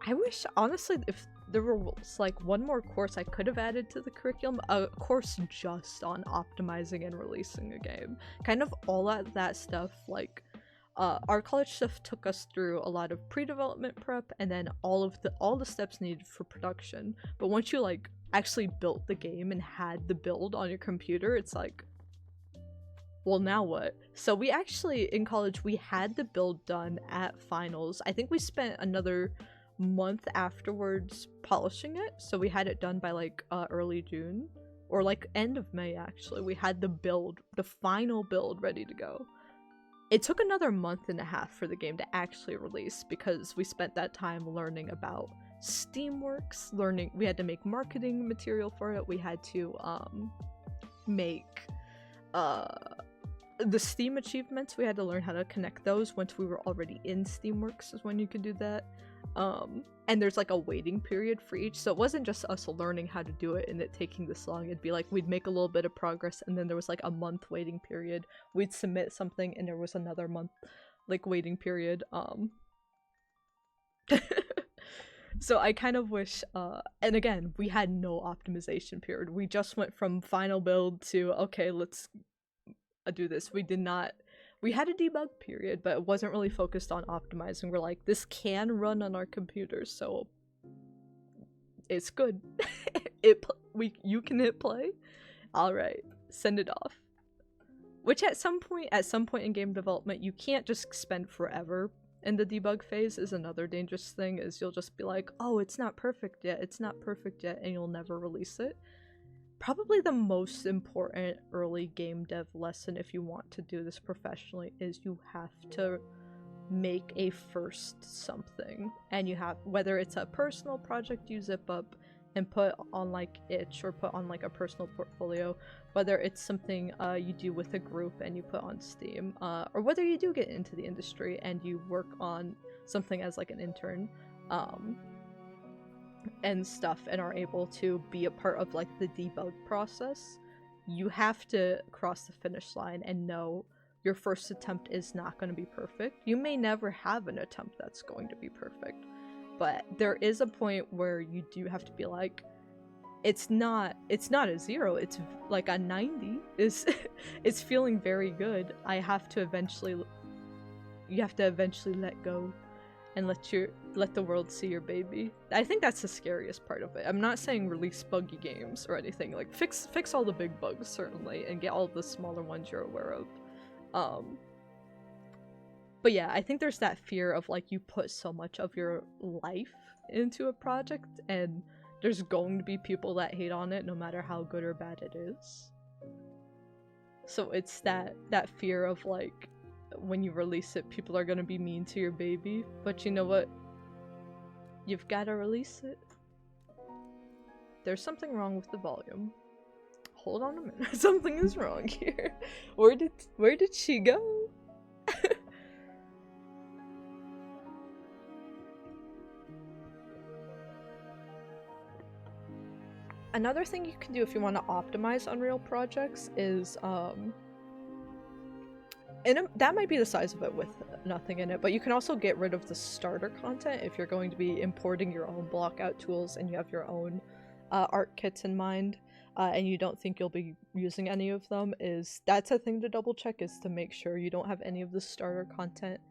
S1: I wish, honestly, if there was like one more course I could have added to the curriculum, a course just on optimizing and releasing a game. Kind of all of that stuff, like our college stuff took us through a lot of pre-development prep and then all the steps needed for production. But once you like actually built the game and had the build on your computer, it's like, well, now what? So we actually, in college, we had the build done at finals. I think we spent another month afterwards polishing it, so we had it done by like early June or like end of May. Actually, we had the final build ready to go. It took another month and a half for the game to actually release because we spent that time learning about Steamworks, we had to make marketing material for it, we had to make the Steam achievements, we had to learn how to connect those once we were already in Steamworks is when you could do that. And there's like a waiting period for each, so it wasn't just us learning how to do it and it taking this long. It'd be like we'd make a little bit of progress and then there was like a month waiting period. We'd submit something and there was another month like waiting period. So I kind of wish, and again, we had no optimization period. We just went from final build to, okay, let's do this. We had a debug period, but it wasn't really focused on optimizing. We're like, this can run on our computers, so it's good. You can hit play. All right, send it off. Which at some point in game development, you can't just spend forever in the debug phase. Is another dangerous thing, is you'll just be like, oh, it's not perfect yet, and you'll never release it. Probably the most important early game dev lesson, if you want to do this professionally, is you have to make a first something. And you have, whether it's a personal project you zip up and put on like itch or put on like a personal portfolio, whether it's something you do with a group and you put on Steam, or whether you do get into the industry and you work on something as like an intern, and stuff, and are able to be a part of like the debug process, you have to cross the finish line and know your first attempt is not going to be perfect. You may never have an attempt that's going to be perfect, but there is a point where you do have to be like, it's not a 0, it's like a 90. It's feeling very good. You have to eventually let go and let the world see your baby. I think that's the scariest part of it. I'm not saying release buggy games or anything. Like fix all the big bugs, certainly, and get all the smaller ones you're aware of. But yeah, I think there's that fear of like, you put so much of your life into a project and there's going to be people that hate on it no matter how good or bad it is. So it's that fear of like, when you release it, people are gonna be mean to your baby, but you know what? You've gotta release it. There's something wrong with the volume. Hold on a minute. Something is wrong here. Where did she go? Another thing you can do if you want to optimize Unreal projects is that might be the size of it with nothing in it, but you can also get rid of the starter content if you're going to be importing your own blockout tools and you have your own art kits in mind, and you don't think you'll be using any of them. That's a thing to double check, is to make sure you don't have any of the starter content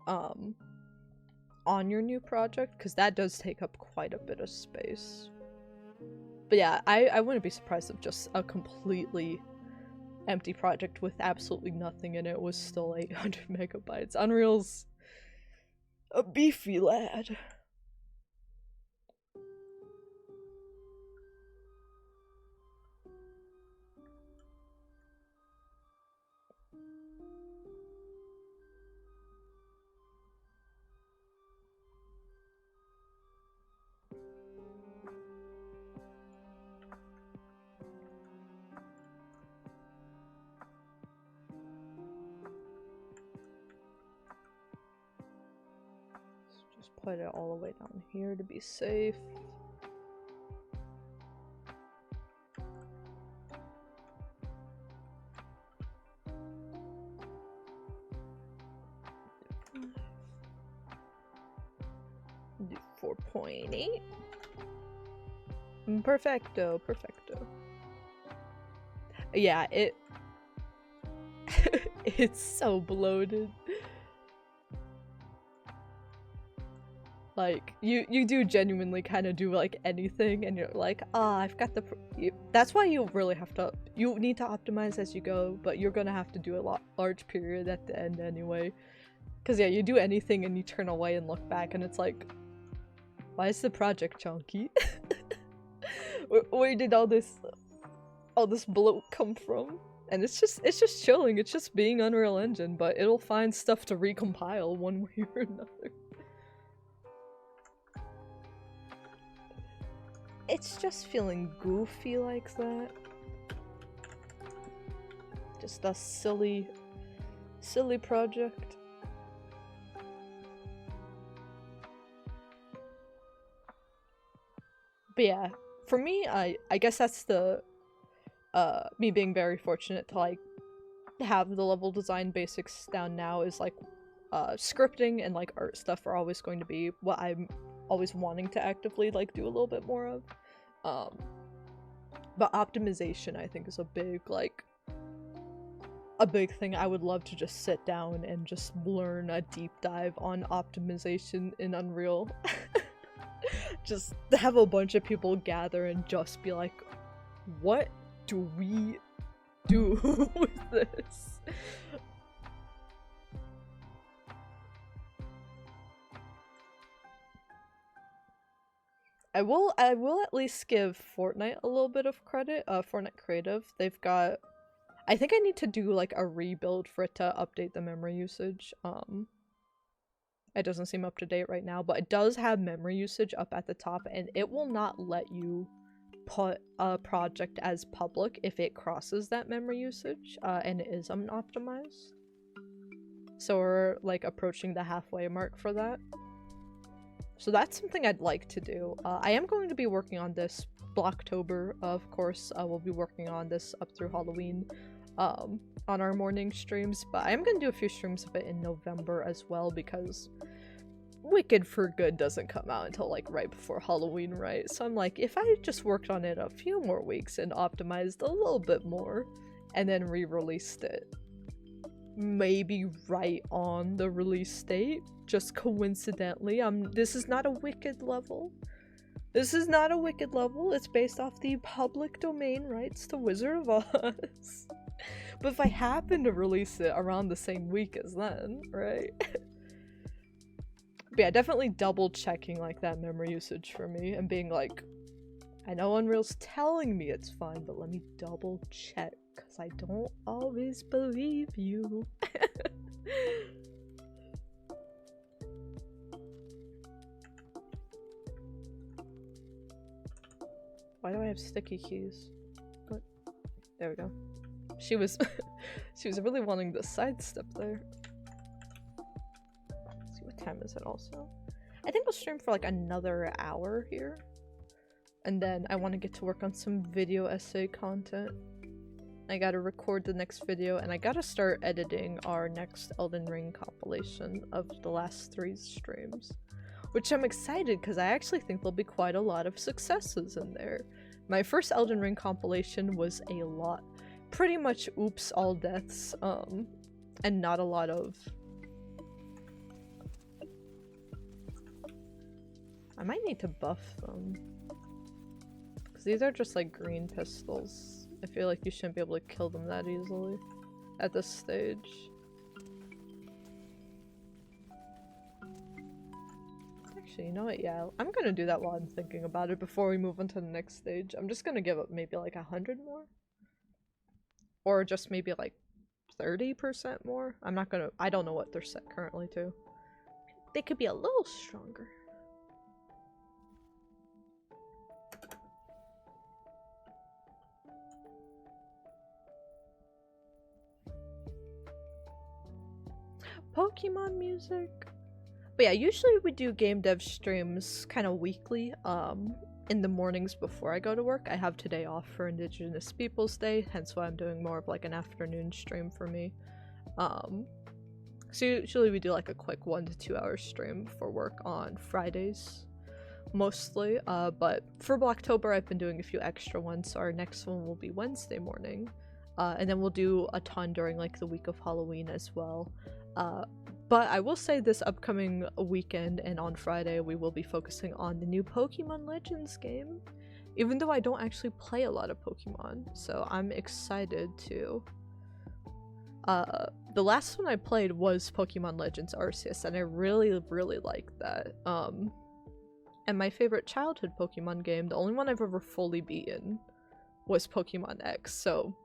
S1: on your new project, because that does take up quite a bit of space. But yeah, I wouldn't be surprised if just a completely empty project with absolutely nothing in it was still 800 megabytes. Unreal's a beefy lad. Put it all the way down here to be safe. Do 4.8. Perfecto, perfecto. Yeah, it's so bloated. Like, you do genuinely kind of do, like, anything, and you're like, ah, I've got the... That's why you really have to... You need to optimize as you go, but you're gonna have to do a large period at the end anyway. Because, yeah, you do anything and you turn away and look back, and it's like, why is the project chunky? Where did all this bloat come from? And it's just chilling, it's just being Unreal Engine, but it'll find stuff to recompile one way or another. It's just feeling goofy like that. Just a silly project. But yeah, for me, I guess that's the me being very fortunate to like have the level design basics down now is like scripting and like art stuff are always going to be what I'm always wanting to actively like do a little bit more of. But optimization I think is a big thing. I would love to just sit down and just learn a deep dive on optimization in Unreal. Just have a bunch of people gather and just be like, what do we do with this? I will at least give Fortnite a little bit of credit. Fortnite Creative, they've got... I think I need to do like a rebuild for it to update the memory usage. It doesn't seem up to date right now, but it does have memory usage up at the top, and it will not let you put a project as public if it crosses that memory usage, and it is unoptimized. So we're like approaching the halfway mark for that. So that's something I'd like to do. I am going to be working on this Blocktober, of course. We'll be working on this up through Halloween on our morning streams, but I am going to do a few streams of it in November as well, because Wicked for Good doesn't come out until like right before Halloween, right? So I'm like, if I just worked on it a few more weeks and optimized a little bit more and then re-released it, maybe right on the release date, just coincidentally. This is not a Wicked level. This is not a Wicked level. It's based off the public domain rights to Wizard of Oz. But if I happen to release it around the same week as then, right? But yeah, definitely double checking like that memory usage for me and being like, I know Unreal's telling me it's fine, but let me double check, because I don't always believe you. Why do I have sticky keys? What? There we go. She was really wanting the sidestep there. Let's see, what time is it also? I think we'll stream for like another hour here. And then I want to get to work on some video essay content. I gotta record the next video, and I gotta start editing our next Elden Ring compilation of the last 3 streams. Which I'm excited, because I actually think there'll be quite a lot of successes in there. My first Elden Ring compilation was a lot. Pretty much oops all deaths, and not a lot of... I might need to buff them. Because these are just like green pistols. I feel like you shouldn't be able to kill them that easily at this stage. Actually, you know what? Yeah, I'm gonna do that while I'm thinking about it before we move on to the next stage. I'm just gonna give up maybe like 100 more. Or just maybe like 30% more. I'm not gonna- I don't know what they're set currently to. They could be a little stronger. Pokemon music. But yeah, usually we do game dev streams kind of weekly, in the mornings before I go to work. I have today off for Indigenous Peoples Day, hence why I'm doing more of like an afternoon stream for me. So usually we do like a quick 1 to 2 hour stream for work on Fridays. mostly, but for Blacktober I've been doing a few extra ones, so our next one will be Wednesday morning. And then we'll do a ton during like the week of Halloween as well. But I will say this upcoming weekend and on Friday we will be focusing on the new Pokemon Legends game. Even though I don't actually play a lot of Pokemon, so I'm excited to. The last one I played was Pokemon Legends Arceus, and I really, really liked that. And my favorite childhood Pokemon game, the only one I've ever fully beaten, was Pokemon X, so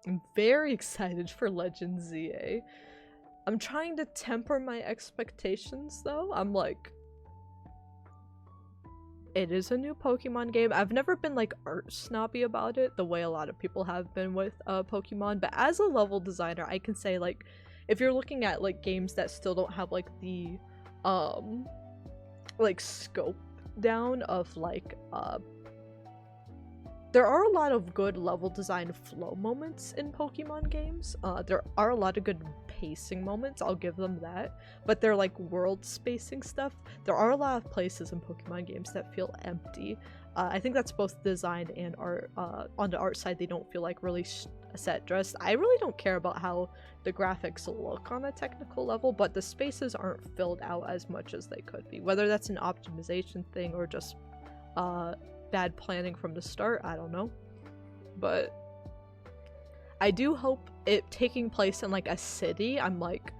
S1: I'm very excited for Legends ZA. I'm trying to temper my expectations though. I'm like, it is a new Pokemon game. I've never been like art snobby about it the way a lot of people have been with Pokemon, but as a level designer I can say like if you're looking at like games that still don't have like the like scope down of like there are a lot of good level design flow moments in Pokemon games. There are a lot of good pacing moments, I'll give them that, but they're like world spacing stuff. There are a lot of places in Pokemon games that feel empty. I think that's both design and art. On the art side, they don't feel like really set dressed. I really don't care about how the graphics look on a technical level, but the spaces aren't filled out as much as they could be. Whether that's an optimization thing or just bad planning from the start, I don't know. But I do hope it taking place in like a city, I'm like,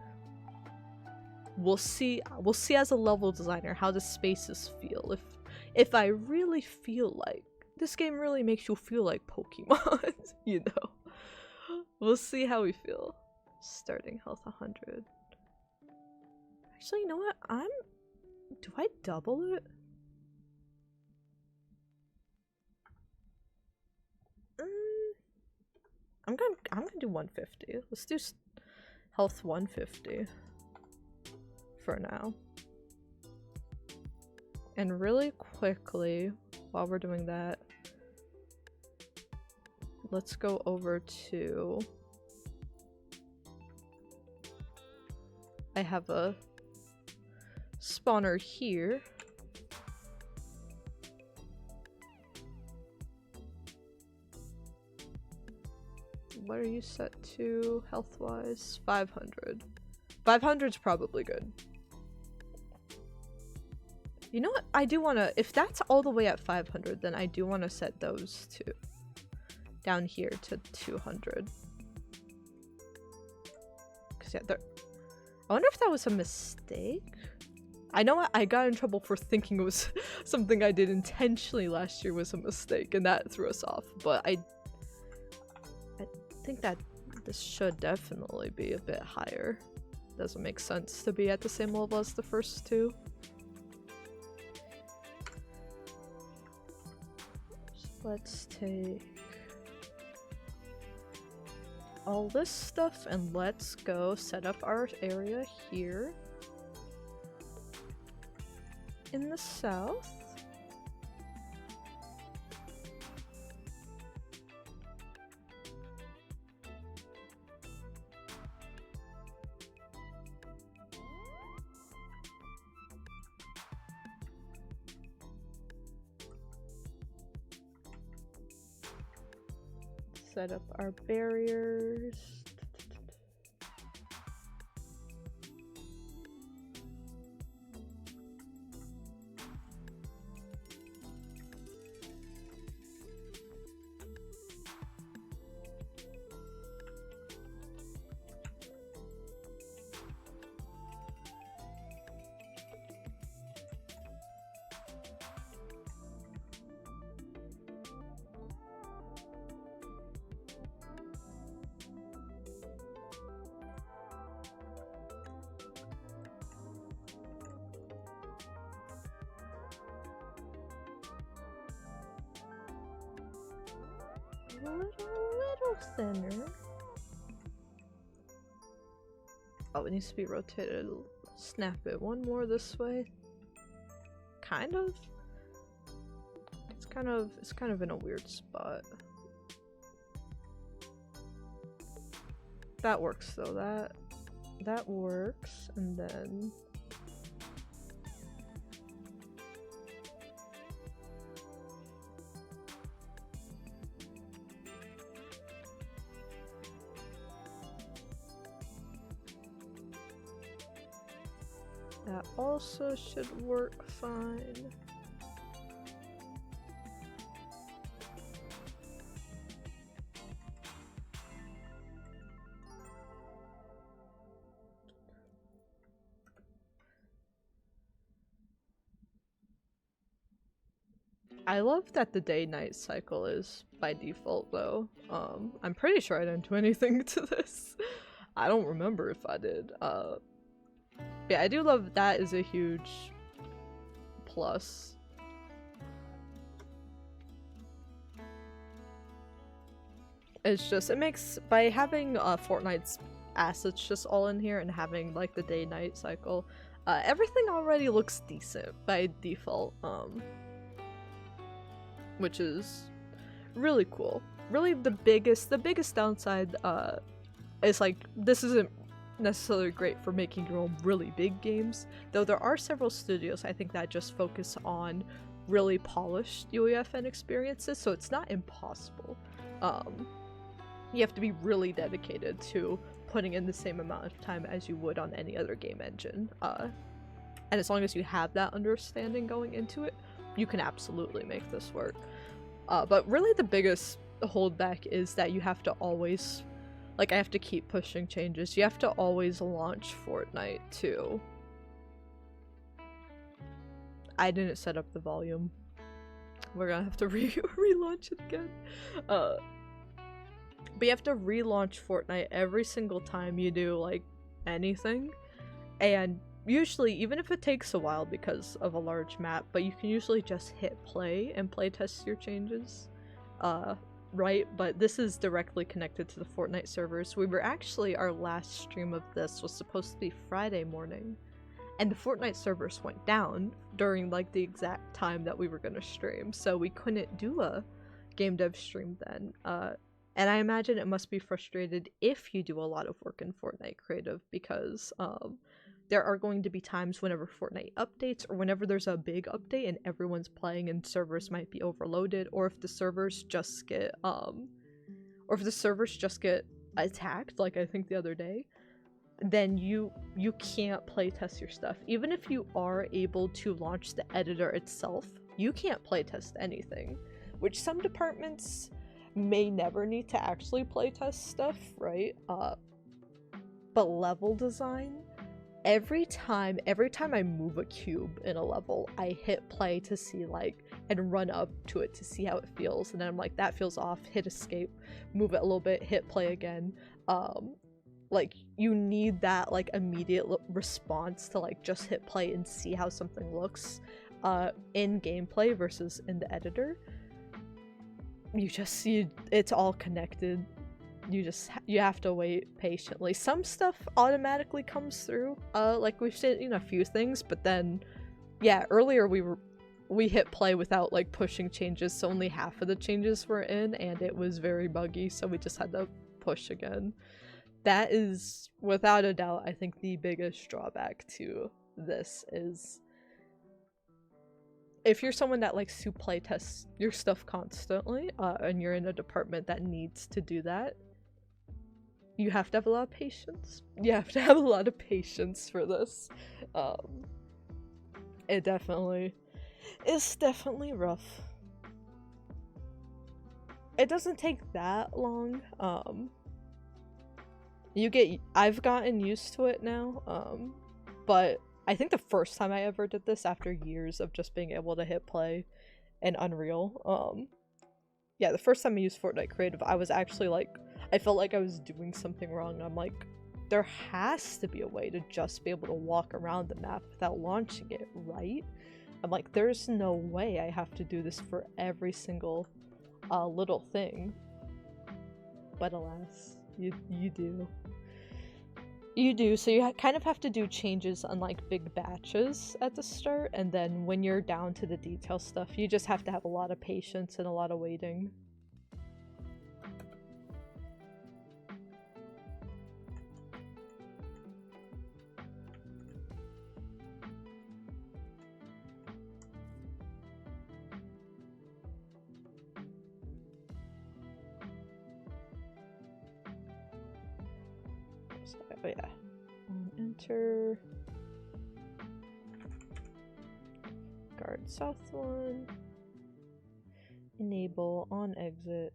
S1: we'll see as a level designer how the spaces feel. If I really feel like this game really makes you feel like Pokemon, you know. We'll see how we feel. Starting health 100. Actually, you know what? Do I double it? I'm gonna do 150. Let's do health 150 for now. And really quickly, while we're doing that, let's go over to... I have a spawner here. What are you set to health-wise? 500. 500's probably good. You know what? I do want to... If that's all the way at 500, then I do want to set those to... down here to 200. Because, yeah, they're... I wonder if that was a mistake? I know I got in trouble for thinking it was something I did intentionally last year was a mistake, and that threw us off. But I think that this should definitely be a bit higher. Doesn't make sense to be at the same level as the first two. So let's take all this stuff and let's go set up our area here in the south. Set up our barriers. A little thinner. Oh, it needs to be rotated. Snap it one more this way. Kind of. It's kind of in a weird spot. That works though. That works, and then That also should work fine. I love that the day-night cycle is by default though. I'm pretty sure I didn't do anything to this. I don't remember if I did. Yeah, I do love that is a huge plus. It's just, it makes, by having Fortnite's assets just all in here and having like the day-night cycle, everything already looks decent by default, which is really cool. Really the biggest downside is like, this isn't necessarily great for making your own really big games, though there are several studios I think that just focus on really polished UEFN experiences, so it's not impossible. You have to be really dedicated to putting in the same amount of time as you would on any other game engine, and as long as you have that understanding going into it, you can absolutely make this work. But really the biggest holdback is that you have to always, like, I have to keep pushing changes. You have to always launch Fortnite too. I didn't set up the volume. We're gonna have to relaunch it again. But you have to relaunch Fortnite every single time you do, like, anything. And usually, even if it takes a while because of a large map, but you can usually just hit play and playtest your changes. Right? But this is directly connected to the Fortnite servers. We were actually, our last stream of this was supposed to be Friday morning, and the Fortnite servers went down during, like, the exact time that we were gonna stream, so we couldn't do a game dev stream then. And I imagine it must be frustrated if you do a lot of work in Fortnite Creative, because there are going to be times whenever Fortnite updates, or whenever there's a big update and everyone's playing and servers might be overloaded, or if the servers just get attacked, like I think the other day, then you can't playtest your stuff. Even if you are able to launch the editor itself, you can't playtest anything, which some departments may never need to actually playtest stuff, right? But level design, every time I move a cube in a level, I hit play to see, like, and run up to it to see how it feels, and then I'm like, that feels off, hit escape, move it a little bit, hit play again. Like, you need that, like, immediate response to, like, just hit play and see how something looks in gameplay versus in the editor. You just see it's all connected. You have to wait patiently. Some stuff automatically comes through, like we've seen a few things, but then, yeah, earlier we hit play without, like, pushing changes, so only half of the changes were in, and it was very buggy, so we just had to push again. That is, without a doubt, I think the biggest drawback to this is, if you're someone that likes to playtest your stuff constantly, and you're in a department that needs to do that, you have to have a lot of patience. You have to have a lot of patience for this. It's definitely rough. It doesn't take that long. I've gotten used to it now, but I think the first time I ever did this, after years of just being able to hit play in Unreal, yeah, the first time I used Fortnite Creative, I was actually like, I felt like I was doing something wrong. I'm like, there has to be a way to just be able to walk around the map without launching it, right? I'm like, there's no way I have to do this for every single little thing. But alas, you do. You do, so you kind of have to do changes on, like, big batches at the start, and then when you're down to the detail stuff, you just have to have a lot of patience and a lot of waiting. So, oh yeah. Enter. Alright, south one. Enable, on exit.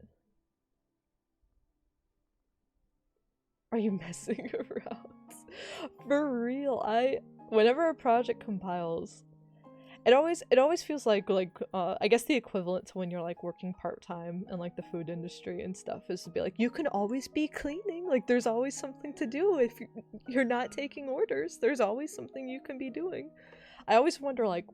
S1: Are you messing around? For real, whenever a project compiles, it always feels like I guess the equivalent to when you're like working part-time in like the food industry and stuff is to be like, you can always be cleaning, like there's always something to do. If you're not taking orders, there's always something you can be doing. I always wonder like,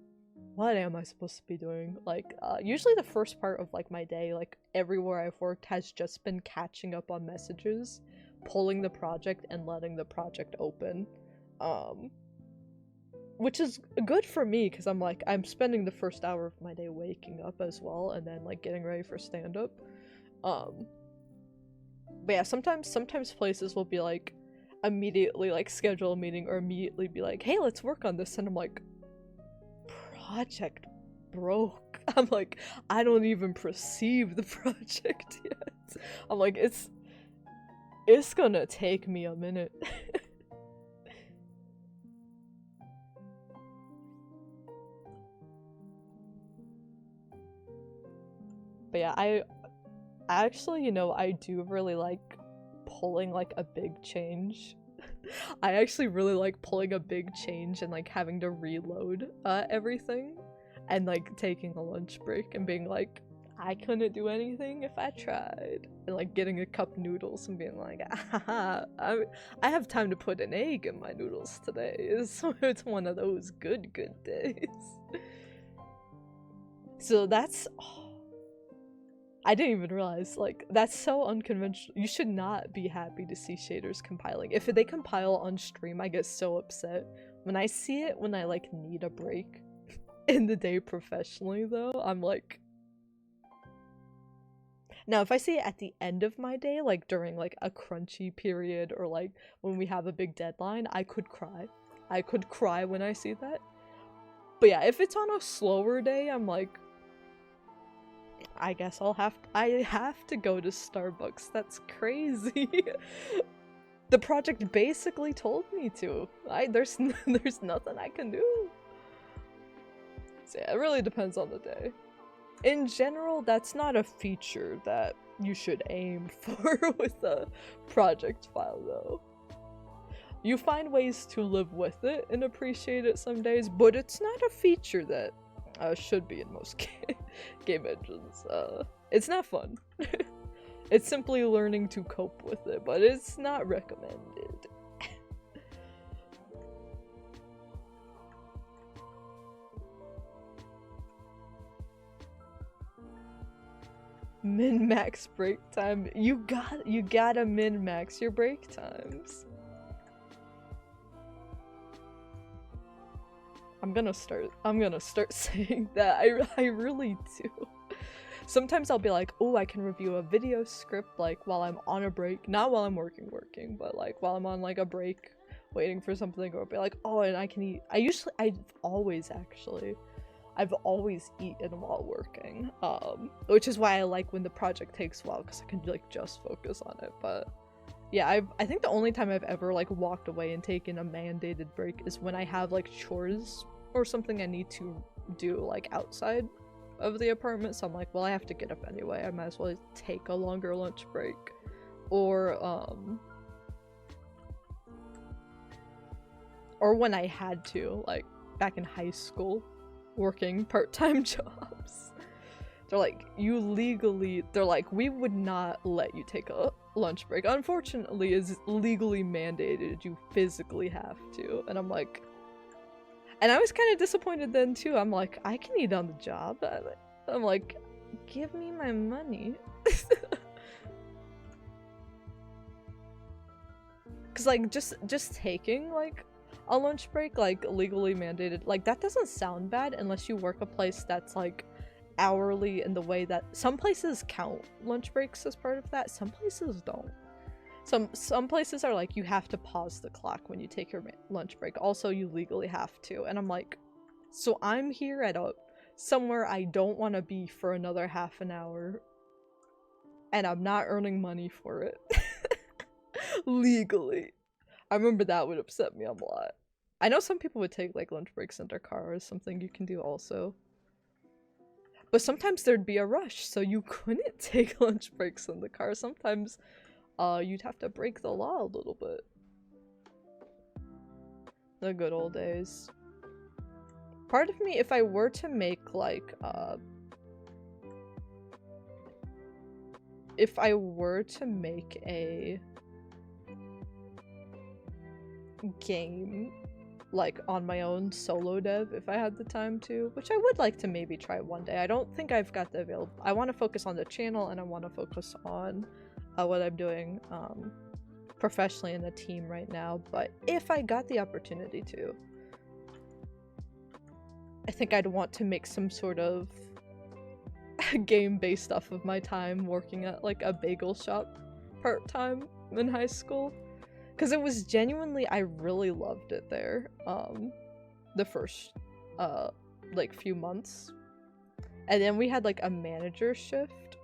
S1: what am I supposed to be doing? Like usually the first part of like my day, like everywhere I've worked, has just been catching up on messages, pulling the project and letting the project open, which is good for me because I'm spending the first hour of my day waking up as well, and then like getting ready for stand-up. But yeah, sometimes places will be like immediately like schedule a meeting or immediately be like, hey, let's work on this, and I'm like, project broke. I'm like, I don't even perceive the project yet. I'm like, it's gonna take me a minute. But yeah, I actually, I do really like pulling like a big change. I actually really like pulling a big change and like having to reload everything and like taking a lunch break and being like, I couldn't do anything if I tried, and like getting a cup noodles and being like, I have time to put an egg in my noodles today, so it's one of those good days. So that's, I didn't even realize, like, that's so unconventional. You should not be happy to see shaders compiling. If they compile on stream, I get so upset. When I see it, when I, like, need a break in the day professionally, though, I'm like... Now, if I see it at the end of my day, like, during, like, a crunchy period, or, like, when we have a big deadline, I could cry. I could cry when I see that. But yeah, if it's on a slower day, I'm like... I guess I have to go to Starbucks. That's crazy. The project basically told me to. There's nothing I can do. So yeah, it really depends on the day. In general, that's not a feature that you should aim for with a project file, though. You find ways to live with it and appreciate it some days, but it's not a feature that should be in most game engines. It's not fun. It's simply learning to cope with it, but it's not recommended. Min-max break time. You gotta min-max your break times. I'm gonna start saying that. I really do. Sometimes I'll be like, oh, I can review a video script like while I'm on a break. Not while I'm working, but like while I'm on like a break waiting for something, or I'll be like, oh, and I can eat. I've always eaten while working. Which is why I like when the project takes a while, because I can like just focus on it. But yeah, I think the only time I've ever like walked away and taken a mandated break is when I have like chores or something I need to do like outside of the apartment, so I'm like, well, I have to get up anyway, I might as well take a longer lunch break. Or when I had to, like back in high school, working part-time jobs. They're like, we would not let you take a lunch break. Unfortunately, it's legally mandated, you physically have to. And I'm like, and I was kind of disappointed then too. I'm like, I can eat on the job. I'm like, give me my money. Cause like just taking like a lunch break, like legally mandated, like that doesn't sound bad unless you work a place that's like hourly in the way that some places count lunch breaks as part of that, some places don't. Some places are like, you have to pause the clock when you take your lunch break. Also, you legally have to. And I'm like, so I'm here at somewhere I don't want to be for another half an hour, and I'm not earning money for it. Legally. I remember that would upset me a lot. I know some people would take like lunch breaks in their car or something you can do also. But sometimes there'd be a rush, so you couldn't take lunch breaks in the car. Sometimes you'd have to break the law a little bit. The good old days. Part of me, if I were to make like if I were to make a game like on my own solo dev, if I had the time to, which I would like to maybe try one day. I don't think I've got the available. I want to focus on the channel and I want to focus on what I'm doing professionally in the team right now, but if I got the opportunity to, I think I'd want to make some sort of game based off of my time working at like a bagel shop part-time in high school. Because it was genuinely, I really loved it there, the first, like, few months. And then we had, like, a manager shift,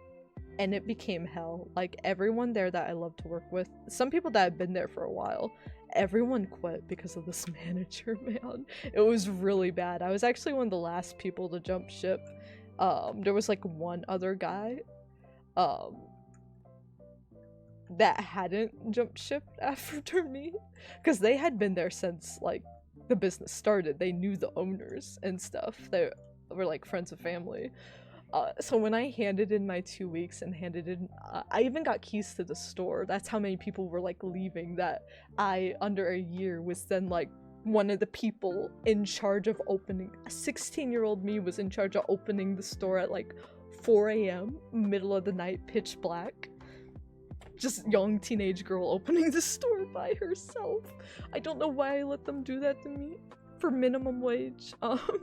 S1: and it became hell. Like, everyone there that I love to work with, some people that had been there for a while, everyone quit because of this manager, man. It was really bad. I was actually one of the last people to jump ship. There was, like, one other guy, that hadn't jumped ship after me, because they had been there since like the business started. They knew the owners and stuff. They were like friends of family. So when I handed in my 2 weeks and handed in, I even got keys to the store. That's how many people were like leaving, that I, under a year, was then like one of the people in charge of opening. A 16-year-old me was in charge of opening the store at like 4 a.m, middle of the night, pitch black. Just young teenage girl opening the store by herself. I don't know why I let them do that to me for minimum wage. But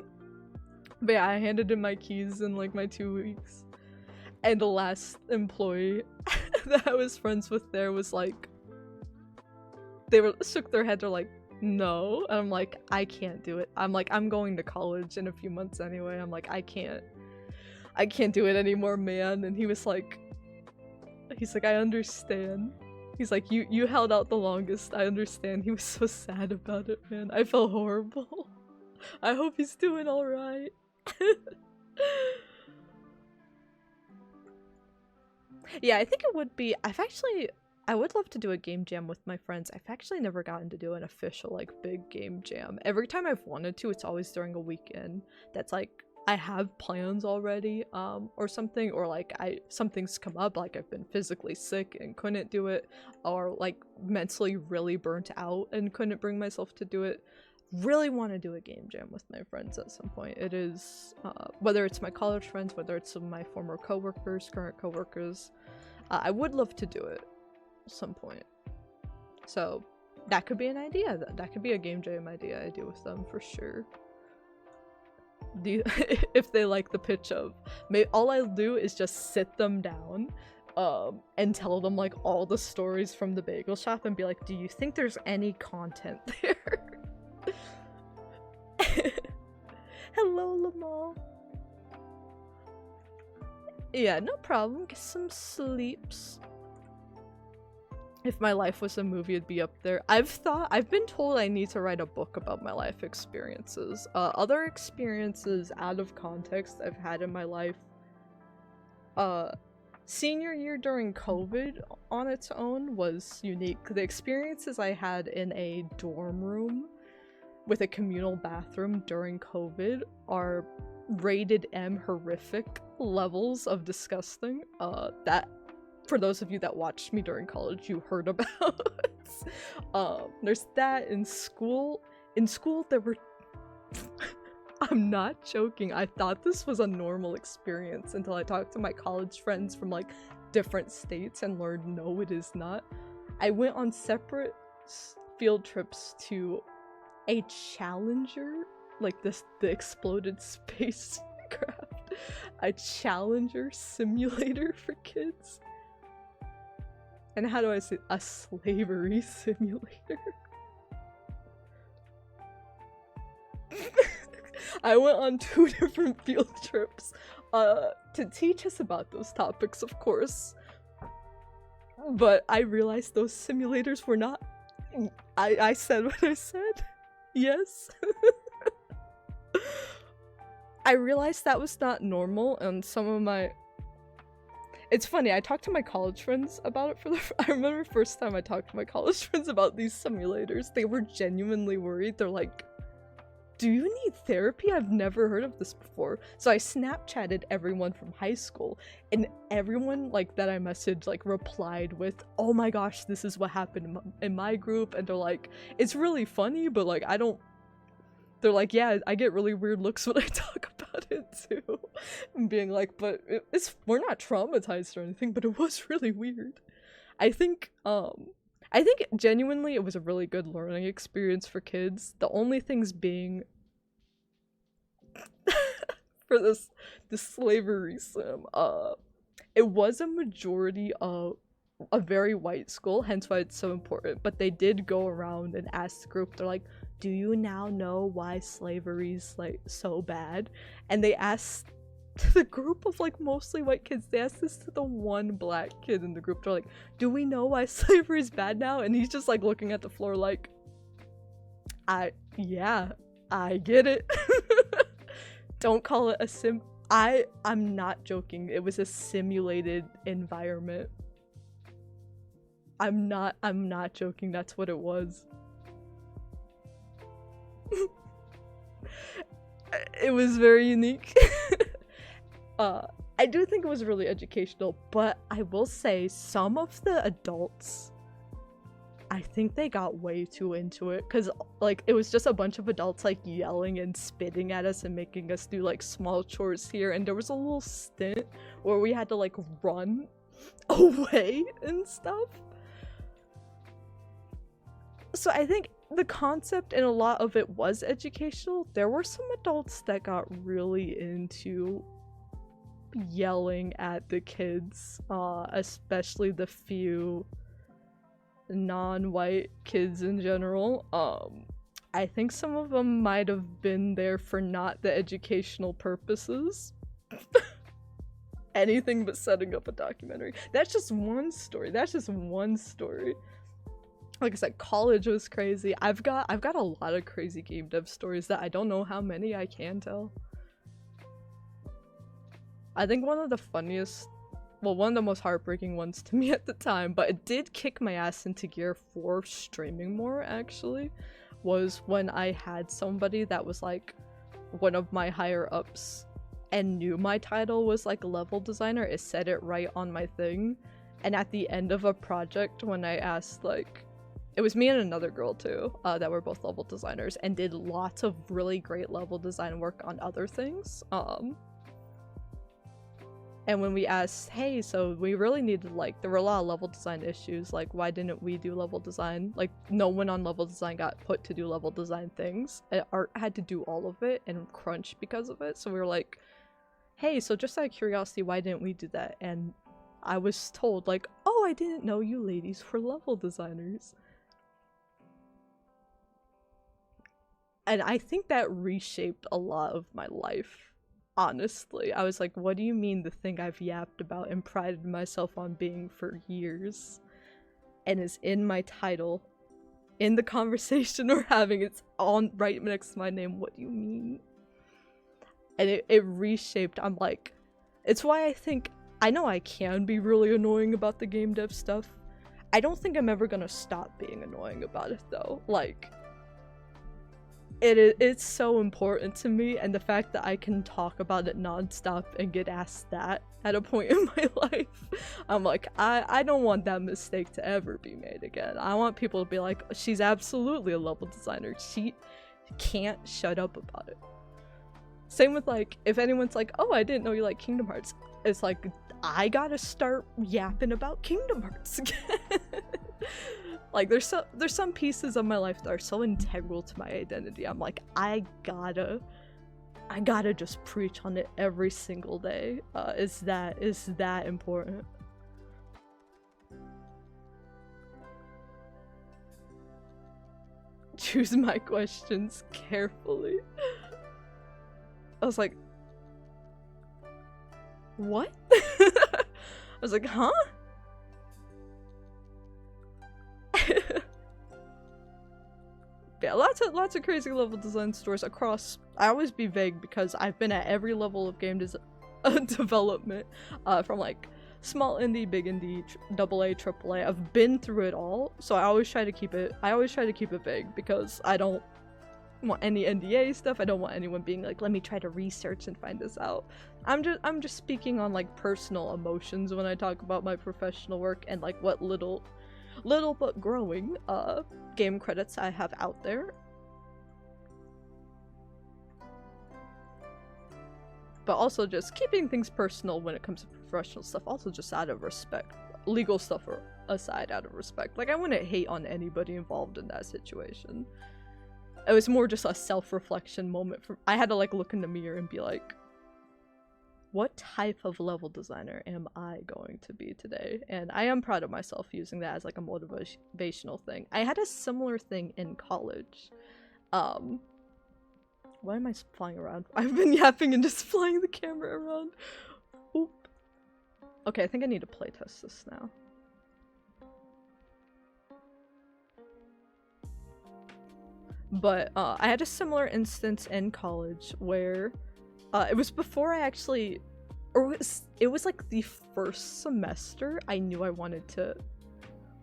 S1: yeah, I handed in my keys in like my 2 weeks, and the last employee that I was friends with there was like, they shook their head. They're like, no, and I'm like, I can't do it. I'm like, I'm going to college in a few months anyway. I'm like, I can't do it anymore, man. And he was like, he's like, I understand. He's like, you held out the longest. I understand. He was so sad about it, man. I felt horrible. I hope he's doing all right. Yeah, I think it would be. I would love to do a game jam with my friends. I've actually never gotten to do an official like big game jam. Every time I've wanted to, it's always during a weekend that's like I have plans already, or something, or like something's come up, like I've been physically sick and couldn't do it, or like mentally really burnt out and couldn't bring myself to do it. Really want to do a game jam with my friends at some point. It is, whether it's my college friends, whether it's some of my former coworkers, current coworkers, I would love to do it at some point. So that could be an idea. That could be a game jam idea I do with them for sure. If they like the pitch of, all I'll do is just sit them down and tell them like all the stories from the bagel shop and be like, do you think there's any content there? Hello, Lamal. Yeah, no problem. Get some sleeps. If my life was a movie, it'd be up there. I've been told I need to write a book about my life experiences. Other experiences out of context I've had in my life. Senior year during COVID on its own was unique. The experiences I had in a dorm room with a communal bathroom during COVID are rated M horrific levels of disgusting. That, for those of you that watched me during college, you heard about. There's that. In school there were I'm not joking, I thought this was a normal experience until I talked to my college friends from like different states and learned no, it is not. I went on separate field trips to a Challenger, like the exploded spacecraft, a Challenger simulator for kids. And how do I say, a slavery simulator? I went on 2 different field trips to teach us about those topics, of course. But I realized those simulators were not... I said what I said. Yes. I realized that was not normal, and some of my... It's funny, I talked to my college friends about it I remember the first time I talked to my college friends about these simulators, they were genuinely worried. They're like, do you need therapy? I've never heard of this before. So I Snapchatted everyone from high school, and everyone like that I messaged like replied with, oh my gosh, this is what happened in my group. And they're like, it's really funny, but like I don't... They're like, yeah, I get really weird looks when I talk about it too. And being like, but we're not traumatized or anything, but it was really weird. I think genuinely it was a really good learning experience for kids. The only things being for this slavery sim, it was a majority of a very white school, hence why it's so important, but they did go around and ask the group, they're like, do you now know why slavery's like so bad? And they asked the group of like mostly white kids, they asked this to the one black kid in the group, they're like, do we know why slavery's bad now? And he's just like looking at the floor like, yeah, I get it. Don't call it a sim. I'm not joking, it was a simulated environment. I'm not joking, that's what it was. It was very unique. I do think it was really educational, but I will say some of the adults, I think they got way too into it, because like it was just a bunch of adults like yelling and spitting at us and making us do like small chores here, and there was a little stint where we had to like run away and stuff. So I think the concept and a lot of it was educational. There were some adults that got really into yelling at the kids, especially the few non-white kids in general. I think some of them might have been there for not the educational purposes. Anything but setting up a documentary. That's just one story. Like I said, college was crazy. I've got a lot of crazy game dev stories that I don't know how many I can tell. I think one of the funniest, well, one of the most heartbreaking ones to me at the time, but it did kick my ass into gear for streaming more actually, was when I had somebody that was like one of my higher ups and knew my title was like level designer. It said it right on my thing, and at the end of a project when I asked, like, it was me and another girl too, that were both level designers and did lots of really great level design work on other things. And when we asked, hey, so we really needed, like, there were a lot of level design issues, like, why didn't we do level design? Like, no one on level design got put to do level design things. Art had to do all of it and crunch because of it. So we were like, hey, so just out of curiosity, why didn't we do that? And I was told, like, oh, I didn't know you ladies were level designers. And I think that reshaped a lot of my life, honestly. I was like, what do you mean the thing I've yapped about and prided myself on being for years and is in my title, in the conversation we're having, it's on right next to my name, what do you mean? And it reshaped. I'm like, it's why I think, I know I can be really annoying about the game dev stuff. I don't think I'm ever gonna stop being annoying about it though. Like, it's so important to me, and the fact that I can talk about it nonstop and get asked that at a point in my life, I'm like, I don't want that mistake to ever be made again. I want people to be like, she's absolutely a level designer. She can't shut up about it. Same with, like, if anyone's like, oh, I didn't know you like Kingdom Hearts. It's like, I gotta start yapping about Kingdom Hearts again. Like, there's some pieces of my life that are so integral to my identity. I'm like, I gotta just preach on it every single day. Is that important? Choose my questions carefully. I was like, what? I was like, huh? Yeah, lots of crazy level design stores across. I always be vague because I've been at every level of game development, from like small indie, big indie, AA, AAA. I've been through it all, so I always try to keep it vague because I don't want any NDA stuff. I don't want anyone being like, let me try to research and find this out. I'm just speaking on like personal emotions when I talk about my professional work and like what little but growing game credits I have out there. But also just keeping things personal when it comes to professional stuff, also just out of respect. Legal stuff aside, out of respect. Like, I wouldn't hate on anybody involved in that situation. It was more just a self-reflection moment. I had to like look in the mirror and be like, what type of level designer am I going to be today? And I am proud of myself using that as like a motivational thing. I had a similar thing in college. Why am I flying around? I've been yapping and just flying the camera around. Oop. Okay, I think I need to playtest this now. But I had a similar instance in college where it was before I actually, or it was like the first semester I knew I wanted to,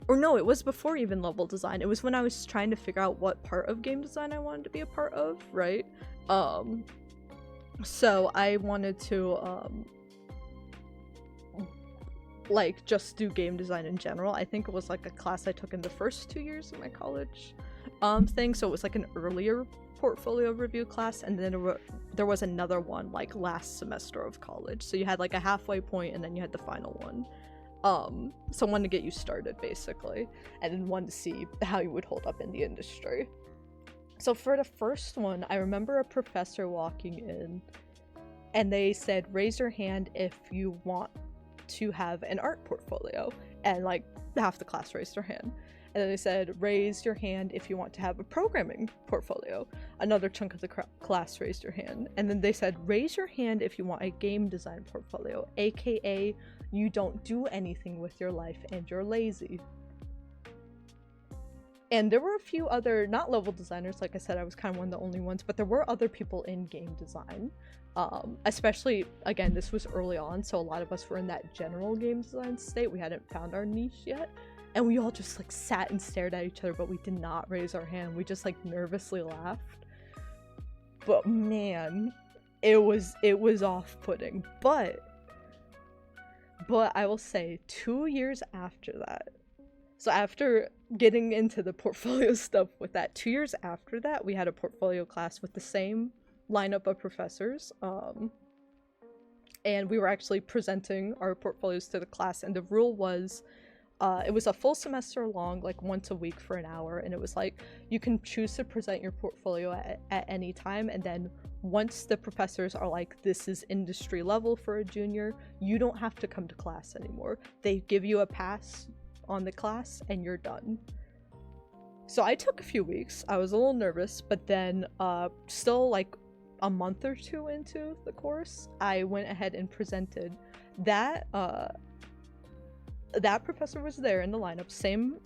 S1: or no, it was before even level design. It was when I was trying to figure out what part of game design I wanted to be a part of, right? So I wanted to like just do game design in general. I think it was like a class I took in the first 2 years of my college thing, so it was like an earlier portfolio review class, and then there was another one like last semester of college, so you had like a halfway point and then you had the final one. So one to get you started basically, and then one to see how you would hold up in the industry. So for the first one, I remember a professor walking in and they said, raise your hand if you want to have an art portfolio, and like half the class raised their hand. And then they said, raise your hand if you want to have a programming portfolio. Another chunk of the class raised your hand. And then they said, raise your hand if you want a game design portfolio, aka you don't do anything with your life and you're lazy. And there were a few other, not level designers, like I said, I was kind of one of the only ones, but there were other people in game design. Especially, again, this was early on, so a lot of us were in that general game design state. We hadn't found our niche yet. And we all just like sat and stared at each other, but we did not raise our hand. We just like nervously laughed. But man, it was off-putting. But I will say 2 years after that, so after getting into the portfolio stuff with that, 2 years after that, we had a portfolio class with the same lineup of professors. And we were actually presenting our portfolios to the class, and the rule was, it was a full semester long, like once a week for an hour, and it was like you can choose to present your portfolio at any time, and then once the professors are like, this is industry level for a junior, you don't have to come to class anymore. They give you a pass on the class and you're done. So I took a few weeks. I was a little nervous, but then still like a month or two into the course, I went ahead and presented that. That professor was there in the lineup, same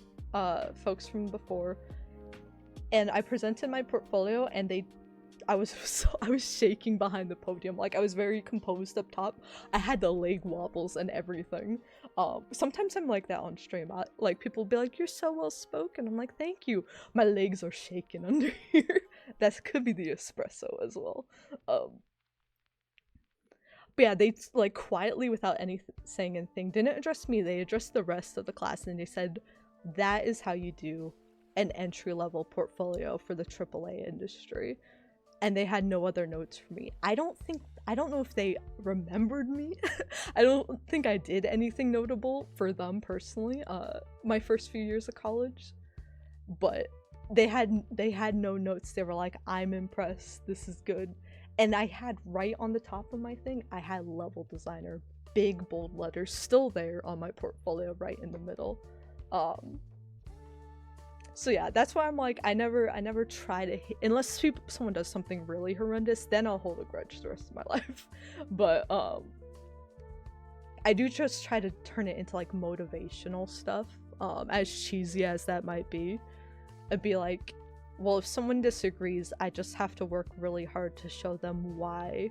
S1: folks from before, and I presented my portfolio, and I was shaking behind the podium. Like, I was very composed up top. I had the leg wobbles and everything. Sometimes I'm like that on stream. Like, people will be like, you're so well spoken. I'm like, thank you. My legs are shaking under here. That could be the espresso as well. But yeah, they like quietly, without saying anything, didn't address me. They addressed the rest of the class, and they said, that is how you do an entry-level portfolio for the AAA industry. And they had no other notes for me. I don't know if they remembered me. I don't think I did anything notable for them personally, my first few years of college. But they had no notes. They were like, I'm impressed, this is good. And I had right on the top of my thing, I had level designer, big bold letters, still there on my portfolio, right in the middle. So yeah, that's why I'm like, I never try to hit, unless someone does something really horrendous, then I'll hold a grudge the rest of my life. But I do just try to turn it into like motivational stuff, as cheesy as that might be. I'd be like, well, if someone disagrees, I just have to work really hard to show them why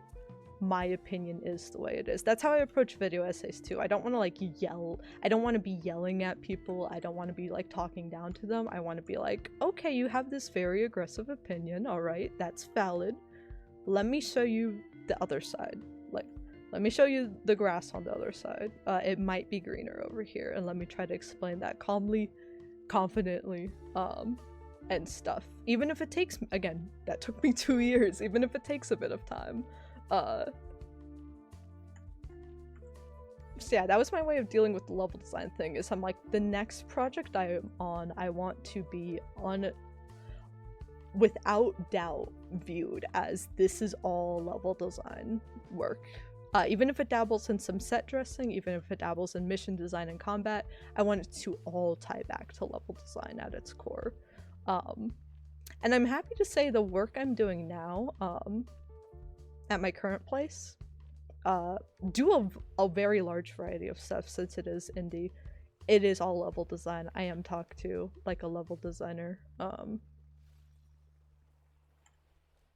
S1: my opinion is the way it is. That's how I approach video essays too. I don't want to like yell. I don't want to be yelling at people. I don't want to be like talking down to them. I want to be like, okay, you have this very aggressive opinion. All right, that's valid. Let me show you the other side. Like, let me show you the grass on the other side. It might be greener over here, and let me try to explain that calmly, confidently, and stuff. Even if it takes, again, that took me 2 years, even if it takes a bit of time. So yeah, that was my way of dealing with the level design thing, is I'm like, the next project I am on, I want to be on, without doubt, viewed as this is all level design work. Even if it dabbles in some set dressing, even if it dabbles in mission design and combat, I want it to all tie back to level design at its core. And I'm happy to say the work I'm doing now, at my current place, do a very large variety of stuff. Since it is indie, it is all level design. I am talked to like a level designer,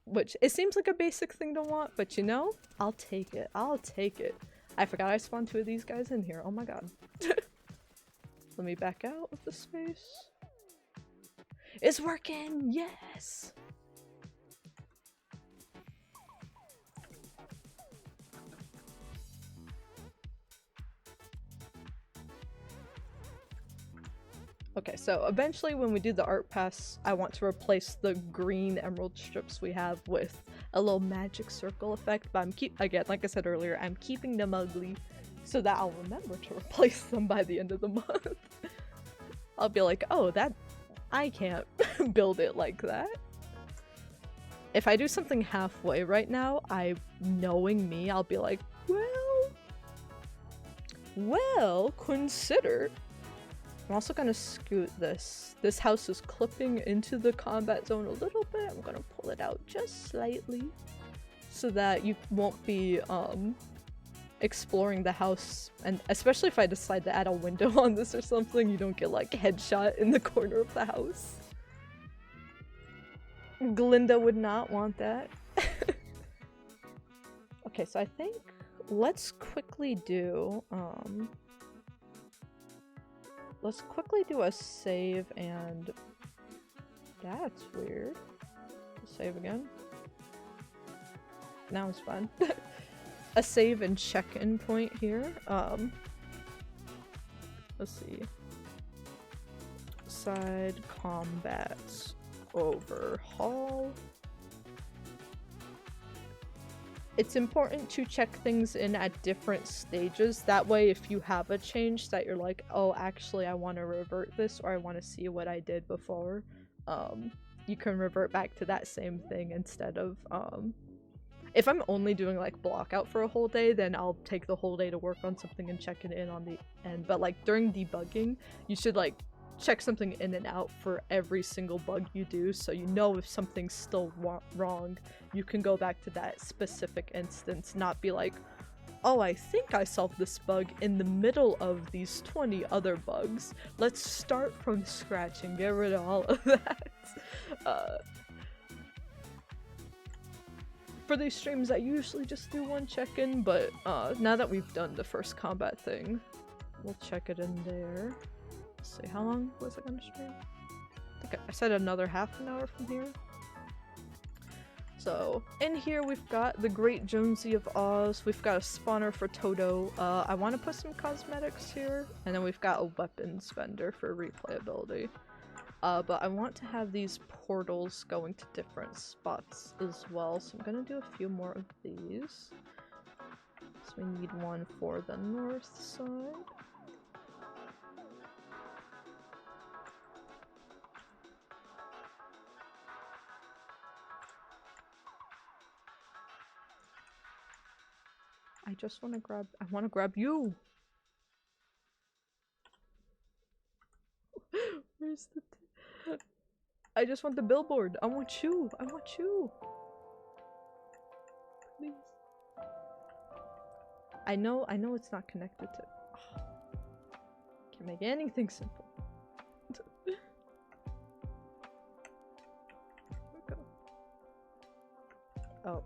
S1: which it seems like a basic thing to want, but you know, I'll take it. I'll take it. I forgot I spawned 2 of these guys in here. Oh my god. Let me back out of the space. It's working! Yes! Okay, so eventually when we do the art pass, I want to replace the green emerald strips we have with a little magic circle effect, but again, like I said earlier, I'm keeping them ugly so that I'll remember to replace them by the end of the month. I'll be like, oh, I can't build it like that. If I do something halfway right now, knowing me, I'll be like, well, consider. I'm also gonna scoot this. This house is clipping into the combat zone a little bit. I'm gonna pull it out just slightly so that you won't be exploring the house, and especially if I decide to add a window on this or something, you don't get like headshot in the corner of the house. Glinda would not want that. Okay, so I think let's quickly do a save, and that's weird. Save again. Now it's fine. A save and check-in point here. Let's see. Side combat overhaul. It's important to check things in at different stages. That way, if you have a change that you're like, oh, actually, I want to revert this, or I want to see what I did before, you can revert back to that same thing instead of, if I'm only doing like block out for a whole day, then I'll take the whole day to work on something and check it in on the end. But like during debugging, you should like check something in and out for every single bug you do, so you know if something's still wrong, you can go back to that specific instance, not be like, oh, I think I solved this bug in the middle of these 20 other bugs. Let's start from scratch and get rid of all of that. For these streams, I usually just do one check-in, but now that we've done the first combat thing, we'll check it in there. Let's see, how long was it gonna stream? I think I said another half an hour from here. So, in here we've got the Great Jonesy of Oz, we've got a spawner for Toto, I want to put some cosmetics here, and then we've got a weapons vendor for replayability. But I want to have these portals going to different spots as well, so I'm gonna do a few more of these. So we need one for the north side. I want to grab you! Where's the I just want the billboard! I want you! I want you! Please. I know it's not connected to- oh. Can't make anything simple. Oh,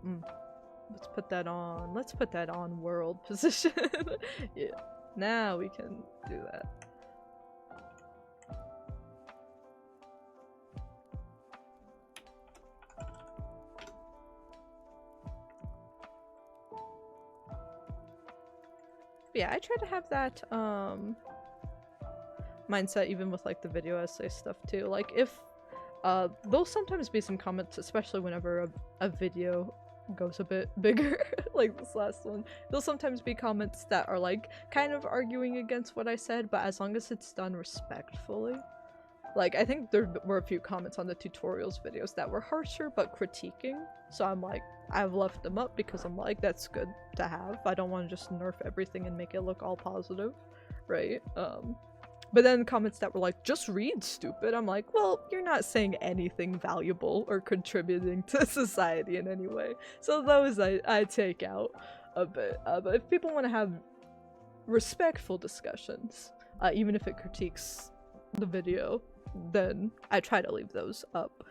S1: let's put that on. Let's put that on world position. Yeah, now we can do that. Yeah, I try to have that mindset even with like the video essay stuff too. Like if there'll sometimes be some comments, especially whenever a video goes a bit bigger, like this last one. There'll sometimes be comments that are like kind of arguing against what I said, but as long as it's done respectfully. Like, I think there were a few comments on the tutorials videos that were harsher but critiquing, so I'm like, I've left them up because I'm like, that's good to have. I don't want to just nerf everything and make it look all positive, right? But then comments that were like, just read, stupid. I'm like, well, you're not saying anything valuable or contributing to society in any way. So those I take out a bit. But if people want to have respectful discussions, even if it critiques the video, then I try to leave those up.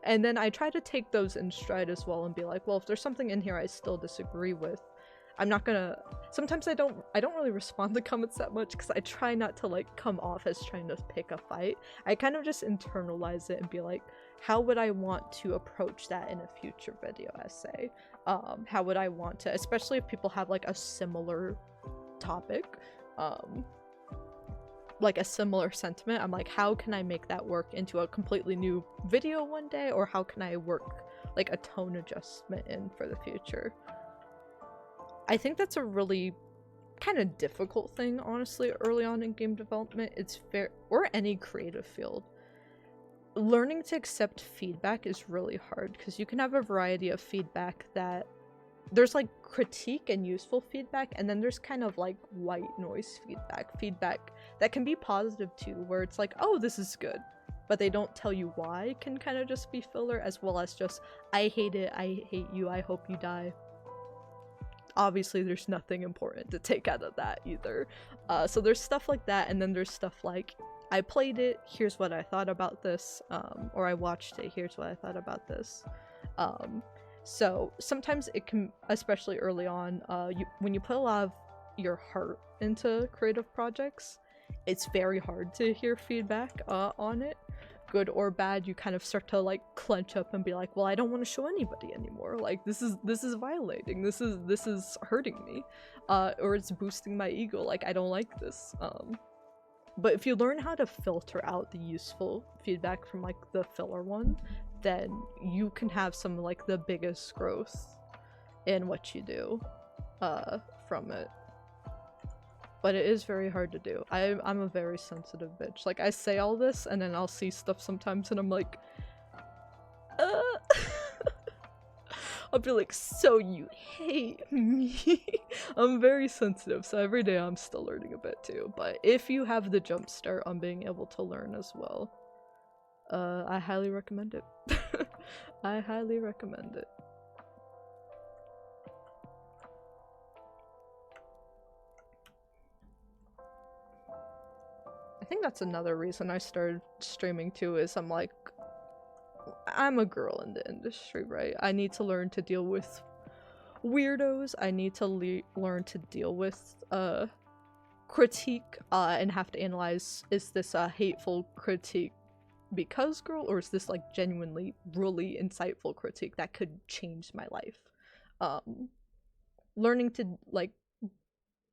S1: And then I try to take those in stride as well and be like, well, if there's something in here I still disagree with, I'm not gonna— sometimes I don't really respond to comments that much because I try not to like come off as trying to pick a fight. I kind of just internalize it and be like, how would I want to approach that in a future video essay? How would I want to, especially if people have like a similar topic, like a similar sentiment, I'm like, how can I make that work into a completely new video one day, or how can I work like a tone adjustment in for the future? I think that's a really kind of difficult thing, honestly, early on in game development. It's fair, or any creative field. Learning to accept feedback is really hard because you can have a variety of feedback that there's like critique and useful feedback, and then there's kind of like white noise feedback that can be positive too, where it's like, oh, this is good, but they don't tell you why, can kind of just be filler, as well as just, I hate it, I hate you, I hope you die. Obviously there's nothing important to take out of that either. So there's stuff like that, and then there's stuff like, I played it, here's what I thought about this, or I watched it, here's what I thought about this. So sometimes it can, especially early on, when you put a lot of your heart into creative projects, it's very hard to hear feedback on it, good or bad. You kind of start to like clench up and be like, well, I don't want to show anybody anymore. Like this is violating. This is hurting me, or it's boosting my ego. Like I don't like this. But if you learn how to filter out the useful feedback from like the filler one, then you can have some like the biggest growth in what you do from it. But it is very hard to do. I'm a very sensitive bitch. Like I say all this and then I'll see stuff sometimes and I'm like, I'll be like, so you hate me? I'm very sensitive, so every day I'm still learning a bit too. But if you have the jump start on being able to learn as well, I highly recommend it. I highly recommend it. I think that's another reason I started streaming too, is I'm like, I'm a girl in the industry, right? I need to learn to deal with weirdos. I need to learn to deal with critique and have to analyze, is this a hateful critique because girl, or is this like genuinely really insightful critique that could change my life? Learning to like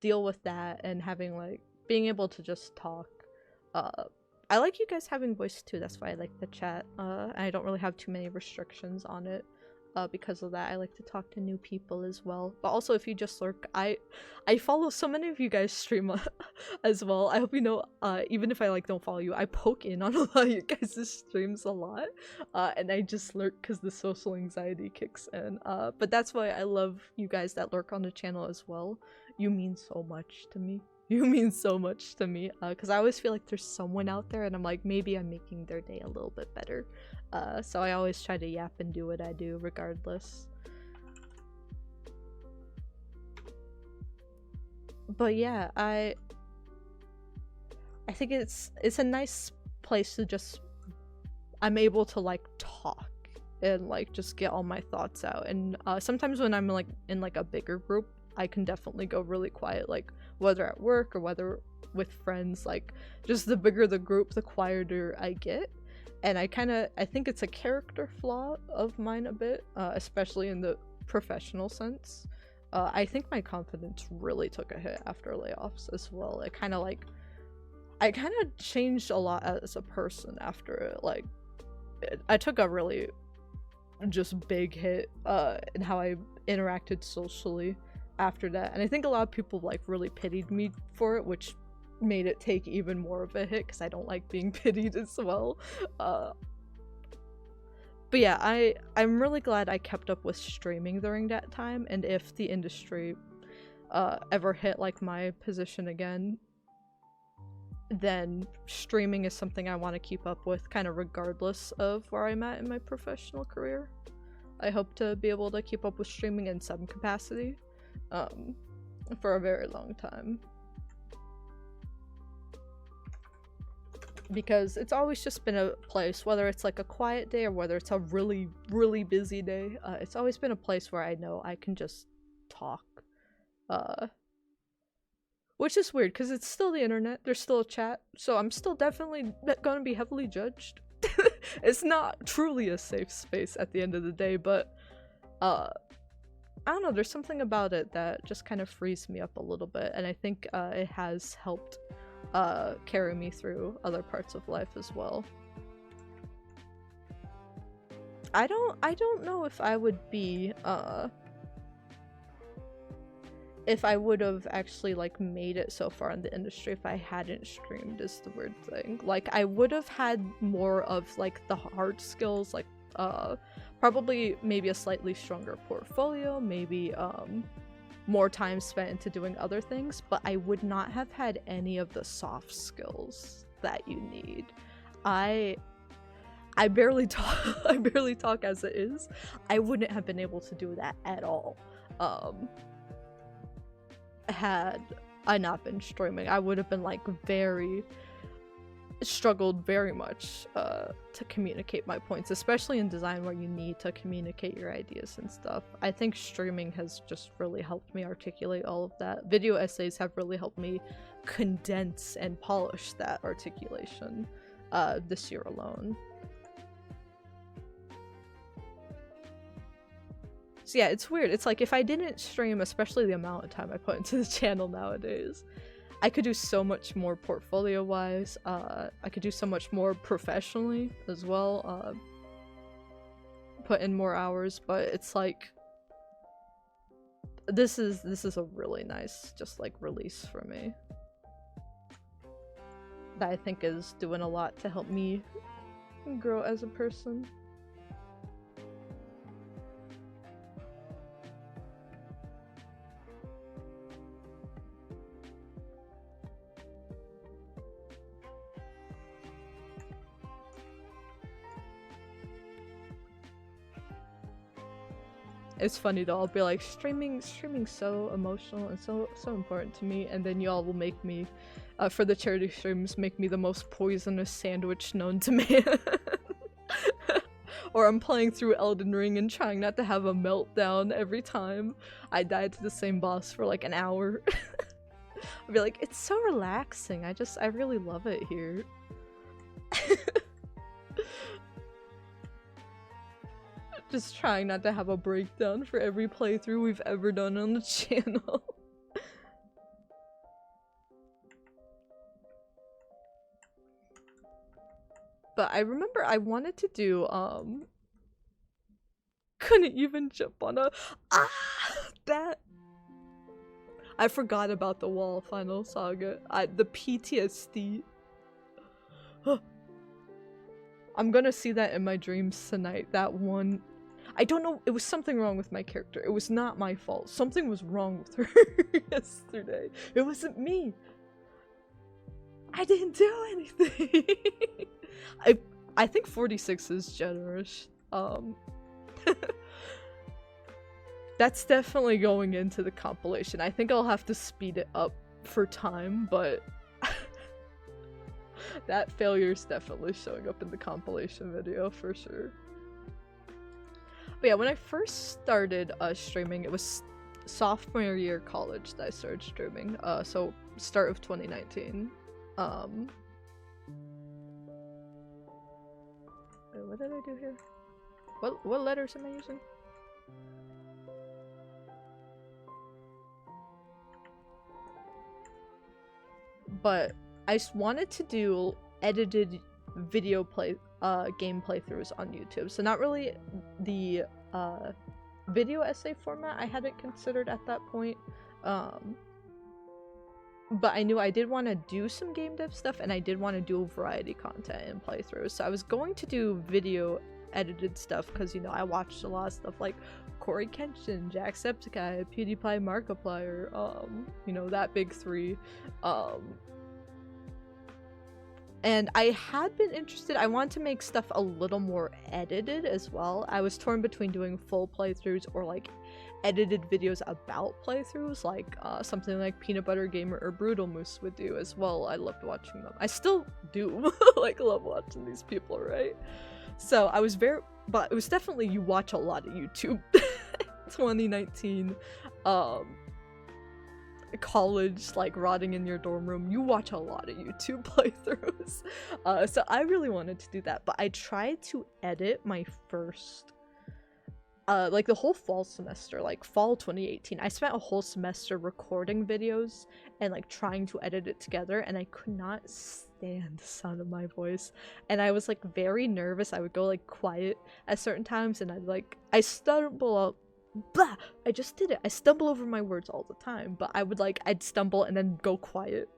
S1: deal with that and having like being able to just talk. I like you guys having voice too, that's why I like the chat. I don't really have too many restrictions on it because of that. I like to talk to new people as well. But also if you just lurk, I follow so many of you guys stream as well. I hope you know, even if I like don't follow you, I poke in on a lot of you guys' streams a lot. And I just lurk because the social anxiety kicks in. But that's why I love you guys that lurk on the channel as well. You mean so much to me. You mean so much to me, because I always feel like there's someone out there and I'm like, maybe I'm making their day a little bit better. So I always try to yap and do what I do regardless. But yeah, I think it's a nice place to just, I'm able to like talk and like just get all my thoughts out. And sometimes when I'm like in like a bigger group, I can definitely go really quiet, like whether at work or whether with friends. Like just the bigger the group, the quieter I get. And I think it's a character flaw of mine a bit, especially in the professional sense. I think my confidence really took a hit after layoffs as well. I kind of changed a lot as a person after it. Like, I took a really just big hit in how I interacted socially after that. And I think a lot of people like really pitied me for it, which made it take even more of a hit because I don't like being pitied as well. But yeah, I'm really glad I kept up with streaming during that time, and if the industry ever hit like my position again, then streaming is something I want to keep up with, kind of regardless of where I'm at in my professional career. I hope to be able to keep up with streaming in some capacity for a very long time. Because it's always just been a place, whether it's like a quiet day or whether it's a really, really busy day, it's always been a place where I know I can just talk. Which is weird, because it's still the internet, there's still a chat, so I'm still definitely gonna be heavily judged. It's not truly a safe space at the end of the day, but I don't know, there's something about it that just kind of frees me up a little bit, and I think it has helped carry me through other parts of life as well. I don't know if I would be if I would have actually like made it so far in the industry if I hadn't streamed, is the weird thing. Like, I would have had more of like the hard skills, like probably maybe a slightly stronger portfolio, maybe more time spent into doing other things, but I would not have had any of the soft skills that you need. I barely talk as it is. I wouldn't have been able to do that at all. Had I not been streaming, I would have been like struggled very much to communicate my points, especially in design where you need to communicate your ideas and stuff. I think streaming has just really helped me articulate all of that. Video essays have really helped me condense and polish that articulation this year alone. So yeah, it's weird. It's like if I didn't stream, especially the amount of time I put into the channel nowadays, I could do so much more portfolio-wise. I could do so much more professionally as well. Put in more hours, but it's like this is a really nice just like release for me that I think is doing a lot to help me grow as a person. It's funny though, I'll be like, streaming's so emotional and so important to me, and then y'all will make me, for the charity streams, make me the most poisonous sandwich known to man. Or I'm playing through Elden Ring and trying not to have a meltdown every time I die to the same boss for like an hour. I'll be like, it's so relaxing, I really love it here. Just trying not to have a breakdown for every playthrough we've ever done on the channel. But I remember I wanted to do, couldn't even jump on a- that- I forgot about the wall final saga. The PTSD. I'm gonna see that in my dreams tonight, that one. I don't know, it was something wrong with my character. It was not my fault. Something was wrong with her yesterday. It wasn't me. I didn't do anything. I think 46 is generous. That's definitely going into the compilation. I think I'll have to speed it up for time, but that failure is definitely showing up in the compilation video for sure. But yeah, when I first started streaming, it was sophomore year college that I started streaming. So start of 2019. Wait, what did I do here? What letters am I using? But I just wanted to do edited video game playthroughs on YouTube. So not really the video essay format I hadn't considered at that point. But I knew I did want to do some game dev stuff, and I did want to do variety content and playthroughs. So I was going to do video edited stuff because, you know, I watched a lot of stuff like Corey Kenshin, Jacksepticeye, PewDiePie, Markiplier, you know, that big three. And I had been interested, I wanted to make stuff a little more edited as well. I was torn between doing full playthroughs or like edited videos about playthroughs, like something like Peanut Butter Gamer or Brutal Moose would do as well. I loved watching them. I still do, like, love watching these people, right? So I was but it was definitely, you watch a lot of YouTube. 2019, college, like rotting in your dorm room, you watch a lot of YouTube playthroughs. So I really wanted to do that, but I tried to edit my first like the whole fall semester, like fall 2018. I spent a whole semester recording videos and like trying to edit it together, and I could not stand the sound of my voice, and I was like very nervous. I would go like quiet at certain times, and I stumble out. Blah! I just did it. I stumble over my words all the time, but I'd stumble and then go quiet.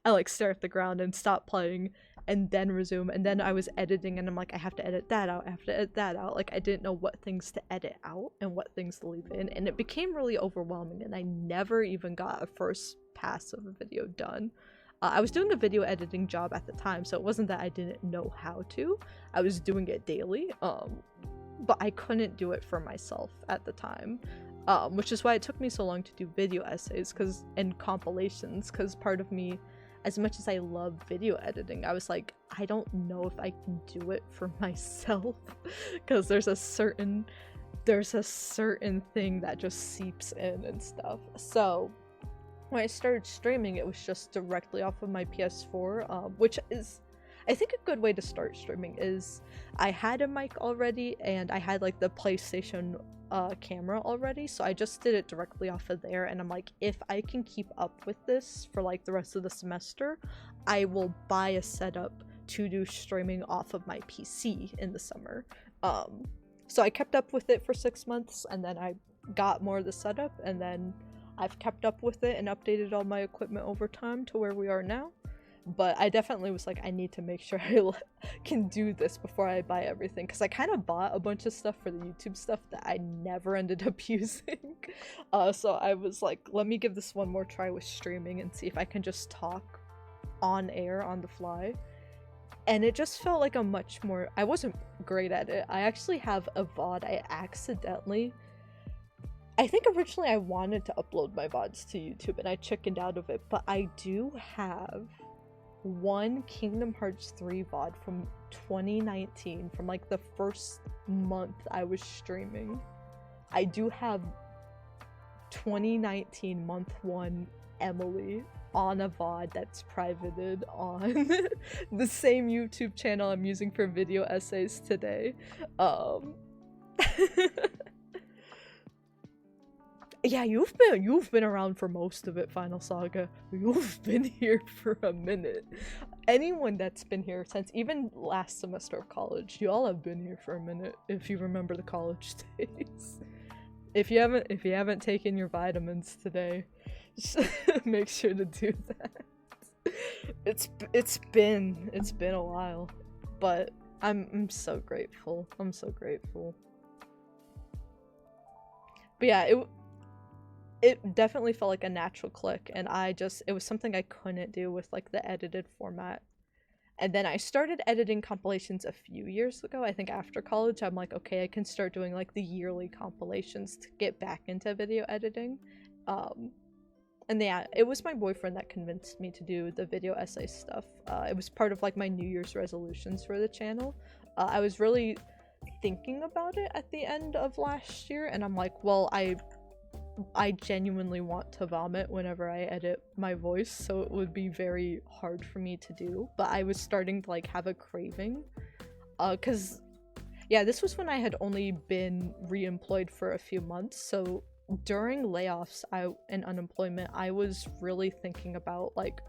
S1: I like stare at the ground and stop playing and then resume, and then I was editing and I'm like, I have to edit that out, I have to edit that out. Like, I didn't know what things to edit out and what things to leave in, and it became really overwhelming, and I never even got a first pass of a video done. I was doing a video editing job at the time, so it wasn't that I didn't know how to. I was doing it daily, but I couldn't do it for myself at the time, which is why it took me so long to do video essays and compilations, because part of me, as much as I love video editing, I was like, I don't know if I can do it for myself, because there's a certain thing that just seeps in and stuff. So when I started streaming, it was just directly off of my PS4, which is, I think, a good way to start streaming is I had a mic already, and I had like the PlayStation camera already, so I just did it directly off of there, and I'm like, if I can keep up with this for like the rest of the semester, I will buy a setup to do streaming off of my PC in the summer. So I kept up with it for 6 months, and then I got more of the setup, and then I've kept up with it and updated all my equipment over time to where we are now. But I definitely was like, I need to make sure I can do this before I buy everything, because I kind of bought a bunch of stuff for the YouTube stuff that I never ended up using. So I was like, let me give this one more try with streaming and see if I can just talk on air on the fly. And it just felt like I wasn't great at it. I actually have a VOD I think originally I wanted to upload my VODs to YouTube, and I chickened out of it, but I do have one Kingdom Hearts 3 VOD from 2019, from like the first month I was streaming. I do have 2019 month 1 Emily on a VOD that's privated on the same YouTube channel I'm using for video essays today. Yeah, you've been around for most of it, Final Saga. You've been here for a minute. Anyone that's been here since even last semester of college, y'all have been here for a minute, if you remember the college days. If you haven't taken your vitamins today, just make sure to do that. It's been a while, but I'm so grateful. I'm so grateful. But yeah, it definitely felt like a natural click, and it was something I couldn't do with like the edited format. And then I started editing compilations a few years ago. I think after college, I'm like, okay, I can start doing like the yearly compilations to get back into video editing. And yeah, it was my boyfriend that convinced me to do the video essay stuff. It was part of like my New Year's resolutions for the channel. I was really thinking about it at the end of last year, and I'm like, well, I genuinely want to vomit whenever I edit my voice, so it would be very hard for me to do. But I was starting to like have a craving, cause yeah, this was when I had only been re-employed for a few months. So during layoffs and unemployment, I was really thinking about like,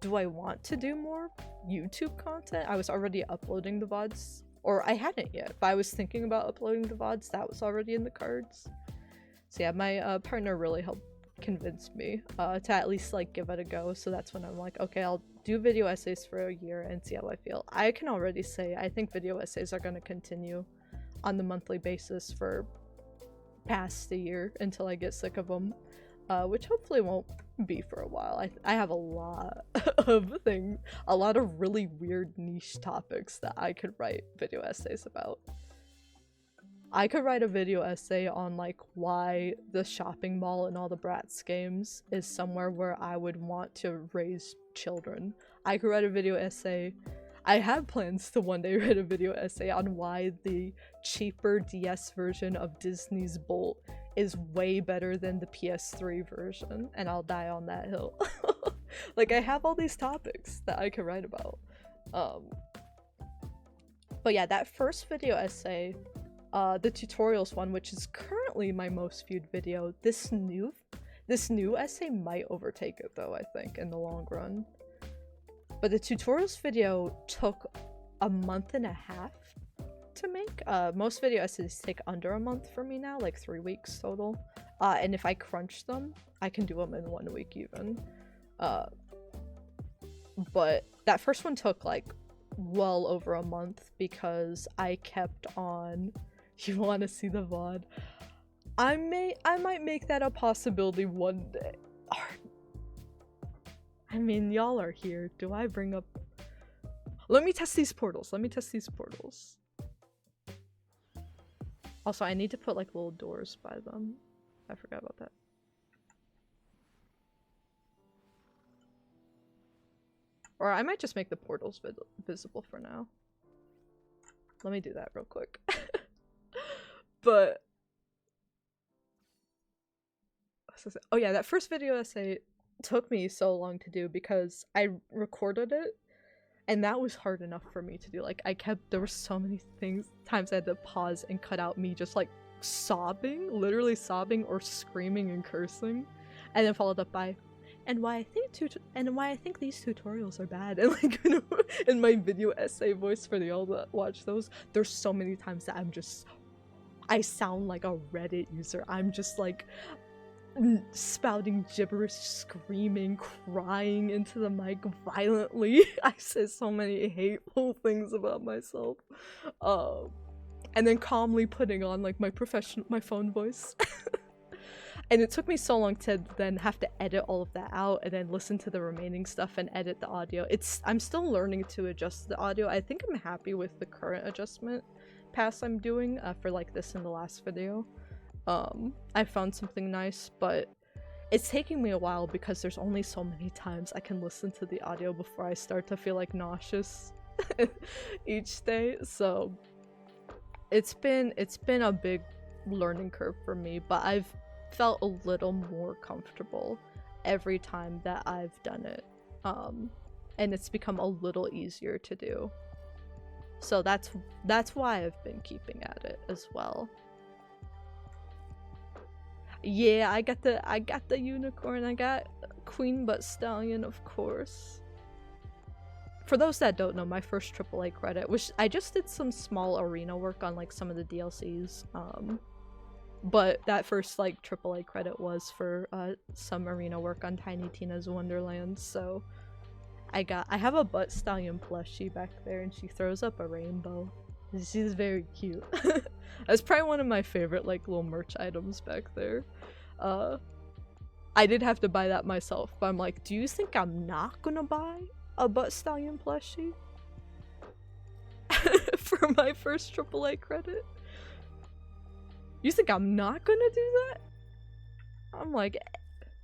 S1: do I want to do more YouTube content? I was already uploading the VODs, or I hadn't yet, but I was thinking about uploading the VODs. That was already in the cards. So yeah, my partner really helped convince me to at least like give it a go. So that's when I'm like, okay, I'll do video essays for a year and see how I feel. I can already say I think video essays are going to continue on the monthly basis for past a year until I get sick of them, which hopefully won't be for a while. I have a lot of things, a lot of really weird niche topics that I could write video essays about. I could write a video essay on like why the shopping mall in all the Bratz games is somewhere where I would want to raise children. I could write a video essay. I have plans to one day write a video essay on why the cheaper DS version of Disney's Bolt is way better than the PS3 version, and I'll die on that hill. Like, I have all these topics that I could write about. But yeah, that first video essay, the tutorials one, which is currently my most viewed video, this new essay might overtake it though, I think, in the long run. But the tutorials video took a month and a half to make. Most video essays take under a month for me now, like 3 weeks total. And if I crunch them, I can do them in 1 week even. But that first one took like well over a month because I kept on. You want to see the VOD? I might make that a possibility one day. I mean, y'all are here. Do I bring up... Let me test these portals. Also, I need to put like little doors by them. I forgot about that. Or I might just make the portals visible for now. Let me do that real quick. But... oh yeah, that first video essay took me so long to do because I recorded it and that was hard enough for me to do. Like, there were so many times I had to pause and cut out me just like sobbing, literally sobbing or screaming and cursing, and then followed up by and why I think these tutorials are bad. And like, you know, in my video essay voice for y'all that watch those, there's so many times that I sound like a Reddit user. I'm just like spouting gibberish, screaming, crying into the mic violently. I said so many hateful things about myself, and then calmly putting on like my phone voice. And it took me so long to then have to edit all of that out and then listen to the remaining stuff and edit the audio. I'm still learning to adjust the audio. I think I'm happy with the current adjustment pass I'm doing for like this and the last video. I found something nice, but it's taking me a while because there's only so many times I can listen to the audio before I start to feel like nauseous each day. So it's been a big learning curve for me, but I've felt a little more comfortable every time that I've done it. And it's become a little easier to do. So that's why I've been keeping at it as well. Yeah, I got the unicorn, I got Queen Butt Stallion, of course. For those that don't know, my first AAA credit, which I just did some small arena work on like some of the DLCs, but that first like AAA credit was for some arena work on Tiny Tina's Wonderland. So I have a Butt Stallion plushie back there and she throws up a rainbow. She's very cute. That's probably one of my favorite like little merch items back there. I did have to buy that myself, but I'm like, do you think I'm not gonna buy a Butt Stallion plushie for my first AAA credit? You think I'm not gonna do that? I'm like,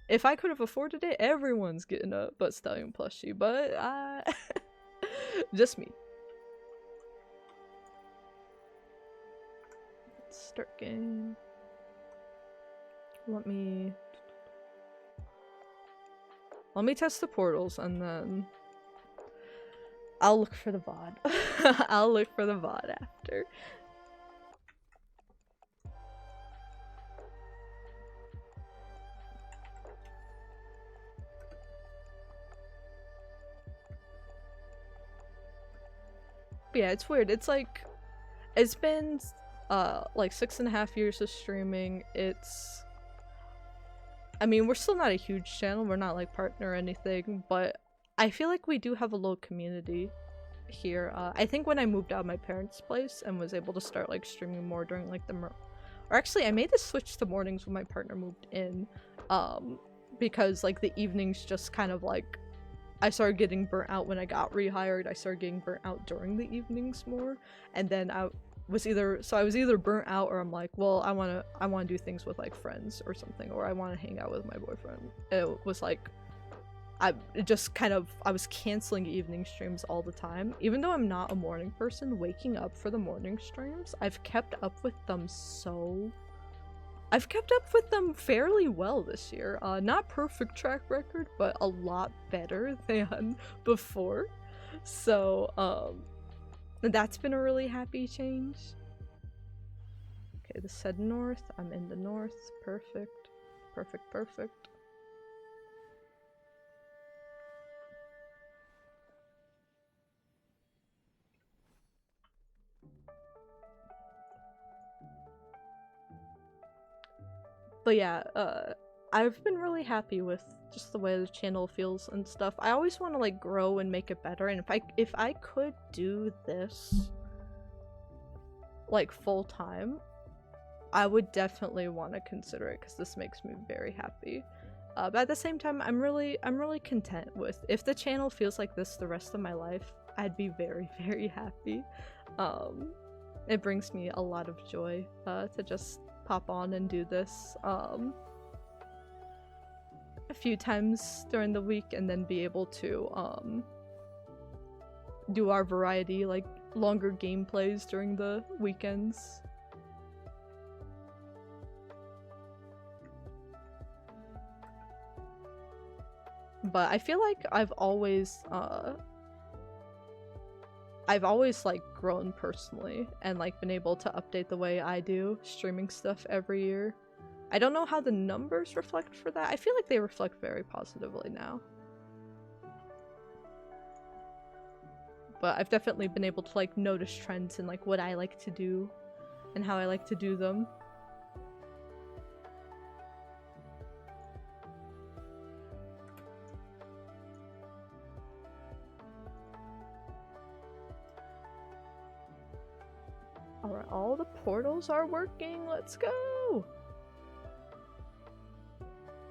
S1: if I could have afforded it, everyone's getting a Butt Stallion plushie, but just me. Start game. Let me test the portals and then I'll look for the VOD. I'll look for the VOD after. But yeah, it's weird. It's like, it's been like 6.5 years of streaming. I mean, we're still not a huge channel, we're not like partner or anything, but I feel like we do have a low community here. I think when I moved out of my parents' place and was able to start like streaming more during like or actually I made the switch to mornings when my partner moved in, because like the evenings just kind of like, I started getting burnt out when I got rehired. I started getting burnt out during the evenings more, and then I was either burnt out or I'm like, well, I want to do things with like friends or something, or I want to hang out with my boyfriend. It was like I was canceling evening streams all the time. Even though I'm not a morning person, waking up for the morning streams, I've kept up with them fairly well this year. Not perfect track record, but a lot better than before. So, that's been a really happy change. Okay, this said north. I'm in the north. Perfect. Perfect, perfect. But yeah, I've been really happy with just the way the channel feels and stuff. I always want to like grow and make it better, and if I could do this like full time, I would definitely want to consider it because this makes me very happy. But at the same time, I'm really content with, if the channel feels like this the rest of my life, I'd be very, very happy. It brings me a lot of joy to just pop on and do this a few times during the week, and then be able to do our variety, like longer gameplays during the weekends. But I feel like I've always like grown personally and like been able to update the way I do streaming stuff every year. I don't know how the numbers reflect for that. I feel like they reflect very positively now. But I've definitely been able to like notice trends in like what I like to do and how I like to do them. Alright, all the portals are working. Let's go!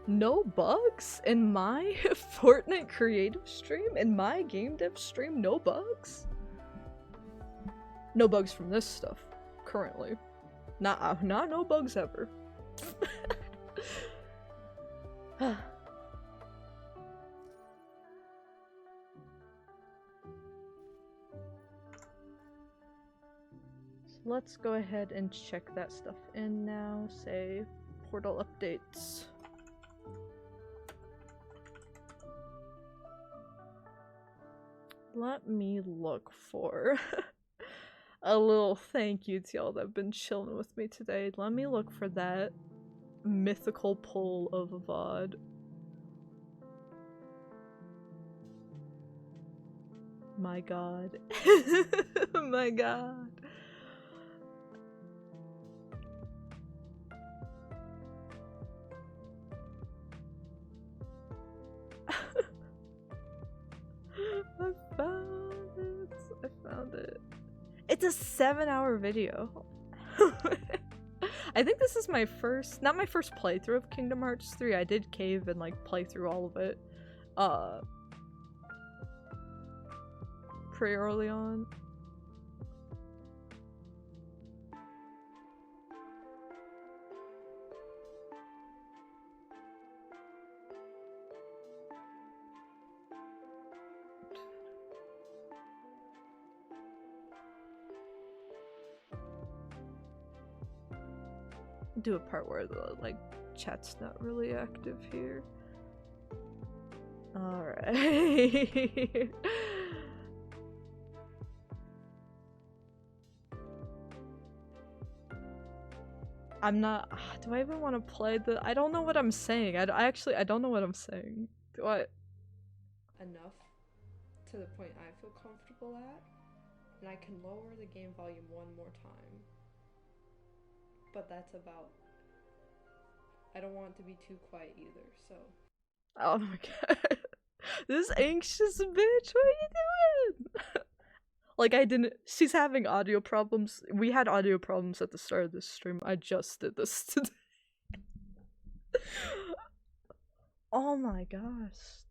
S1: No bugs in my Fortnite creative stream? In my game dev stream? No bugs? No bugs from this stuff, currently. Not no bugs ever. Let's go ahead and check that stuff in now. Say portal updates. Let me look for a little thank you to y'all that have been chilling with me today. Let me look for that mythical pull of a VOD. My god. My god. I found it. It's a 7-hour video. I think this is my first, not my first playthrough of Kingdom Hearts 3. I did cave and like play through all of it pretty early on. do a part where the like chat's not really active here. Alright. I'm not. Do I even want to play the? I don't know what I'm saying. I don't know what I'm saying. Do I? Enough to the point I feel comfortable at, and I can lower the game volume one more time. But that's about. I don't want it to be too quiet either, so. Oh my god. This anxious bitch, what are you doing? Like I didn't. She's having audio problems. We had audio problems at the start of this stream. I just did this today. Oh my gosh.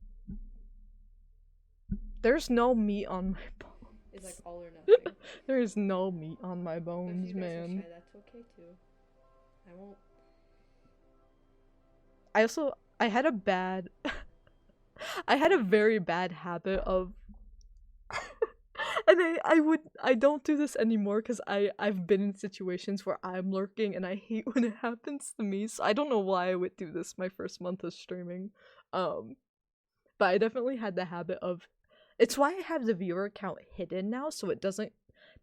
S1: There's no meat on my bones. It's like all or nothing. There is no meat on my bones, if you guys man. Are shy, that's okay too. I won't. I had a bad. I had a very bad habit of. And I don't do this anymore because I've been in situations where I'm lurking and I hate when it happens to me, so I don't know why I would do this my first month of streaming. But I definitely had the habit of, it's why I have the viewer count hidden now, so it doesn't,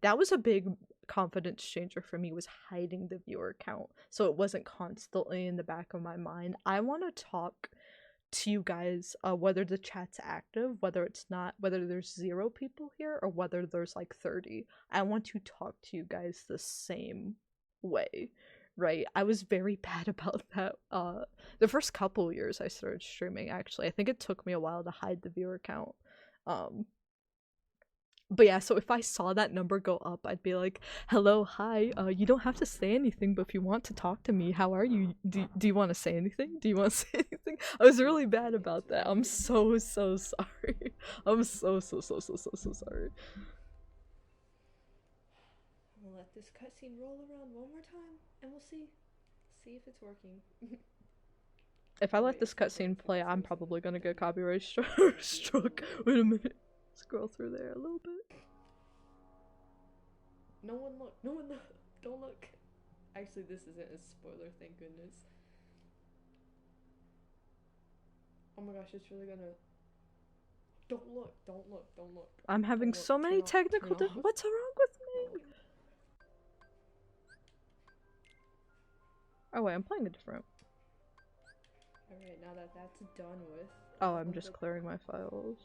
S1: that was a big confidence changer for me, was hiding the viewer count so it wasn't constantly in the back of my mind. I want to talk to you guys, whether the chat's active, whether it's not, whether there's 0 people here or whether there's like 30. I want to talk to you guys the same way, right? I was very bad about that the first couple years I started streaming. Actually, I think it took me a while to hide the viewer count. But yeah, so if I saw that number go up, I'd be like, hello, hi, you don't have to say anything, but if you want to talk to me, how are you? Do you want to say anything? Do you want to say anything? I was really bad about that. I'm so sorry. I'm so sorry. I'm gonna let this cutscene roll around one more time, and we'll see if it's working. If I let this cutscene play, I'm probably gonna get copyright struck. Wait a minute. Scroll through there a little bit. No one look. No one look. Don't look. Actually, this isn't a spoiler, thank goodness. Oh my gosh, it's really gonna... Don't look. Don't look. Don't look. I'm having so many technical what's wrong with me? Oh wait, I'm playing a different... Alright, now that that's done with... Oh, I'm just clearing my files.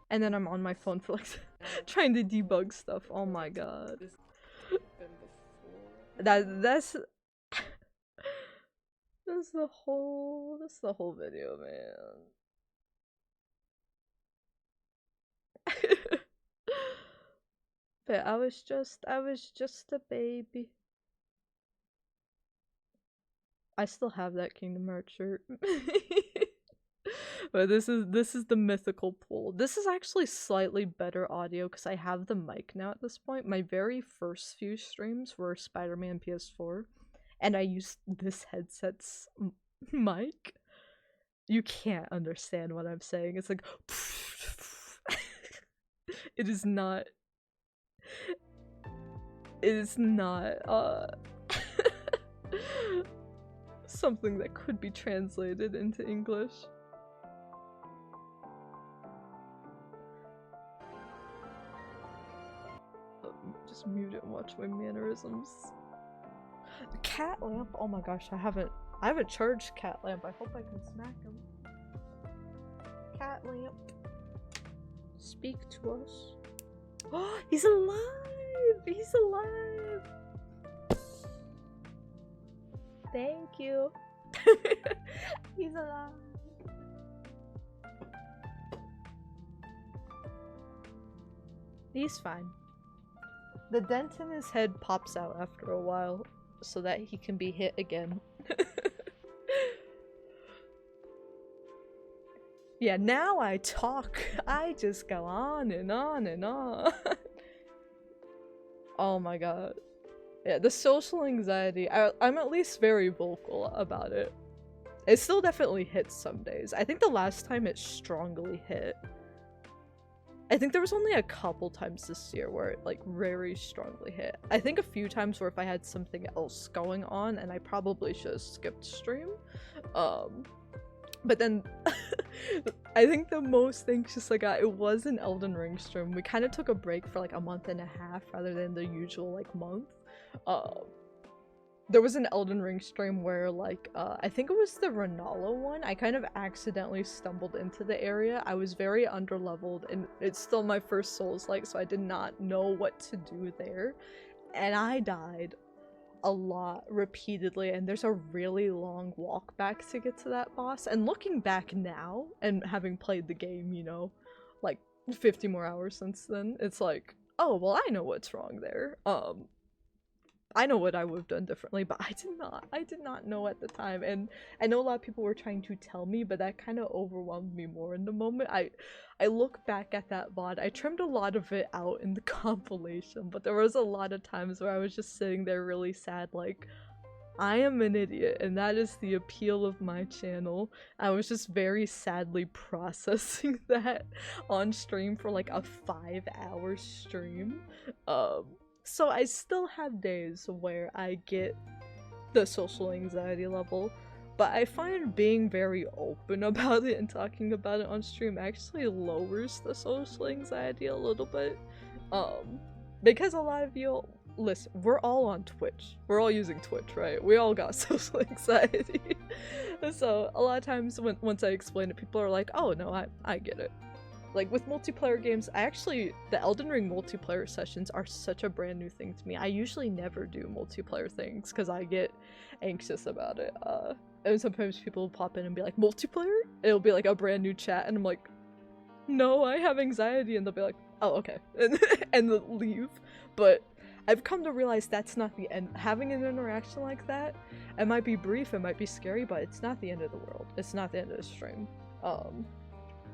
S1: And then I'm on my phone for like trying to debug stuff. Oh my god. That's the whole video, man. But I was just a baby. I still have that Kingdom Hearts shirt. But this is the mythical pool. This is actually slightly better audio because I have the mic now at this point. My very first few streams were Spider-Man PS4, and I used this headset's mic. You can't understand what I'm saying. It's like it is not something that could be translated into English. Just mute it and watch my mannerisms. The cat lamp? Oh my gosh, I haven't charged cat lamp. I hope I can smack him. Cat lamp, speak to us. Oh, he's alive! He's alive! Thank you. He's alive. He's fine. The dent in his head pops out after a while so that he can be hit again. Yeah, now I talk. I just go on and on and on. Oh my god. Yeah, the social anxiety, I'm at least very vocal about it. It still definitely hits some days. I think the last time it strongly hit, I think there was only a couple times this year where it like very strongly hit. I think a few times where if I had something else going on, and I probably should have skipped stream. But then I think the most anxious I got, it was an Elden Ring stream. We kind of took a break for like a month and a half rather than the usual like month. There was an Elden Ring stream where like I think it was the Renala one. I kind of accidentally stumbled into the area. I was very underleveled and it's still my first Souls-like, so I did not know what to do there. And I died a lot repeatedly, and there's a really long walk back to get to that boss. And looking back now and having played the game, you know, like 50 more hours since then, it's like, oh well, I know what's wrong there. I know what I would have done differently, but I did not know at the time. And I know a lot of people were trying to tell me, but that kind of overwhelmed me more in the moment. I look back at that VOD, I trimmed a lot of it out in the compilation, but there was a lot of times where I was just sitting there really sad, like, I am an idiot, and that is the appeal of my channel. I was just very sadly processing that on stream for like a 5-hour stream. So I still have days where I get the social anxiety level, but I find being very open about it and talking about it on stream actually lowers the social anxiety a little bit. Because a lot of you, listen, we're all on Twitch. We're all using Twitch, right? We all got social anxiety. So a lot of times once I explain it, people are like, oh no, I get it. Like with multiplayer games, the Elden Ring multiplayer sessions are such a brand new thing to me. I usually never do multiplayer things because I get anxious about it. And sometimes people will pop in and be like, multiplayer? It'll be like a brand new chat, and I'm like, no, I have anxiety, and they'll be like, oh, okay, and they'll leave. But I've come to realize that's not the end. Having an interaction like that, it might be brief, it might be scary, but it's not the end of the world. It's not the end of the stream.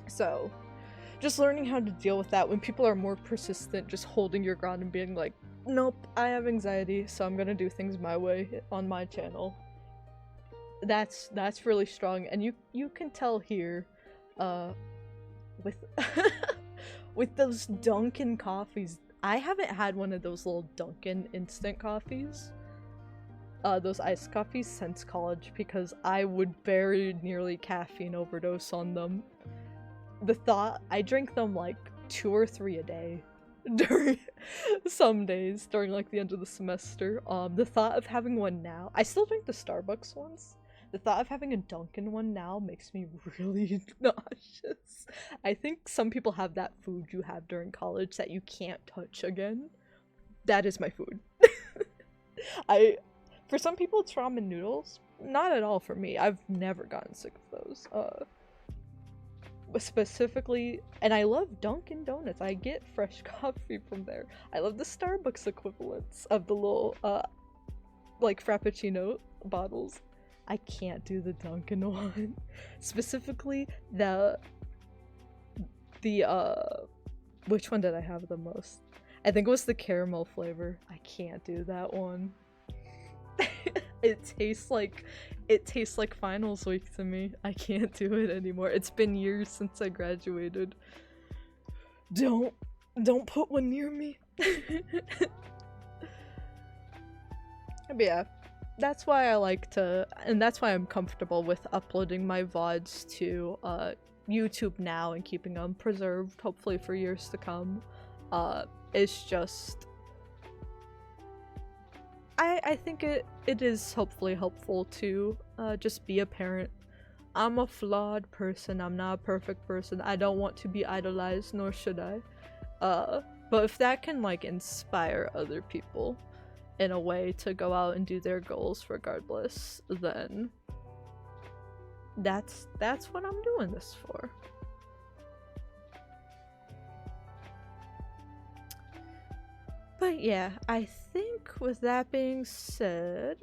S1: So just learning how to deal with that when people are more persistent, just holding your ground and being like, nope, I have anxiety, so I'm gonna do things my way on my channel. That's really strong, and you can tell here, with with those Dunkin' coffees. I haven't had one of those little Dunkin' instant coffees, those iced coffees, since college, because I would very nearly caffeine overdose on them. The thought, I drink them like 2 or 3 a day during some days during like the end of the semester. The thought of having one now, I still drink the Starbucks ones. The thought of having a Dunkin' one now makes me really nauseous. I think some people have that food you have during college that you can't touch again. That is my food. For some people it's ramen noodles. Not at all for me. I've never gotten sick of those. Specifically, and I love Dunkin' Donuts. I get fresh coffee from there. I love the Starbucks equivalents of the little like Frappuccino bottles. I can't do the Dunkin' one. Specifically the which one did I have the most? I think it was the caramel flavor. I can't do that one. It tastes like finals week to me. I can't do it anymore. It's been years since I graduated. Don't put one near me. But yeah, that's why I like to, and that's why I'm comfortable with uploading my VODs to YouTube now and keeping them preserved, hopefully for years to come. It's just, I think it is hopefully helpful to just be a parent. I'm a flawed person. I'm not a perfect person. I don't want to be idolized, nor should I. But if that can like inspire other people in a way to go out and do their goals regardless, then that's what I'm doing this for. But yeah, I think with that being said,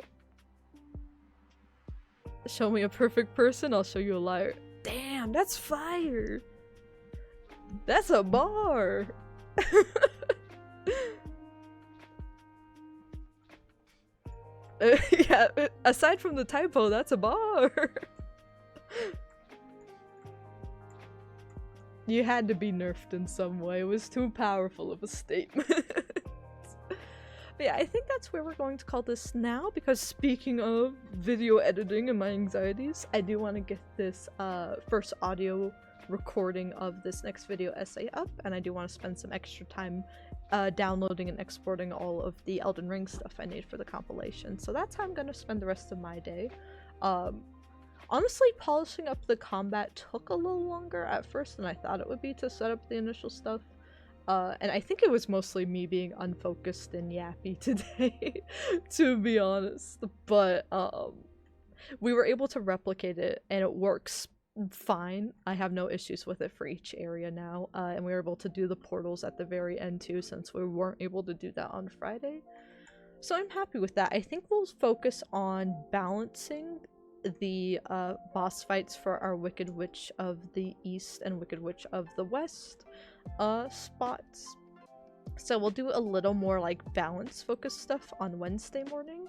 S1: show me a perfect person, I'll show you a liar. Damn, that's fire! That's a bar! Yeah, aside from the typo, that's a bar! You had to be nerfed in some way. It was too powerful of a statement. But yeah, I think that's where we're going to call this now, because speaking of video editing and my anxieties, I do want to get this first audio recording of this next video essay up, and I do want to spend some extra time downloading and exporting all of the Elden Ring stuff I need for the compilation. So that's how I'm going to spend the rest of my day. Honestly, polishing up the combat took a little longer at first than I thought it would be to set up the initial stuff. And I think it was mostly me being unfocused and yappy today, to be honest. But we were able to replicate it, and it works fine. I have no issues with it for each area now, and we were able to do the portals at the very end too, since we weren't able to do that on Friday. So I'm happy with that. I think we'll focus on balancing the boss fights for our Wicked Witch of the East and Wicked Witch of the West spots. So we'll do a little more like balance focused stuff on Wednesday morning,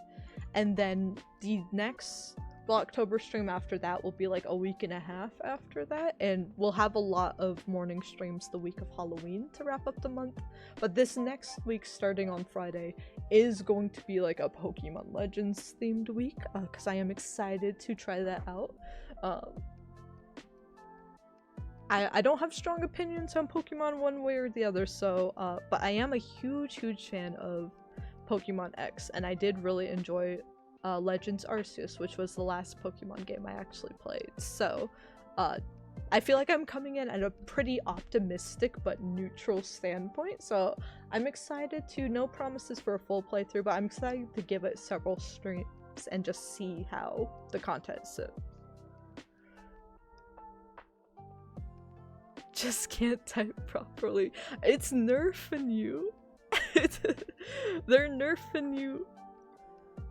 S1: and then the next October stream after that will be like a week and a half after that, and we'll have a lot of morning streams the week of Halloween to wrap up the month. But this next week, starting on Friday, is going to be like a Pokemon Legends themed week, because I am excited to try that out. I don't have strong opinions on Pokemon one way or the other, so but I am a huge fan of Pokemon X, and I did really enjoy Legends Arceus, which was the last Pokemon game I actually played. So I feel like I'm coming in at a pretty optimistic but neutral standpoint, so I'm excited to, no promises for a full playthrough, but I'm excited to give it several streams and just see how the content sits. Just can't type properly. It's nerfing you. They're nerfing you.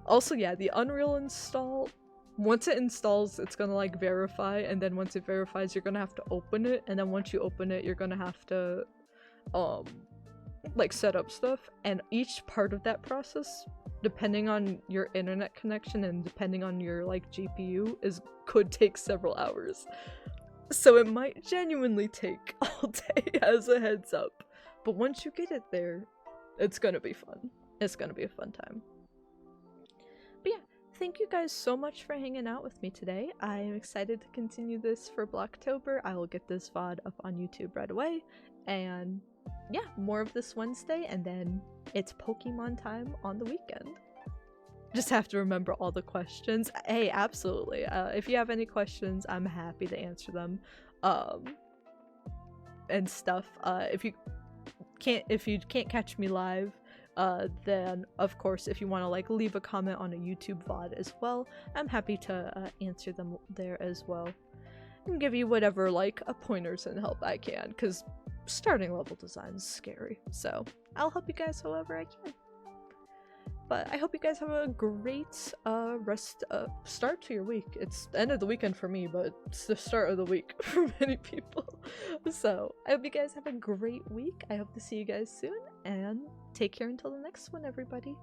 S1: Also, yeah, the Unreal install, once it installs, it's gonna like verify, and then once it verifies, you're gonna have to open it, and then once you open it, you're gonna have to like set up stuff, and each part of that process, depending on your internet connection and depending on your like GPU, could take several hours. So it might genuinely take all day, as a heads up. But once you get it there, it's gonna be fun. It's gonna be a fun time. But yeah, thank you guys so much for hanging out with me today. I am excited to continue this for Blocktober. I will get this VOD up on YouTube right away. And yeah, more of this Wednesday, and then it's Pokemon time on the weekend. Just have to remember all the questions. Hey, absolutely. If you have any questions, I'm happy to answer them. And stuff. If you can't catch me live, then of course, if you want to like leave a comment on a YouTube VOD as well, I'm happy to answer them there as well, and give you whatever like pointers and help I can, because starting level design is scary. So I'll help you guys however I can. But I hope you guys have a great start to your week. It's the end of the weekend for me, but it's the start of the week for many people. So I hope you guys have a great week. I hope to see you guys soon, and take care until the next one, everybody.